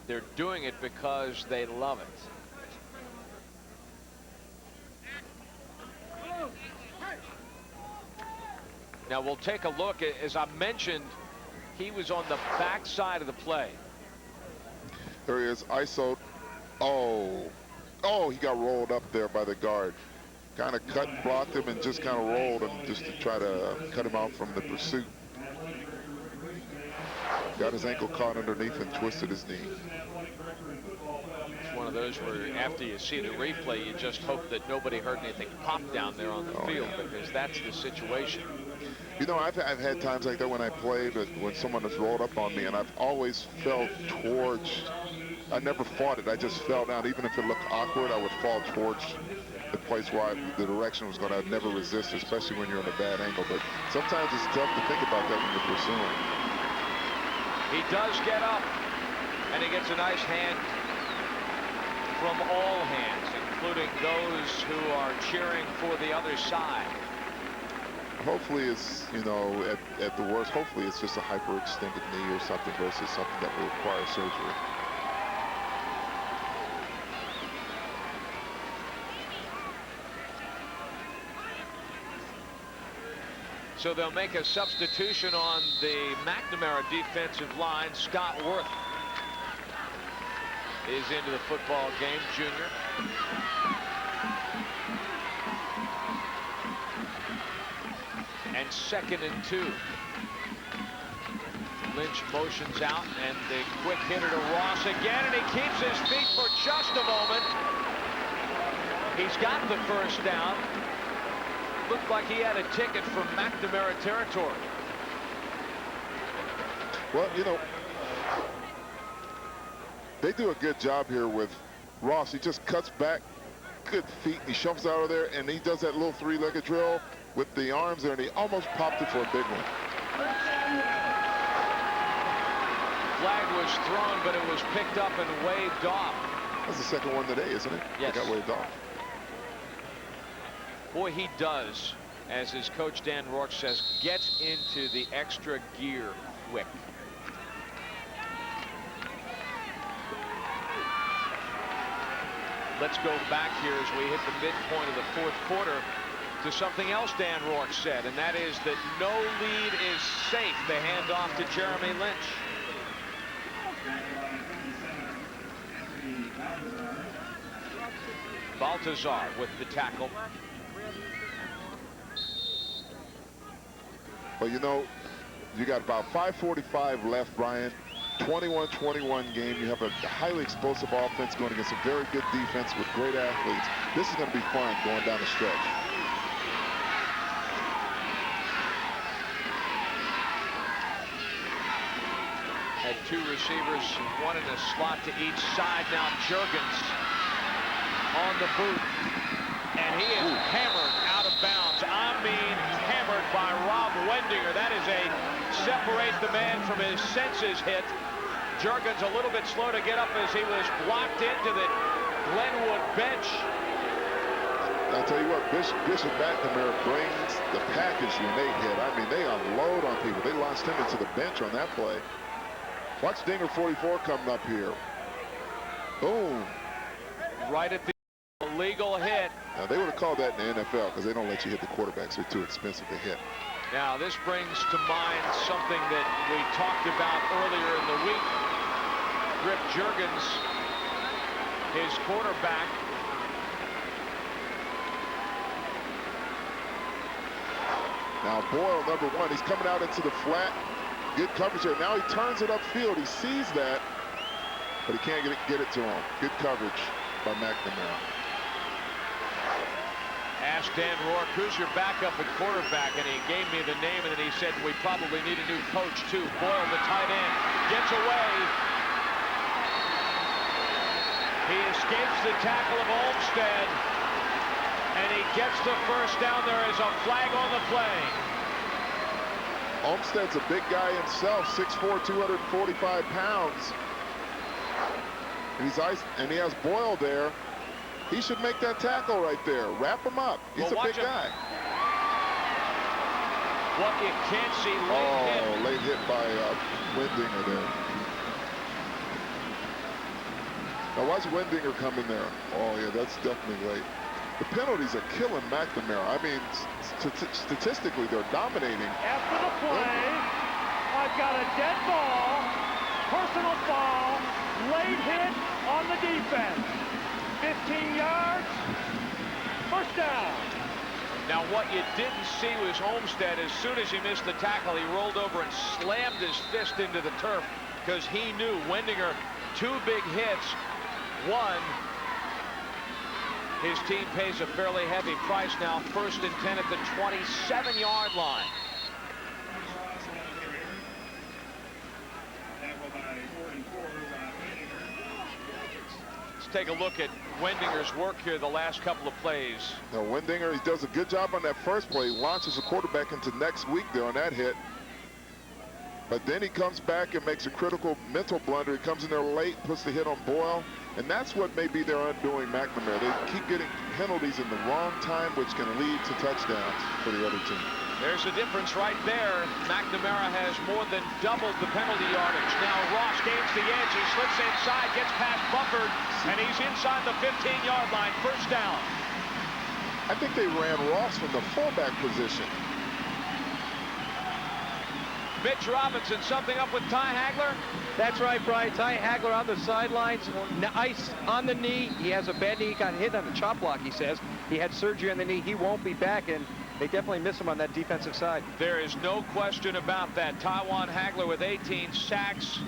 They're doing it because they love it. Now we'll take a look. As I mentioned, he was on the back side of the play. There he is, ISO. Oh, he got rolled up there by the guard. Kind of cut, blocked him, and just kind of rolled him just to try to cut him out from the pursuit. Got his ankle caught underneath and twisted his knee. It's one of those where after you see the replay, you just hope that nobody heard anything pop down there on the field, because that's the situation. You know, I've had times like that when I played, when someone has rolled up on me, and I've always fell towards. I never fought it. I just fell down. Even if it looked awkward, I would fall towards the place where the direction was going to never resist, especially when you're in a bad angle. But sometimes it's tough to think about that when you're pursuing. He does get up, and he gets a nice hand from all hands, including those who are cheering for the other side. Hopefully it's, you know, at the worst, hopefully it's just a hyperextended knee or something versus something that will require surgery. So they'll make a substitution on the McNamara defensive line. Scott Worth is into the football game, junior. And 2nd and 2. Lynch motions out, and the quick hitter to Ross again, and he keeps his feet for just a moment. He's got the first down. Looked like he had a ticket from McNamara territory. Well, you know, they do a good job here with Ross. He just cuts back, good feet, and he shoves out of there, and he does that little 3-legged drill with the arms there, and he almost popped it for a big one. Flag was thrown, but it was picked up and waved off. That's the second one today, isn't it? Yes. It got waved off. Boy, he does, as his coach Dan Rourke says, gets into the extra gear quick. Let's go back here as we hit the midpoint of the fourth quarter to something else Dan Rourke said, and that is that no lead is safe. The handoff to Jeremy Lynch. Baltazar with the tackle. Well, you know, you got about 5:45 left, Brian. 21-21 game. You have a highly explosive offense going against a very good defense with great athletes. This is going to be fun going down the stretch. Had two receivers, one in a slot to each side. Now Juergens on the boot, and he is hammered out of bounds. I mean, hammered by Rob Wendinger. That is a separate the man from his senses hit. Juergens a little bit slow to get up as he was blocked into the Glenwood bench. I'll tell you what, Bishop McNamara brings the package when they hit. I mean, they unload on people. They launched him into the bench on that play. Watch Dinger 44 coming up here. Boom. Right at the illegal hit. Now, they would have called that in the NFL because they don't let you hit the quarterbacks. They're too expensive to hit. Now, this brings to mind something that we talked about earlier in the week. Griff Juergens, his quarterback. Now, Boyle, number one, he's coming out into the flat. Good coverage there. Now he turns it upfield. He sees that, but he can't get it to him. Good coverage by McNamara. Asked Dan Rourke, who's your backup at quarterback? And he gave me the name, and then he said, we probably need a new coach, too. Boyle, the tight end, gets away. He escapes the tackle of Olmstead, and he gets the first down. There is a flag on the play. Olmstead's a big guy himself, 6'4", 245 pounds. And he has Boyle there. He should make that tackle right there. Wrap him up. He's a big guy. What you can't see, late hit by Wendinger there. Now watch Wendinger come in there. Oh yeah, that's definitely late. The penalties are killing McNamara. I mean, statistically, they're dominating. After the play, I've got a dead ball, personal foul, late hit on the defense. 15 yards, first down. Now, what you didn't see was Olmstead. As soon as he missed the tackle, he rolled over and slammed his fist into the turf because he knew Wendinger, two big hits, one. His team pays a fairly heavy price now. 1st and 10 at the 27-yard line. Let's take a look at Wendinger's work here the last couple of plays. Now, Wendinger, he does a good job on that first play. He launches the quarterback into next week there on that hit. But then he comes back and makes a critical mental blunder. He comes in there late, puts the hit on Boyle. And that's what maybe they're undoing McNamara. They keep getting penalties in the wrong time, which can lead to touchdowns for the other team. There's a difference right there. McNamara has more than doubled the penalty yardage. Now Ross gains the edge. He slips inside, gets past Bufford, and he's inside the 15-yard line. First down. I think they ran Ross from the fullback position. Mitch Robinson, something up with Ty Hagler? That's right, Brian. Ty Hagler on the sidelines, ice on the knee. He has a bad knee. He got hit on the chop block, he says. He had surgery on the knee. He won't be back, and they definitely miss him on that defensive side. There is no question about that. Tywan Hagler with 18 sacks.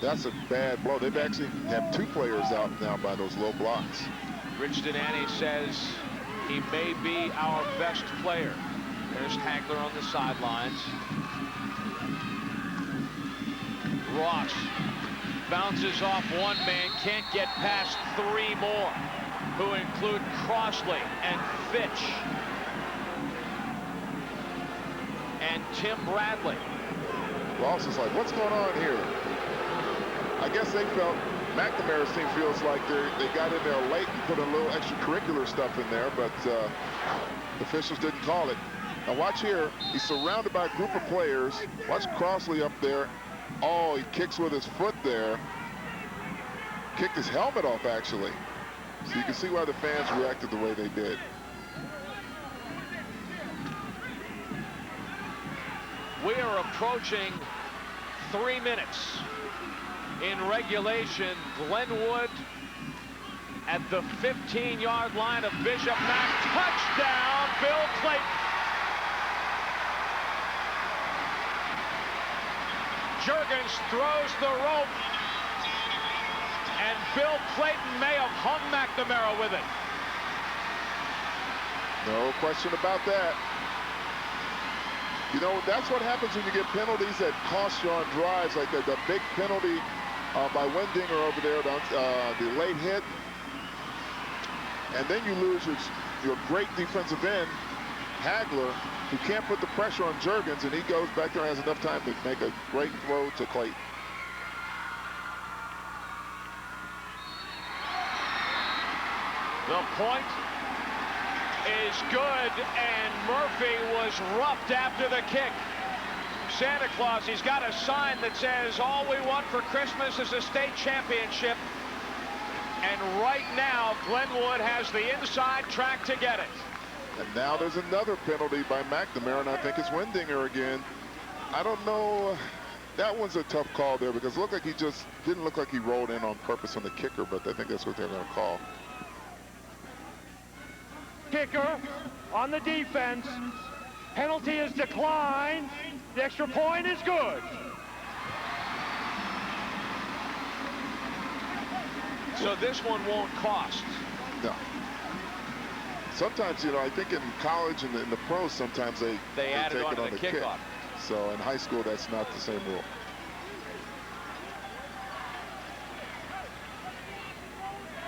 That's a bad blow. They've actually have two players out now by those low blocks. Rich Denani says he may be our best player. There's Hagler on the sidelines. Ross bounces off one man, can't get past three more, who include Crossley and Fitch and Tim Bradley. Ross is like, what's going on here? I guess they felt McNamara's team feels like they got in there late and put a little extracurricular stuff in there, but the officials didn't call it. Now watch here. He's surrounded by a group of players. Watch Crossley up there. Oh, he kicks with his foot there. Kicked his helmet off, actually. So you can see why the fans reacted the way they did. We are approaching 3 minutes in regulation. Glenwood at the 15-yard line of Bishop Mack. Touchdown, Bill Clayton. Juergens throws the rope, and Bill Clayton may have hung McNamara with it. No question about that. You know, that's what happens when you get penalties that cost you on drives, like the big penalty by Wendinger over there, the late hit. And then you lose your great defensive end, Hagler, who can't put the pressure on Juergens, and he goes back there and has enough time to make a great throw to Clayton. The point is good, and Murphy was roughed after the kick. Santa Claus, he's got a sign that says, all we want for Christmas is a state championship. And right now, Glenwood has the inside track to get it. And now there's another penalty by McNamara, and I think it's Wendinger again. I don't know. That one's a tough call there because it looked like he just didn't look like he rolled in on purpose on the kicker, but I think that's what they're going to call. Kicker on the defense. Penalty is declined. The extra point is good. So this one won't cost. No. Sometimes, you know, I think in college and in the pros, sometimes they add take it it on the the kick. kickoff. So in high school, that's not the same rule.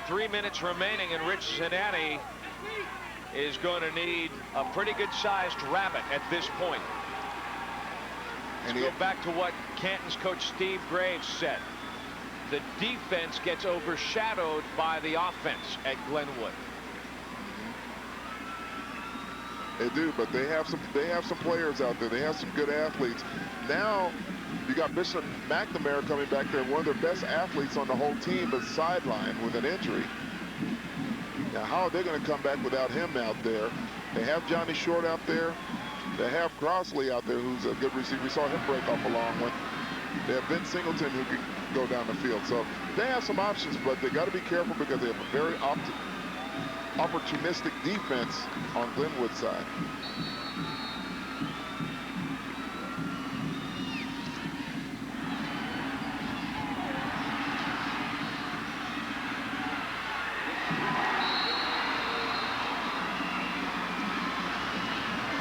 Three minutes remaining, and Rich Zanatti is going to need a pretty good-sized rabbit at this point. Let's go back to what Canton's coach Steve Graves said. The defense gets overshadowed by the offense at Glenwood. They do, but they have some players out there. They have some good athletes. Now you got Bishop McNamara coming back there, one of their best athletes on the whole team, but sidelined with an injury. Now how are they going to come back without him out there? They have Johnny Short out there. They have Crossley out there, who's a good receiver. We saw him break off a long one. They have Vince Singleton, who can go down the field. So they have some options, but they got to be careful because they have a very opportunistic defense on Glenwood's side.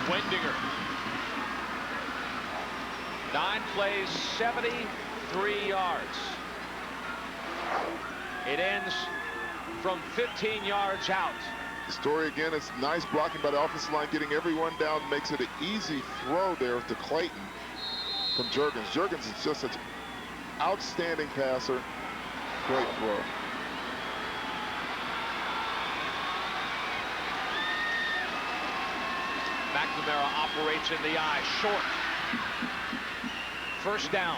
Wendinger. 9 plays, 73 yards. It ends from 15 yards out. The story again is nice blocking by the offensive line, getting everyone down, makes it an easy throw there to Clayton from Juergens. Juergens is just an outstanding passer. Great throw. McNamara operates in the eye, short. First down.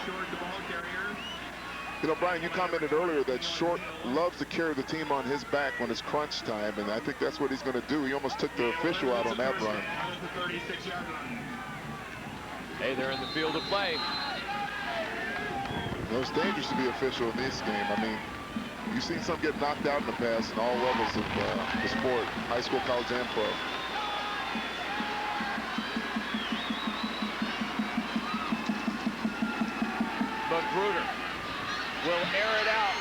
You know, Brian, you commented earlier that Short loves to carry the team on his back when it's crunch time, and I think that's what he's going to do. He almost took the official out on that run. Hey, they're in the field of play. You know, it's dangerous to be official in this game. I mean, you've seen some get knocked out in the past in all levels of the sport, high school, college, and pro. Magruder will air it out,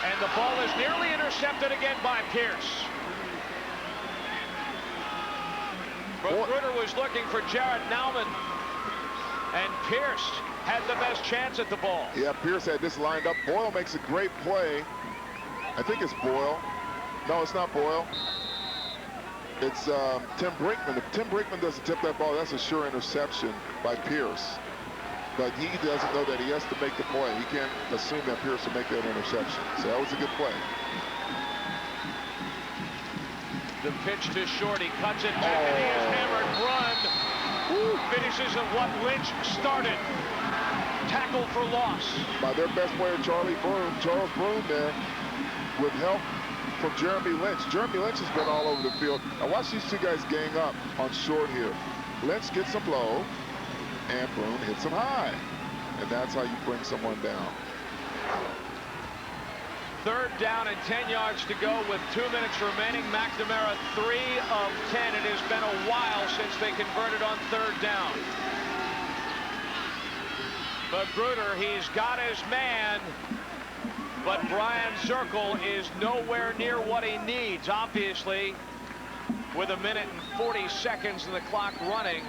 and the ball is nearly intercepted again by Pierce. Magruder was looking for Jared Nauman, and Pierce had the best chance at the ball. Yeah, Pierce had this lined up. Boyle makes a great play. I think it's Boyle. No, it's not Boyle. It's Tim Brinkman. If Tim Brinkman doesn't tip that ball, that's a sure interception by Pierce. but he doesn't know that he has to make the play. He can't assume that Pierce will make that interception. So that was a good play. The pitch to short. He cuts it back, and he is hammered. Run. Finishes at what Lynch started. Tackle for loss. By their best player, Charles Broom there, with help from Jeremy Lynch. Jeremy Lynch has been all over the field. Now watch these two guys gang up on short here. Lynch gets him low, and Broom hits him high. And that's how you bring someone down. 3rd down and 10 yards to go with 2 minutes remaining. McNamara 3 of 10. It has been a while since they converted on 3rd down. Magruder, he's got his man, but Brian Zirkle is nowhere near what he needs. Obviously, with 1 minute and 40 seconds and the clock running,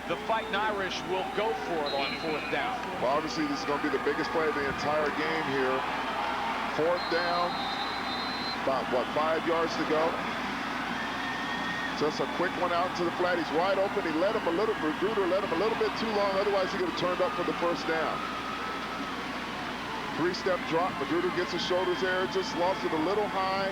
the Fighting Irish will go for it on 4th down. Well, obviously, this is going to be the biggest play of the entire game here. 4th down, about, what, 5 yards to go. Just a quick one out to the flat. He's wide open. He let him a little, Magruder let him a little bit too long. Otherwise, he could have turned up for the 1st down. 3-step drop. Magruder gets his shoulders there. Just lost it a little high.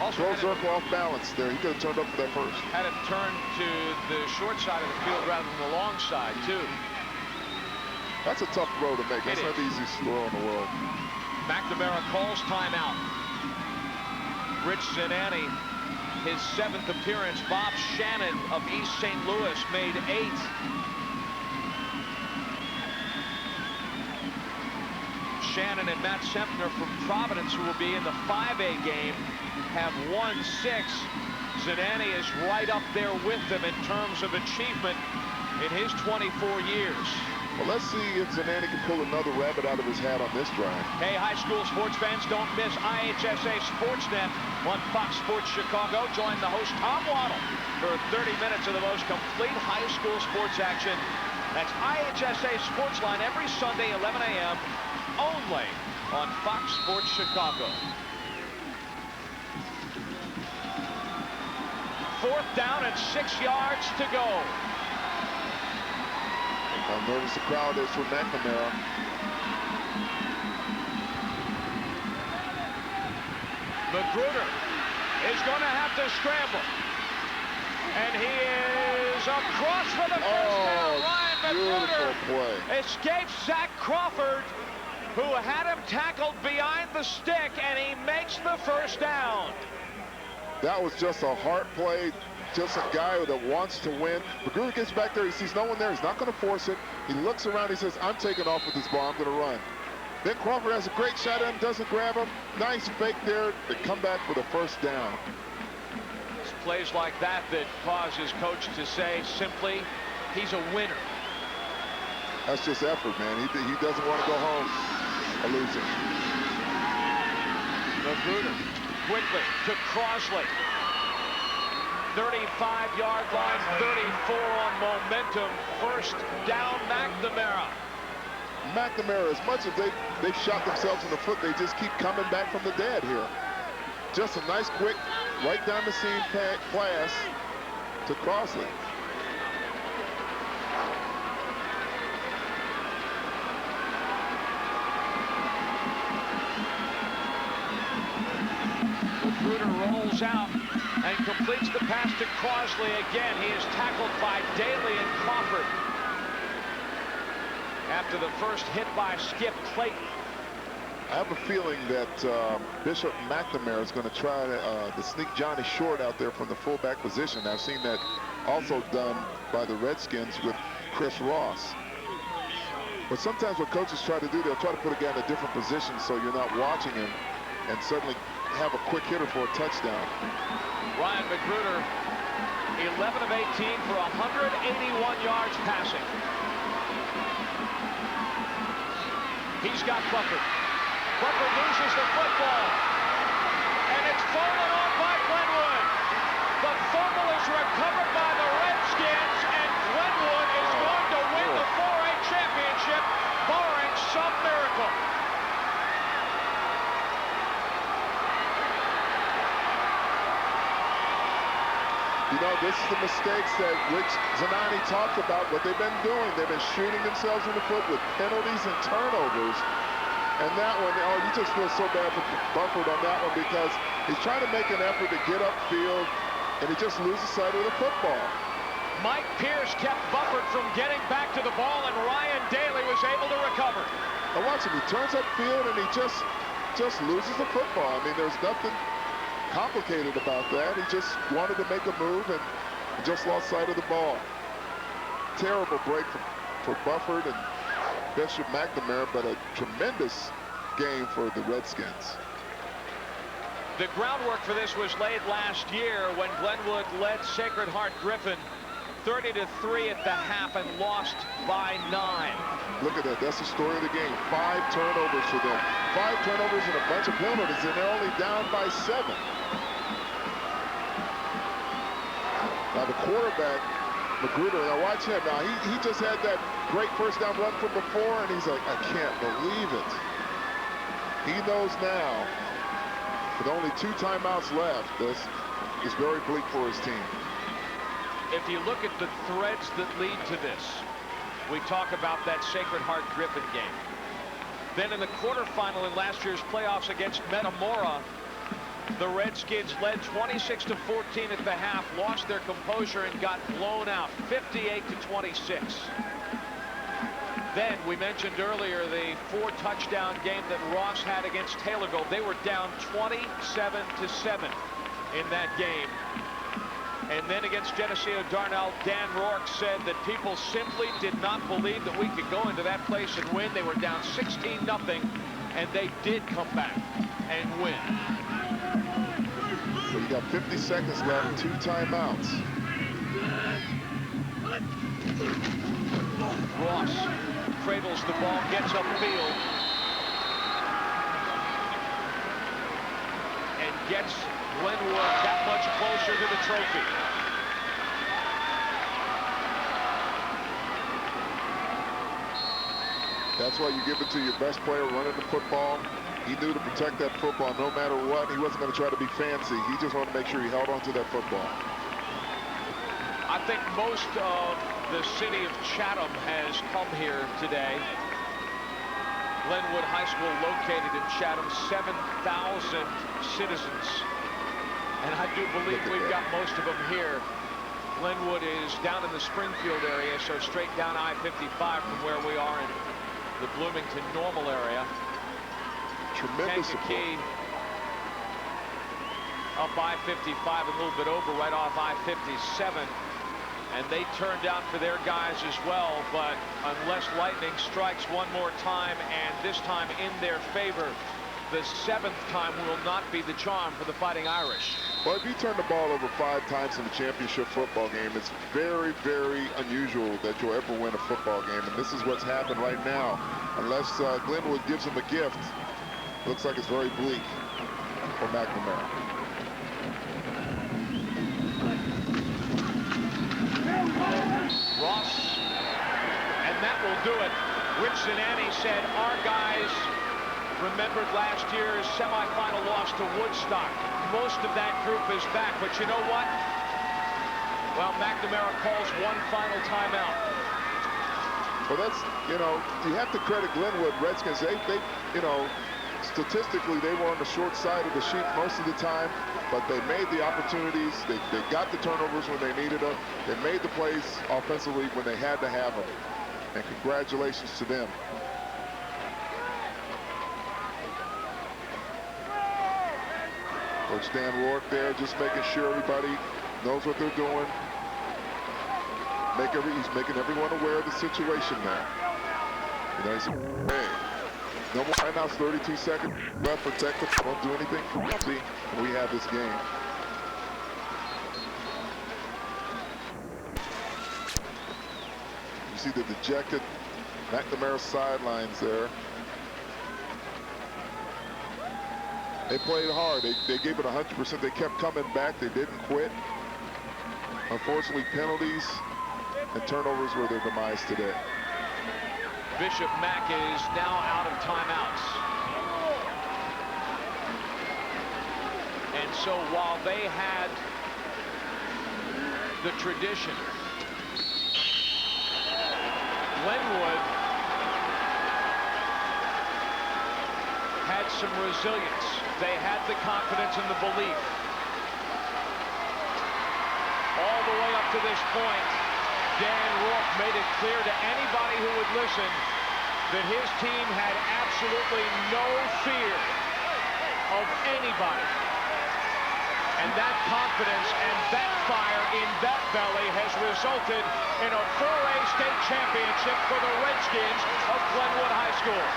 Also throws Zirkle off balance there. He could have turned up for that 1st. Had him turn to the short side of the field rather than the long side, too. That's a tough throw to make. That's not the easiest throw in the world. McNamara calls timeout. Rich Zanani, his 7th appearance. Bob Shannon of East St. Louis made 8. Shannon and Matt Sempner from Providence, who will be in the 5A game, have won 6. Zanani is right up there with them in terms of achievement in his 24 years. Well, let's see if Zanani can pull another rabbit out of his hat on this drive. Hey, high school sports fans, don't miss IHSA Sportsnet on Fox Sports Chicago. Join the host, Tom Waddle, for 30 minutes of the most complete high school sports action. That's IHSA Sportsline every Sunday, 11 a.m., only on Fox Sports Chicago. 4th down and 6 yards to go. How nervous the crowd is for McNamara. Magruder is going to have to scramble. And he is across for the 1st down. Ryan Magruder escapes Zach Crawford, who had him tackled behind the stick, and he makes the 1st down. That was just a heart play. Just a guy that wants to win. Magruder gets back there. He sees no one there. He's not going to force it. He looks around. He says, I'm taking off with this ball. I'm going to run. Then Crawford has a great shot at him. Doesn't grab him. Nice fake there. They come back for the 1st down. It's plays like that that cause his coach to say simply, he's a winner. That's just effort, man. He doesn't want to go home a loser. Magruder quickly to Crosley. 35-yard line, 34 on momentum. 1st down, McNamara. McNamara, as much as they've shot themselves in the foot, they just keep coming back from the dead here. Just a nice, quick, right down the seam pass to Crosley. Magruder rolls out and completes the pass to Crosley again. He is tackled by Daly and Crawford after the 1st hit by Skip Clayton. I have a feeling that Bishop McNamara is going to try to sneak Johnny Short out there from the fullback position. I've seen that also done by the Redskins with Chris Ross. But sometimes what coaches try to do, they'll try to put a guy in a different position so you're not watching him and suddenly have a quick hitter for a touchdown. Ryan Magruder, 11 of 18 for 181 yards passing. He's got Bufford. Bufford loses the football. And it's fallen on by Glenwood. The fumble is recovered by the Redskins, and Glenwood is going to win the 4A championship, barring some miracle. You know, this is the mistakes that Rich Zanani talked about, what they've been doing. They've been shooting themselves in the foot with penalties and turnovers. And that one, oh, you just feel so bad for Bufford on that one because he's trying to make an effort to get upfield, and he just loses sight of the football. Mike Pierce kept Bufford from getting back to the ball, and Ryan Daly was able to recover. Now watch him. He turns upfield, and he just loses the football. I mean, there's nothing complicated about that. He just wanted to make a move and just lost sight of the ball. Terrible break for Bufford and Bishop McNamara, but a tremendous game for the Redskins. The groundwork for this was laid last year when Glenwood led Sacred Heart Griffin 30-3 at the half and lost by 9. Look at that. That's the story of the game. 5 turnovers for them. 5 turnovers and a bunch of penalties, and they're only down by 7. Now the quarterback, Magruder, now watch him. Now he just had that great first down run from before, and he's like, I can't believe it. He knows now, with only 2 timeouts left, this is very bleak for his team. If you look at the threads that lead to this, we talk about that Sacred Heart Griffin game. Then in the quarterfinal in last year's playoffs against McNamara, the Redskins led 26-14 at the half, lost their composure and got blown out 58-26. Then we mentioned earlier the 4-touchdown game that Ross had against Taylorville. They were down 27-7 in that game. And then against Geneseo Darnell, Dan Rourke said that people simply did not believe that we could go into that place and win. They were down 16-0, and they did come back and win. So you got 50 seconds left, 2 timeouts. Ross cradles the ball, gets upfield, and gets Glenwood that much closer to the trophy. That's why you give it to your best player running the football. He knew to protect that football no matter what. He wasn't going to try to be fancy. He just wanted to make sure he held on to that football. I think most of the city of Chatham has come here today. Glenwood High School located in Chatham, 7,000 citizens. And I do believe we've got most of them here. Glenwood is down in the Springfield area, so straight down I-55 from where we are in the Bloomington Normal area. Tremendous Kankakee up I-55 a little bit over, right off I-57. And they turned out for their guys as well, but unless lightning strikes one more time, and this time in their favor, the 7th time will not be the charm for the Fighting Irish. Well, if you turn the ball over 5 times in a championship football game, it's very, very unusual that you'll ever win a football game. And this is what's happened right now. Unless Glenwood gives them a gift, looks like it's very bleak for McNamara. Ross, and that will do it. Rich Zanani said our guys remembered last year's semifinal loss to Woodstock. Most of that group is back, but you know what? Well, McNamara calls one final timeout. Well, that's, you know, you have to credit Glenwood Redskins. They you know, statistically, they were on the short side of the sheet most of the time, but they made the opportunities. They got the turnovers when they needed them. They made the plays offensively when they had to have them. And congratulations to them. Coach Dan Rourke there, just making sure everybody knows what they're doing. He's making everyone aware of the situation now. You know, he's hey, no more timeouts, 32 seconds left. Protect them. Won't do anything for me. We have this game. You see the dejected McNamara sidelines there. They played hard. They gave it 100%. They kept coming back. They didn't quit. Unfortunately, penalties and turnovers were their demise today. Bishop Mack is now out of timeouts. And so while they had the tradition. Glenwood had some resilience. They had the confidence and the belief. All the way up to this point, Dan Rourke made it clear to anybody who would listen that his team had absolutely no fear of anybody. And that confidence and that fire in that belly has resulted in a 4A state championship for the Redskins of Glenwood High School.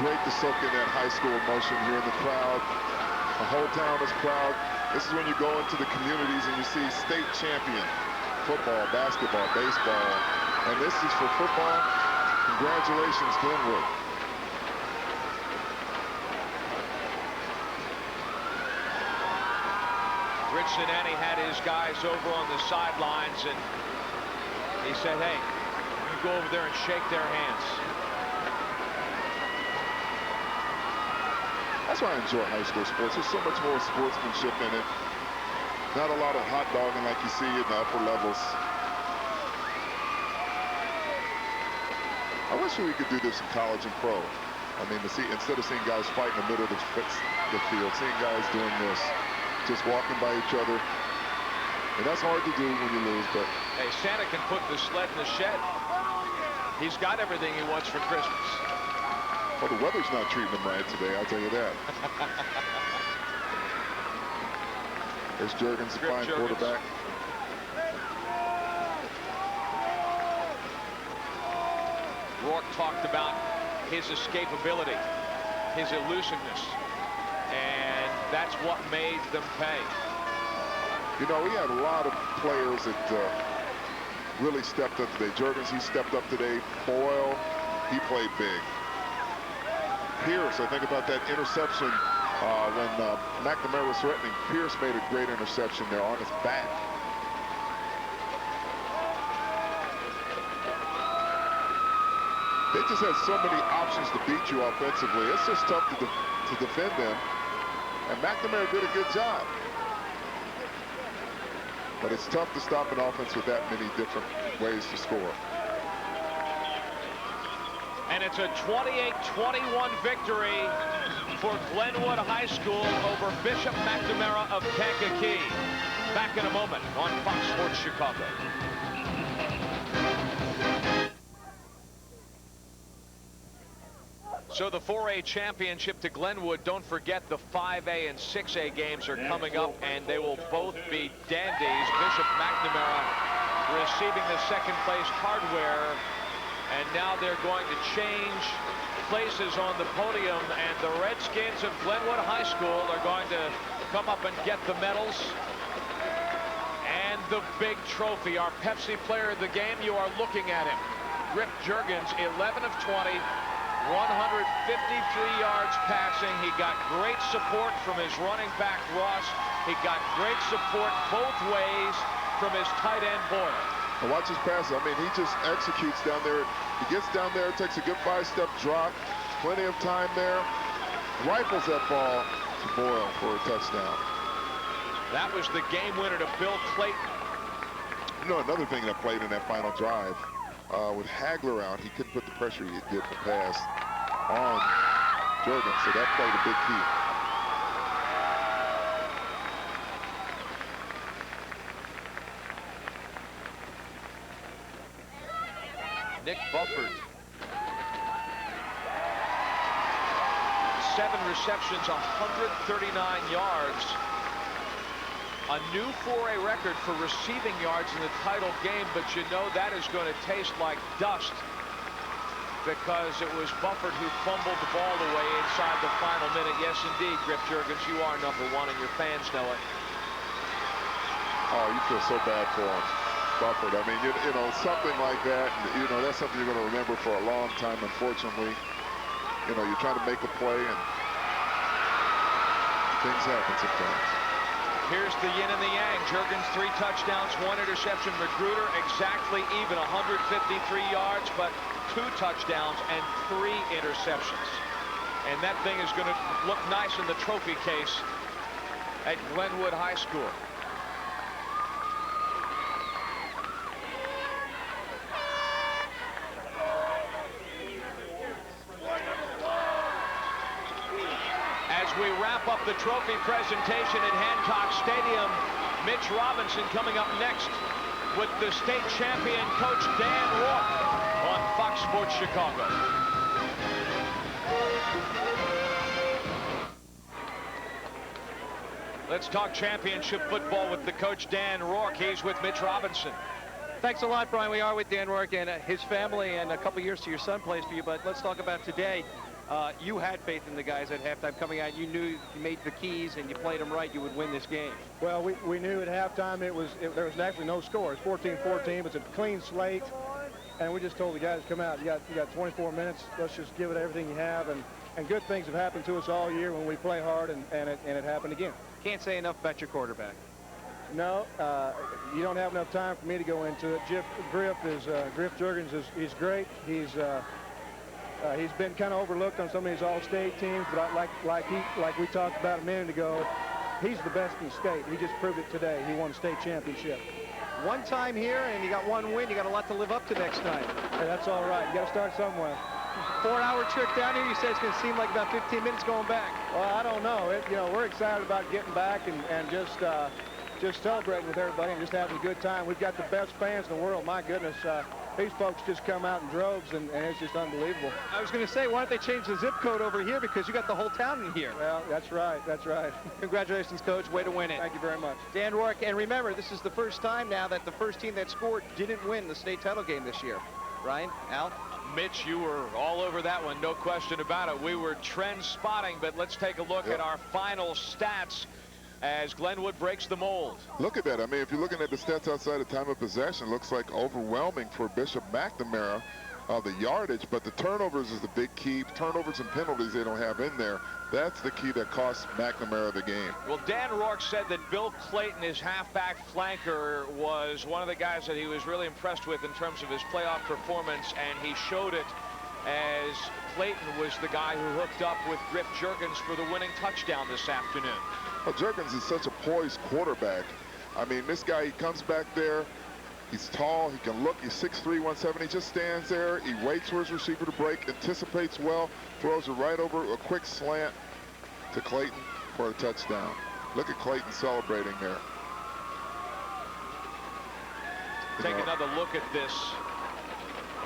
Great to soak in that high school emotion here in the crowd. The whole town is proud. This is when you go into the communities and you see state champion football, basketball, baseball, and this is for football. Congratulations, Glenwood. Rich Zanani had his guys over on the sidelines, and he said, hey, you go over there and shake their hands. That's why I enjoy high school sports. There's so much more sportsmanship in it. Not a lot of hot dogging like you see in the upper levels. I wish we could do this in college and pro. I mean, to see, instead of seeing guys fight in the middle of the field, seeing guys doing this, just walking by each other. And that's hard to do when you lose, but... Hey, Santa can put the sled in the shed. He's got everything he wants for Christmas. Well, the weather's not treating him right today, I'll tell you that. There's Juergens, the fine quarterback. Rourke talked about his escapability, his elusiveness, and that's what made them pay. You know, we had a lot of players that really stepped up today. Juergens, he stepped up today. Boyle, he played big. Pierce, I think about that interception when McNamara was threatening. Pierce made a great interception there on his back. They just had so many options to beat you offensively. It's just tough to defend them. And McNamara did a good job. But it's tough to stop an offense with that many different ways to score. And it's a 28-21 victory for Glenwood High School over Bishop McNamara of Kankakee. Back in a moment on Fox Sports Chicago. So the 4A championship to Glenwood. Don't forget the 5A and 6A games are coming up, and they will both be dandies. Bishop McNamara receiving the second place hardware. And now they're going to change places on the podium, and the Redskins of Glenwood High School are going to come up and get the medals and the big trophy. Our Pepsi player of the game, you are looking at him. Griff Juergens, 11 of 20, 153 yards passing. He got great support from his running back, Ross. He got great support both ways from his tight end, Boyle. And watch his passes. I mean, he just executes down there. He gets down there, takes a good 5-step drop. Plenty of time there. Rifles that ball to Boyle for a touchdown. That was the game winner to Bill Clayton. You know, another thing that played in that final drive, with Hagler out, he couldn't put the pressure he did for pass on Juergens, so that played a big key. Nick Bufford, 7 receptions, 139 yards. A new 4A record for receiving yards in the title game, but you know that is going to taste like dust because it was Bufford who fumbled the ball away inside the final minute. Yes, indeed, Griff Juergens, you are #1 and your fans know it. Oh, you feel so bad for him. Bufford. I mean, you know, something like that, you know, that's something you're going to remember for a long time, unfortunately. You know, you're trying to make a play, and things happen sometimes. Here's the yin and the yang. Juergens 3 touchdowns, 1 interception. Magruder exactly even, 153 yards, but 2 touchdowns and 3 interceptions. And that thing is going to look nice in the trophy case at Glenwood High School. As we wrap up the trophy presentation at Hancock Stadium, Mitch Robinson coming up next with the state champion coach Dan Rourke on Fox Sports Chicago. Let's talk championship football with the coach Dan Rourke. He's with Mitch Robinson. Thanks a lot, Brian. We are with Dan Rourke and his family, and a couple years to your son plays for you. But let's talk about today. You had faith in the guys at halftime coming out. You knew you made the keys and you played them right, you would win this game. Well, we knew at halftime there was actually no score. It's 14-14. It's a clean slate, and we just told the guys, come out. You got 24 minutes. Let's just give it everything you have. And good things have happened to us all year when we play hard, and it happened again. Can't say enough about your quarterback. No, you don't have enough time for me to go into it. Griff Juergens he's great. He's been kind of overlooked on some of these all-state teams, but like we talked about a minute ago, he's the best in the state. He just proved it today. He won a state championship. One time here, and you got 1 win. You got a lot to live up to next time. Hey, that's all right. You got to start somewhere. 4-hour trip down here. You said it's going to seem like about 15 minutes going back. Well, I don't know. You know, we're excited about getting back and just celebrating with everybody and just having a good time. We've got the best fans in the world. My goodness. These folks just come out in droves, and it's just unbelievable. I was going to say, why don't they change the zip code over here, because you got the whole town in here. Well, that's right. That's right. Congratulations, Coach. Way to win it. Thank you very much. Dan Rourke, and remember, this is the first time now that the first team that scored didn't win the state title game this year. Ryan, Al? Mitch, you were all over that one, no question about it. We were trend spotting, but let's take a look at our final stats as Glenwood breaks the mold. Look at that. I mean, if you're looking at the stats outside of time of possession, looks like overwhelming for Bishop McNamara, the yardage, but the turnovers is the big key. Turnovers and penalties they don't have in there. That's the key that cost McNamara the game. Well, Dan Rourke said that Bill Clayton, his halfback flanker, was one of the guys that he was really impressed with in terms of his playoff performance, and he showed it as Clayton was the guy who hooked up with Griff Juergens for the winning touchdown this afternoon. Well, Juergens is such a poised quarterback. I mean, this guy, he comes back there. He's tall. He can look. He's 6'3", 170. He just stands there. He waits for his receiver to break, anticipates well, throws it right over a quick slant to Clayton for a touchdown. Look at Clayton celebrating there. Take another look at this.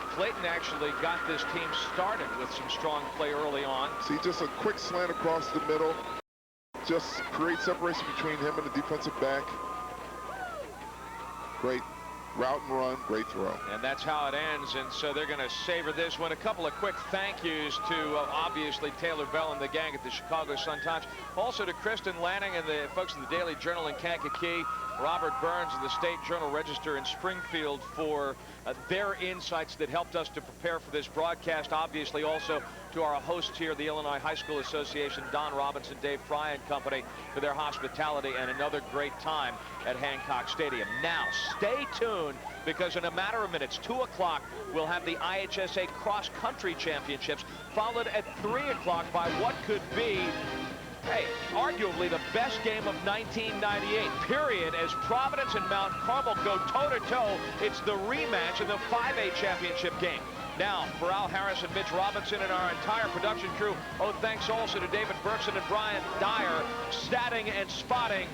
Clayton actually got this team started with some strong play early on. See, just a quick slant across the middle. Just create separation between him and the defensive back. Great route and run, great throw. And that's how it ends, and so they're going to savor this one. A couple of quick thank yous to obviously Taylor Bell and the gang at the Chicago Sun-Times. Also to Kristen Lanning and the folks in the Daily Journal in Kankakee, Robert Burns of the State Journal-Register in Springfield for their insights that helped us to prepare for this broadcast. Obviously also to our hosts here, the Illinois High School Association, Don Robinson, Dave Fry and company, for their hospitality and another great time at Hancock Stadium. Now, stay tuned, because in a matter of minutes, 2 o'clock, we'll have the IHSA Cross Country Championships, followed at 3 o'clock by what could be, hey, arguably the best game of 1998, period, as Providence and Mount Carmel go toe-to-toe. It's the rematch in the 5A championship game. Now, for Al Harris and Mitch Robinson and our entire production crew, thanks also to David Berkson and Brian Dyer, statting and spotting.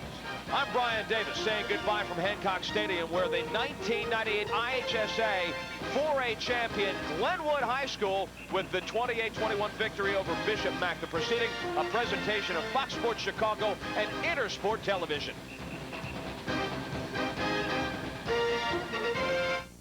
I'm Brian Davis saying goodbye from Hancock Stadium, where the 1998 IHSA 4A champion Glenwood High School with the 28-21 victory over Bishop Mac. The proceeding, a presentation of Fox Sports Chicago and Intersport Television.